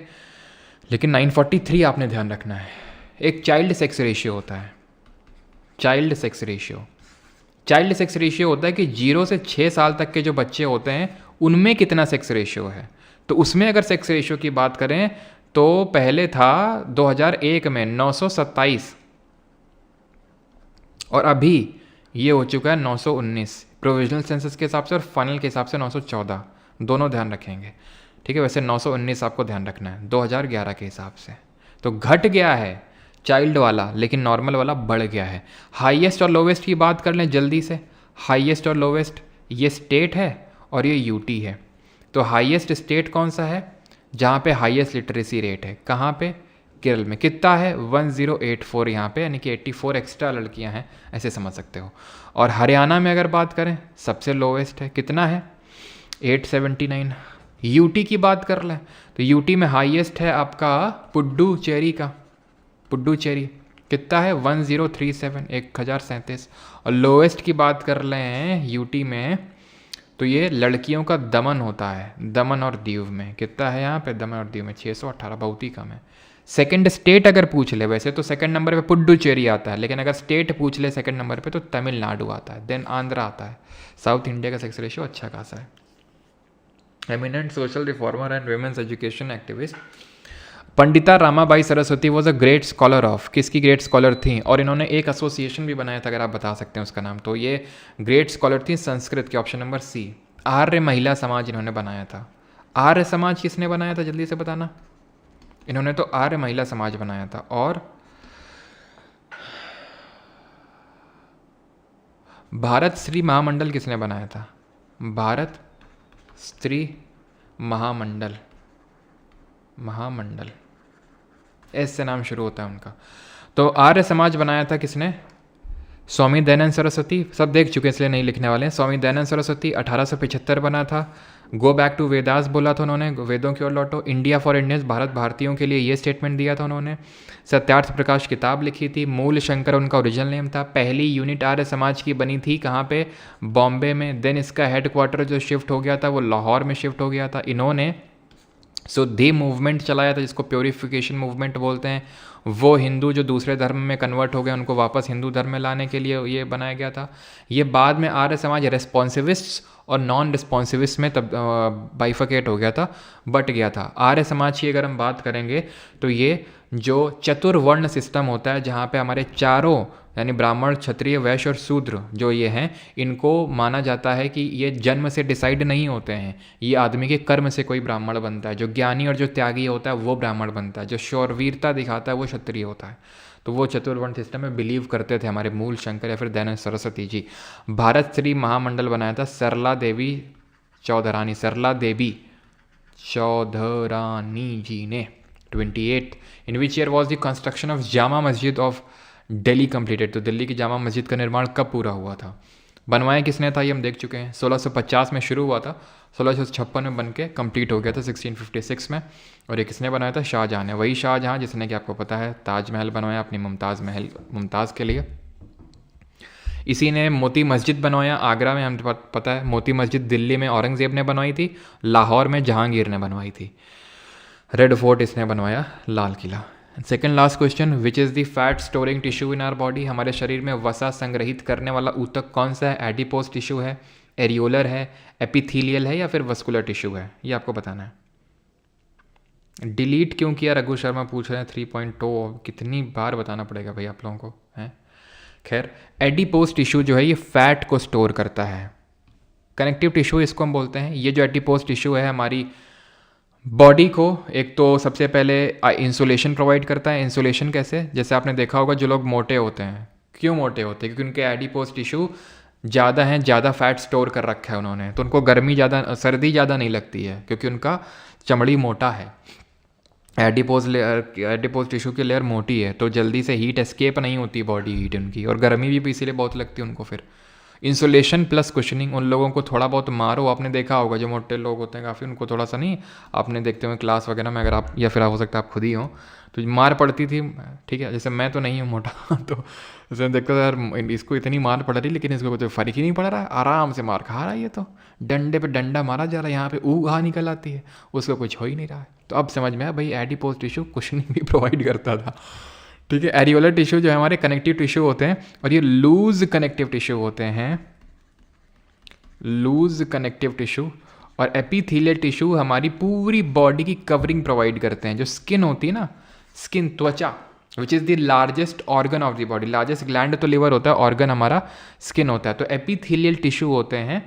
लेकिन 943 आपने ध्यान रखना है। एक चाइल्ड सेक्स रेशियो होता है, चाइल्ड सेक्स रेशियो होता है कि 0 से 6 साल तक के जो बच्चे होते हैं उनमें कितना सेक्स रेशियो है। तो उसमें अगर सेक्स रेशियो की बात करें तो पहले था 2001 में 927, और अभी ये हो चुका है 919 प्रोविजनल सेंसस के हिसाब से, और फाइनल के हिसाब से 914, दोनों ध्यान रखेंगे। ठीक है, वैसे 919 आपको ध्यान रखना है 2011 के हिसाब से, तो घट गया है चाइल्ड वाला, लेकिन नॉर्मल वाला बढ़ गया है। हाईएस्ट और लोवेस्ट की बात कर लें जल्दी से। हाईएस्ट और लोवेस्ट, ये स्टेट है और ये यूटी है। तो हाईएस्ट स्टेट कौन सा है जहाँ पे हाईएस्ट लिटरेसी रेट है? कहाँ पे? केरल में। कितना है? 1084 यहाँ पे, यानी कि 84 एक्स्ट्रा लड़कियाँ हैं, ऐसे समझ सकते हो। और हरियाणा में अगर बात करें सबसे लोवेस्ट है, कितना है? 879। यूटी की बात कर लें तो यूटी में हाईएस्ट है आपका पुडुचेरी का। पुडुचेरी कितना है? 1037, 1037। और लोवेस्ट की बात कर लें यूटी में तो ये लड़कियों का दमन होता है, दमन और दीव में। कितना है यहाँ पे? दमन और दीव में 618, बहुत ही कम है। सेकंड स्टेट अगर पूछ ले, वैसे तो सेकंड नंबर पे पुडुचेरी आता है, लेकिन अगर स्टेट पूछ ले सेकंड नंबर पे तो तमिलनाडु आता है, देन आंध्रा आता है। साउथ इंडिया का सेक्स रेशियो अच्छा खासा है। Eminent social reformer and women's education activist Pandita Ramabai Saraswati was a great scholar of, किसकी ग्रेट स्कॉलर थी? और इन्होंने एक एसोसिएशन भी बनाया था, अगर आप बता सकते हैं उसका नाम। तो ये ग्रेट स्कॉलर थी संस्कृत के, ऑप्शन नंबर सी। आर्य महिला समाज इन्होंने बनाया था। आर्य समाज किसने बनाया था जल्दी से बताना? इन्होंने तो आर्य महिला समाज बनाया था। और भारत स्त्री महामंडल किसने बनाया था? भारत स्त्री महामंडल, महामंडल एस से नाम शुरू होता है उनका। तो आर्य समाज बनाया था किसने? स्वामी दयानंद सरस्वती। सब देख चुके हैं इसलिए नहीं लिखने वाले हैं। स्वामी दयानंद सरस्वती 1875 बना था। गो बैक टू वेदास बोला था उन्होंने, वेदों की ओर लौटो। इंडिया फॉर इंडियंस, भारत भारतीयों के लिए ये स्टेटमेंट दिया था उन्होंने। सत्यार्थ प्रकाश किताब लिखी थी। मूल शंकर उनका ओरिजिनल नेम था। पहली यूनिट आर्य समाज की बनी थी कहाँ पे? बॉम्बे में। देन इसका हेडक्वार्टर जो शिफ्ट हो गया था वो लाहौर में शिफ्ट हो गया था। इन्होंने शुद्धि मूवमेंट चलाया था, जिसको प्योरिफिकेशन मूवमेंट बोलते हैं। वो हिंदू जो दूसरे धर्म में कन्वर्ट हो गए उनको वापस हिंदू धर्म में लाने के लिए ये बनाया गया था। ये बाद में आर्य समाज रेस्पॉन्सिविस्ट और नॉन रिस्पॉन्सिविस्ट में तब बाइफकेट हो गया था, बट गया था। आर्य समाज की अगर हम बात करेंगे तो ये जो चतुर्वर्ण सिस्टम होता है, जहाँ पे हमारे चारों यानी ब्राह्मण, क्षत्रिय, वैश्य और शूद्र जो ये हैं, इनको माना जाता है कि ये जन्म से डिसाइड नहीं होते हैं। ये आदमी के कर्म से कोई ब्राह्मण बनता है। जो ज्ञानी और जो त्यागी होता है वो ब्राह्मण बनता है। जो शौरवीरता दिखाता है वो क्षत्रिय होता है। तो वो चतुर्वर्ण सिस्टम में बिलीव करते थे हमारे मूल शंकर या फिर दयानंद सरस्वती जी। भारत श्री महामंडल बनाया था सरला देवी चौधरानी, सरला देवी चौधरानी जी ने। 28 in which year was the construction of Jama Masjid of Delhi completed? तो दिल्ली की जामा मस्जिद का निर्माण कब पूरा हुआ था? बनवाया किसने था ये हम देख चुके हैं। 1650 में शुरू हुआ था, 1656 में बन के कम्प्लीट हो गया था 1656 में। और ये किसने बनाया था? शाहजहाँ ने। वही शाहजहाँ जिसने कि आपको पता है ताजमहल बनवाया अपनी मुमताज़ के लिए। इसी ने मोती मस्जिद बनवाया आगरा में, हमें पता है। मोती मस्जिद दिल्ली में औरंगज़ेब ने बनवाई थी, लाहौर में जहांगीर ने बनवाई थी। रेड फोर्ट इसने बनवाया, लाल किला। Second last question, which is the fat storing tissue in our body? हमारे शरीर में वसा संग्रहित करने वाला ऊतक कौन सा है? एडिपोज टिश्यू है, एरियोलर है, एपिथीलियल है या फिर वस्कुलर टिश्यू है? ये आपको बताना है। डिलीट क्यों किया रघु शर्मा पूछ रहे हैं 3.2। कितनी बार बताना पड़ेगा भाई आप लोगों को, हैं? खैर, एडिपोज टिश्यू जो है ये फैट को स्टोर करता है। कनेक्टिव टिश्यू इसको हम बोलते हैं। ये जो एडिपोज टिश्यू है हमारी बॉडी को एक तो सबसे पहले इंसुलेशन प्रोवाइड करता है। इंसुलेशन कैसे? जैसे आपने देखा होगा जो लोग मोटे होते हैं, क्यों मोटे होते हैं? क्योंकि उनके एडिपोज टिश्यू ज़्यादा हैं, ज़्यादा फैट स्टोर कर रखा है उन्होंने, तो उनको गर्मी ज़्यादा, सर्दी ज़्यादा नहीं लगती है क्योंकि उनका चमड़ी मोटा है। एडिपोज टिश्यू की लेयर मोटी है तो जल्दी से हीट एस्केप नहीं होती बॉडी हीट उनकी, और गर्मी भी इसीलिए बहुत लगती है उनको। फिर इंसुलेशन प्लस कुशनिंग, उन लोगों को थोड़ा बहुत मारो। आपने देखा होगा जो मोटे लोग होते हैं काफ़ी, उनको थोड़ा सा नहीं, आपने देखते हुए क्लास वगैरह में, अगर आप या फिर हो सकता है आप खुद ही हो, तो मार पड़ती थी। ठीक है, जैसे मैं तो नहीं हूँ मोटा तो जैसे देखता था यार इसको इतनी मार पड़ रही लेकिन इसको कोई फर्क ही नहीं पड़ रहा है, आराम से मार खा रहा है ये तो, डंडे पे डंडा मारा जा रहा है, यहाँ पे ऊहा निकल आती है, उसको कुछ हो ही नहीं रहा है। तो अब समझ में आया भाई एडिपोज टिश्यू कुशनिंग भी प्रोवाइड करता था। ठीक है, एरियोलर टिश्यू जो है हमारे कनेक्टिव टिश्यू होते हैं, और ये लूज कनेक्टिव टिश्यू होते हैं, लूज कनेक्टिव टिश्यू। और एपिथेलियल टिश्यू हमारी पूरी बॉडी की कवरिंग प्रोवाइड करते हैं। जो स्किन होती है ना, स्किन, त्वचा, विच is the largest organ of the body. Largest gland तो लिवर होता है, ऑर्गन हमारा स्किन होता है। तो एपिथेलियल टिश्यू होते हैं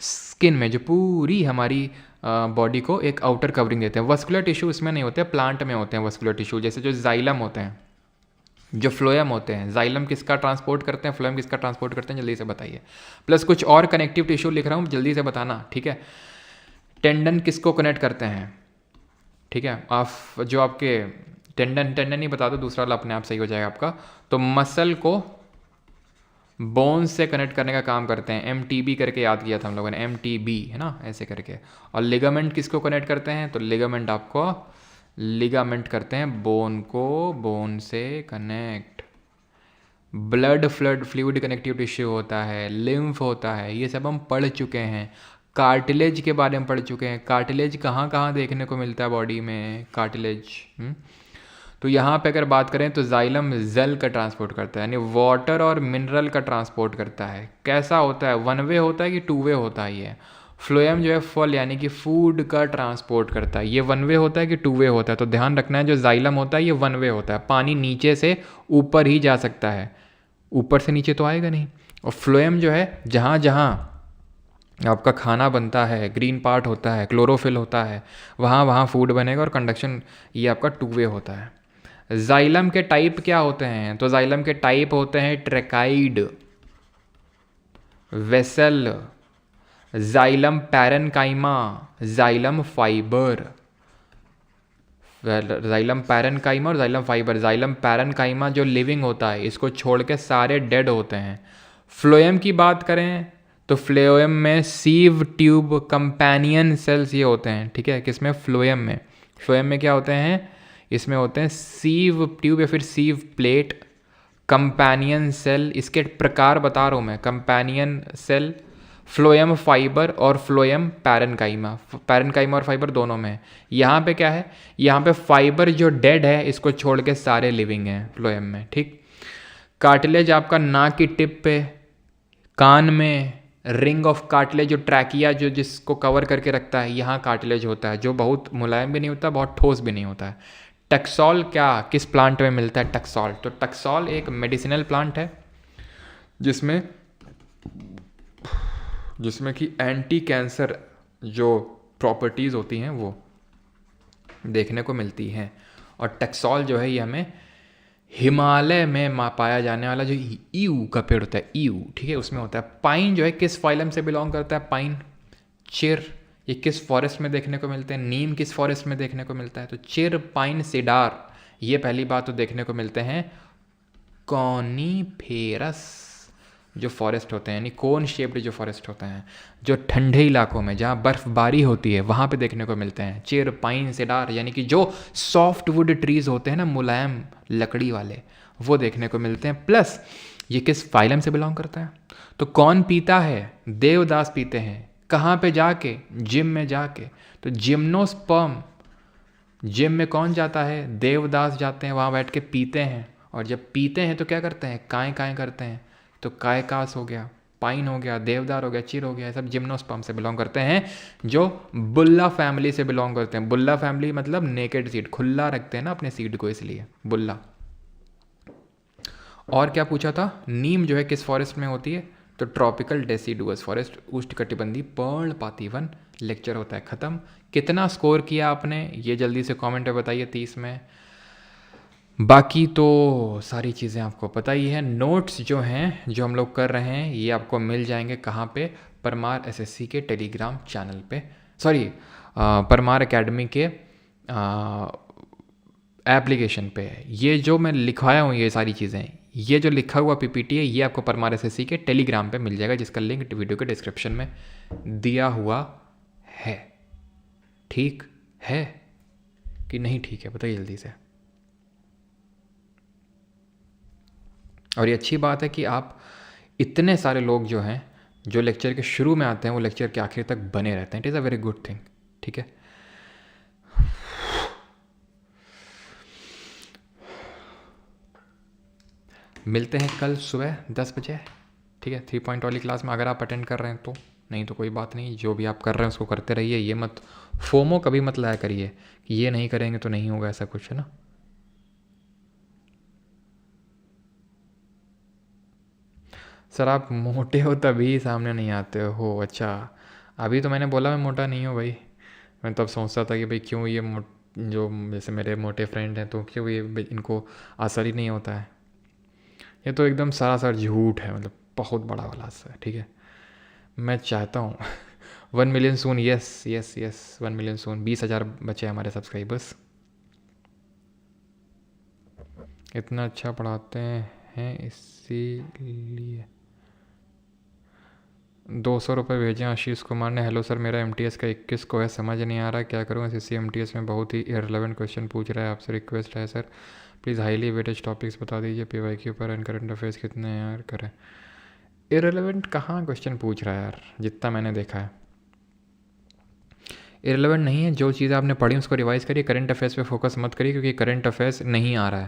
स्किन में, जो पूरी हमारी बॉडी को एक आउटर कवरिंग देते हैं। वस्कुलर टिश्यू इसमें नहीं होते, प्लांट में होते हैं वस्कुलर टिश्यू, जैसे जो जाइलम होते हैं, जो फ्लोएम होते हैं, जाइलम किसका ट्रांसपोर्ट करते हैं, फ्लोएम किसका ट्रांसपोर्ट करते हैं, जल्दी से बताइए। प्लस कुछ और कनेक्टिव टिश्यू लिख रहा हूँ, जल्दी से बताना, ठीक है। टेंडन किसको कनेक्ट करते हैं, ठीक है। आप जो आपके टेंडन ही बता दो, दूसरा वाला अपने आप सही हो जाएगा आपका। तो मसल को बोन्स से कनेक्ट करने का काम करते हैं, MTB करके याद किया था हम लोगों ने, MTB है ना, ऐसे करके। और लिगामेंट किसको कनेक्ट करते हैं, तो लिगामेंट करते हैं बोन को बोन से connect. Blood fluid connective tissue होता है, लिम्फ होता है, ये सब हम पढ़ चुके हैं। कार्टिलेज के बारे में पढ़ चुके हैं, कार्टिलेज कहाँ कहाँ देखने को मिलता है बॉडी में, कार्टिलेज। तो यहाँ पे अगर बात करें तो जाइलम जल का ट्रांसपोर्ट करता है, यानी वाटर और मिनरल का ट्रांसपोर्ट करता है। कैसा होता है, वन वे होता है कि टू वे होता है ये। फ्लोएम जो है फल यानी कि फूड का ट्रांसपोर्ट करता है, ये वन वे होता है कि टू वे होता है। तो ध्यान रखना है, जो जाइलम होता है ये वन वे होता है, पानी नीचे से ऊपर ही जा सकता है, ऊपर से नीचे तो आएगा नहीं। और फ्लोएम जो है जहाँ जहाँ आपका खाना बनता है, ग्रीन पार्ट होता है, क्लोरोफिल होता है, वहाँ वहाँ फूड बनेगा, और कंडक्शन ये आपका टू वे होता है। जाइलम के टाइप क्या होते हैं, तो जाइलम के टाइप होते हैं tracheid, vessel, xylem parenchyma, xylem fiber. Xylem parenchyma और जाइलम फाइबर। जाइलम पैरेनकाइमा जो लिविंग होता है, इसको छोड़ के सारे डेड होते हैं। फ्लोएम की बात करें तो फ्लोएम में सीव ट्यूब कंपेनियन सेल्स ये होते हैं, ठीक है। किसमें, फ्लोएम में। फ्लोएम में क्या होते हैं, इसमें होते हैं सीव ट्यूब या फिर सीव प्लेट, कंपेनियन सेल। इसके प्रकार बता रहा हूँ मैं, कंपेनियन सेल, फ्लोएम फाइबर और फ्लोएम पैरेनकाइमा। पैरेनकाइमा और फाइबर दोनों में। यहाँ पे क्या है, यहाँ पे फाइबर जो डेड है इसको छोड़ के सारे लिविंग हैं फ्लोएम में, ठीक। कार्टिलेज आपका नाक की टिप पे, कान में रिंग ऑफ कार्टिलेज, जो ट्रैकिया जो जिसको कवर करके रखता है, यहाँ कार्टिलेज होता है, जो बहुत मुलायम भी नहीं होता, बहुत ठोस भी नहीं होता है। टक्सॉल क्या किस प्लांट में मिलता है, टक्सॉल, तो टक्सॉल एक मेडिसिनल प्लांट है जिसमें कि एंटी कैंसर जो प्रॉपर्टीज़ होती हैं वो देखने को मिलती हैं। और टक्सॉल जो है ये हमें हिमालय में पाया जाने वाला जो ईऊ का पेड़ होता है, ईऊ, ठीक है, उसमें होता है। पाइन जो है किस फाइलम से बिलोंग करता है, पाइन, चिर, ये किस फॉरेस्ट में देखने को मिलते हैं, नीम किस फॉरेस्ट में देखने को मिलता है, तो चिर, पाइन, सिडार, ये पहली बात तो देखने को मिलते हैं कॉनीफेरस जो फॉरेस्ट होते हैं, यानी कोन शेप्ड जो फॉरेस्ट होते हैं, जो ठंडे इलाकों में जहाँ बर्फबारी होती है वहाँ पे देखने को मिलते हैं। चिर, पाइन, सिडार, यानी कि जो सॉफ्ट वुड ट्रीज होते हैं ना, मुलायम लकड़ी वाले, वो देखने को मिलते हैं। प्लस ये किस फाइलम से बिलोंग करता है, तो कौन पीता है, देवदास पीते हैं। कहाँ पे जाके, जिम में जाके। तो जिम्नोस्पर्म, जिम में कौन जाता है, देवदास जाते हैं, वहाँ बैठ के पीते हैं। और जब पीते हैं तो क्या करते हैं, काएँ काएँ करते हैं। तो कायकास हो गया, पाइन हो गया, देवदार हो गया, चिर हो गया, सब जिम्नोस्पर्म से बिलोंग करते हैं, जो बुल्ला फैमिली से बिलोंग करते हैं। बुल्ला फैमिली मतलब नेकेड सीड, खुला रखते हैं ना अपने सीड को, इसलिए बुल्ला। और क्या पूछा था, नीम जो है किस फॉरेस्ट में होती है, तो ट्रॉपिकल डेसिडुअस फॉरेस्ट, उष्णकटिबंधीय पर्णपाती वन। लेक्चर होता है ख़त्म। कितना स्कोर किया आपने ये जल्दी से कमेंट में बताइए, 30 में। बाकी तो सारी चीज़ें आपको पता ही है। नोट्स जो हैं जो हम लोग कर रहे हैं ये आपको मिल जाएंगे कहाँ पे, परमार एसएससी के टेलीग्राम चैनल पे, सॉरी परमार एकेडमी के एप्लीकेशन पे। ये जो मैं लिखवाया हूँ ये सारी चीज़ें, ये जो लिखा हुआ पीपीटी है ये आपको परमार एसएससी के टेलीग्राम पे मिल जाएगा, जिसका लिंक वीडियो के डिस्क्रिप्शन में दिया हुआ है। ठीक है कि नहीं ठीक है, बताइए जल्दी से। और ये अच्छी बात है कि आप इतने सारे लोग जो हैं जो लेक्चर के शुरू में आते हैं वो लेक्चर के आखिर तक बने रहते हैं। It is a very good thing, ठीक है। मिलते हैं कल सुबह 10 बजे, ठीक है, 3 पॉइंट वाली क्लास में, अगर आप अटेंड कर रहे हैं तो। नहीं तो कोई बात नहीं, जो भी आप कर रहे हैं उसको करते रहिए। ये मत फोमो कभी मत लाया करिए कि ये नहीं करेंगे तो नहीं होगा, ऐसा कुछ है ना। सर आप मोटे हो तभी सामने नहीं आते हो, अच्छा। अभी तो मैंने बोला मैं मोटा नहीं हूँ भाई, मैं तब सोचता था कि भाई क्यों ये जो जैसे मेरे मोटे फ्रेंड हैं तो क्यों ये इनको असर ही नहीं होता है। ये तो एकदम सरासर झूठ है, मतलब बहुत बड़ा वाला सा है, ठीक है। मैं चाहता हूँ 1 मिलियन सून, यस यस यस 1 मिलियन सून। 20,000 बचे हमारे सब्सक्राइबर्स। इतना अच्छा पढ़ाते हैं इसीलिए। 200 रुपये भेजे आशीष कुमार ने। हेलो सर, मेरा MTS का 21 को है, समझ नहीं आ रहा क्या करूँ। SSC MTS में बहुत ही इररिलेवेंट क्वेश्चन पूछ रहा है, आपसे रिक्वेस्ट है sir please highly weightage topics बता दीजिए। PYQ पर एंड करंट अफेयर्स कितने यार करें। इररिलेवेंट कहाँ क्वेश्चन पूछ रहा है यार, जितना मैंने देखा है इररिलेवेंट नहीं है। जो चीज़ आपने पढ़ी उसको रिवाइज करिए, करंट अफेयर्स पे फोकस मत करिए, क्योंकि करंट अफेयर्स नहीं आ रहा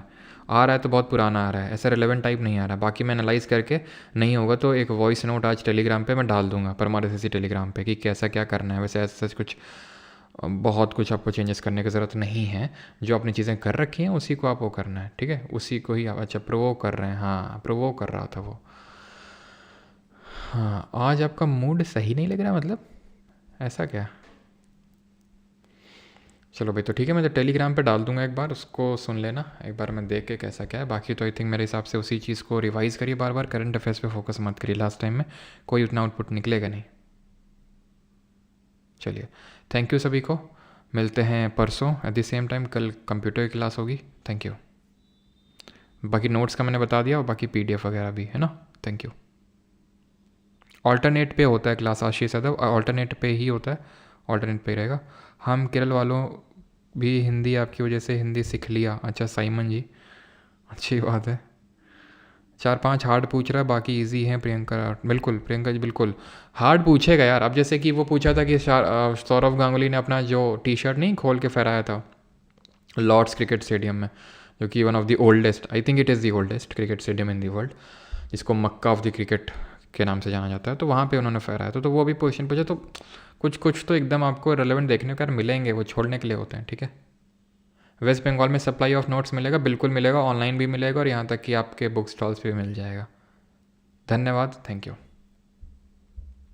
है तो बहुत पुराना आ रहा है, ऐसा रिलेवेंट टाइप नहीं आ रहा है। बाकी मैं एनालाइज करके नहीं होगा तो एक वॉइस नोट आज टेलीग्राम पे मैं डाल दूंगा, परमार SSC टेलीग्राम पे, कि कैसा क्या करना है। वैसे ऐसा कुछ बहुत कुछ आपको चेंजेस करने की ज़रूरत नहीं है। जो आपने चीज़ें कर रखी हैं उसी को आप वो करना है, ठीक है, उसी को ही आप। अच्छा प्रोवोक कर रहे हैं, हाँ प्रोवोक कर रहा था वो। हाँ आज आपका मूड सही नहीं लग रहा, मतलब ऐसा क्या। चलो भाई, तो ठीक है, मैं तो टेलीग्राम पे डाल दूंगा, एक बार उसको सुन लेना, एक बार मैं देख के कैसा क्या है। बाकी तो आई थिंक मेरे हिसाब से उसी चीज़ को रिवाइज करिए बार बार, करंट अफेयर्स पे फोकस मत करिए, लास्ट टाइम में कोई उतना आउटपुट निकलेगा नहीं। चलिए, थैंक यू सभी को, मिलते हैं परसों एट द सेम टाइम। कल कंप्यूटर की क्लास होगी। Thank you. बाकी नोट्स का मैंने बता दिया, और बाकी PDF वगैरह भी है ना। Thank you. ऑल्टरनेट पे होता है क्लास आशीष यादव, ऑल्टरनेट पे ही होता है, ऑल्टरनेट पे ही रहेगा। हम केरल वालों भी हिंदी आपकी वजह से हिंदी सीख लिया। अच्छा साइमन जी, अच्छी बात है। 4-5 हार्ड पूछ रहा है, बाकी इजी हैं। प्रियंका, बिल्कुल प्रियंका जी बिल्कुल हार्ड पूछेगा यार। अब जैसे कि वो पूछा था कि सौरव गांगुली ने अपना जो T-शर्ट नहीं खोल के फहराया था लॉर्ड्स क्रिकेट स्टेडियम में, जो कि one of the oldest, I think it is the oldest cricket stadium in the world, जिसको मक्का ऑफ द क्रिकेट के नाम से जाना जाता है। तो वहाँ पे उन्होंने फहराया तो वो भी क्वेश्चन पूछा। तो कुछ कुछ तो एकदम आपको रेलेवेंट देखने को यार मिलेंगे, वो छोड़ने के लिए होते हैं, ठीक है। वेस्ट बंगाल में सप्लाई ऑफ नोट्स मिलेगा, बिल्कुल मिलेगा, ऑनलाइन भी मिलेगा, और यहाँ तक कि आपके बुक स्टॉल्स पे भी मिल जाएगा। धन्यवाद, थैंक यू।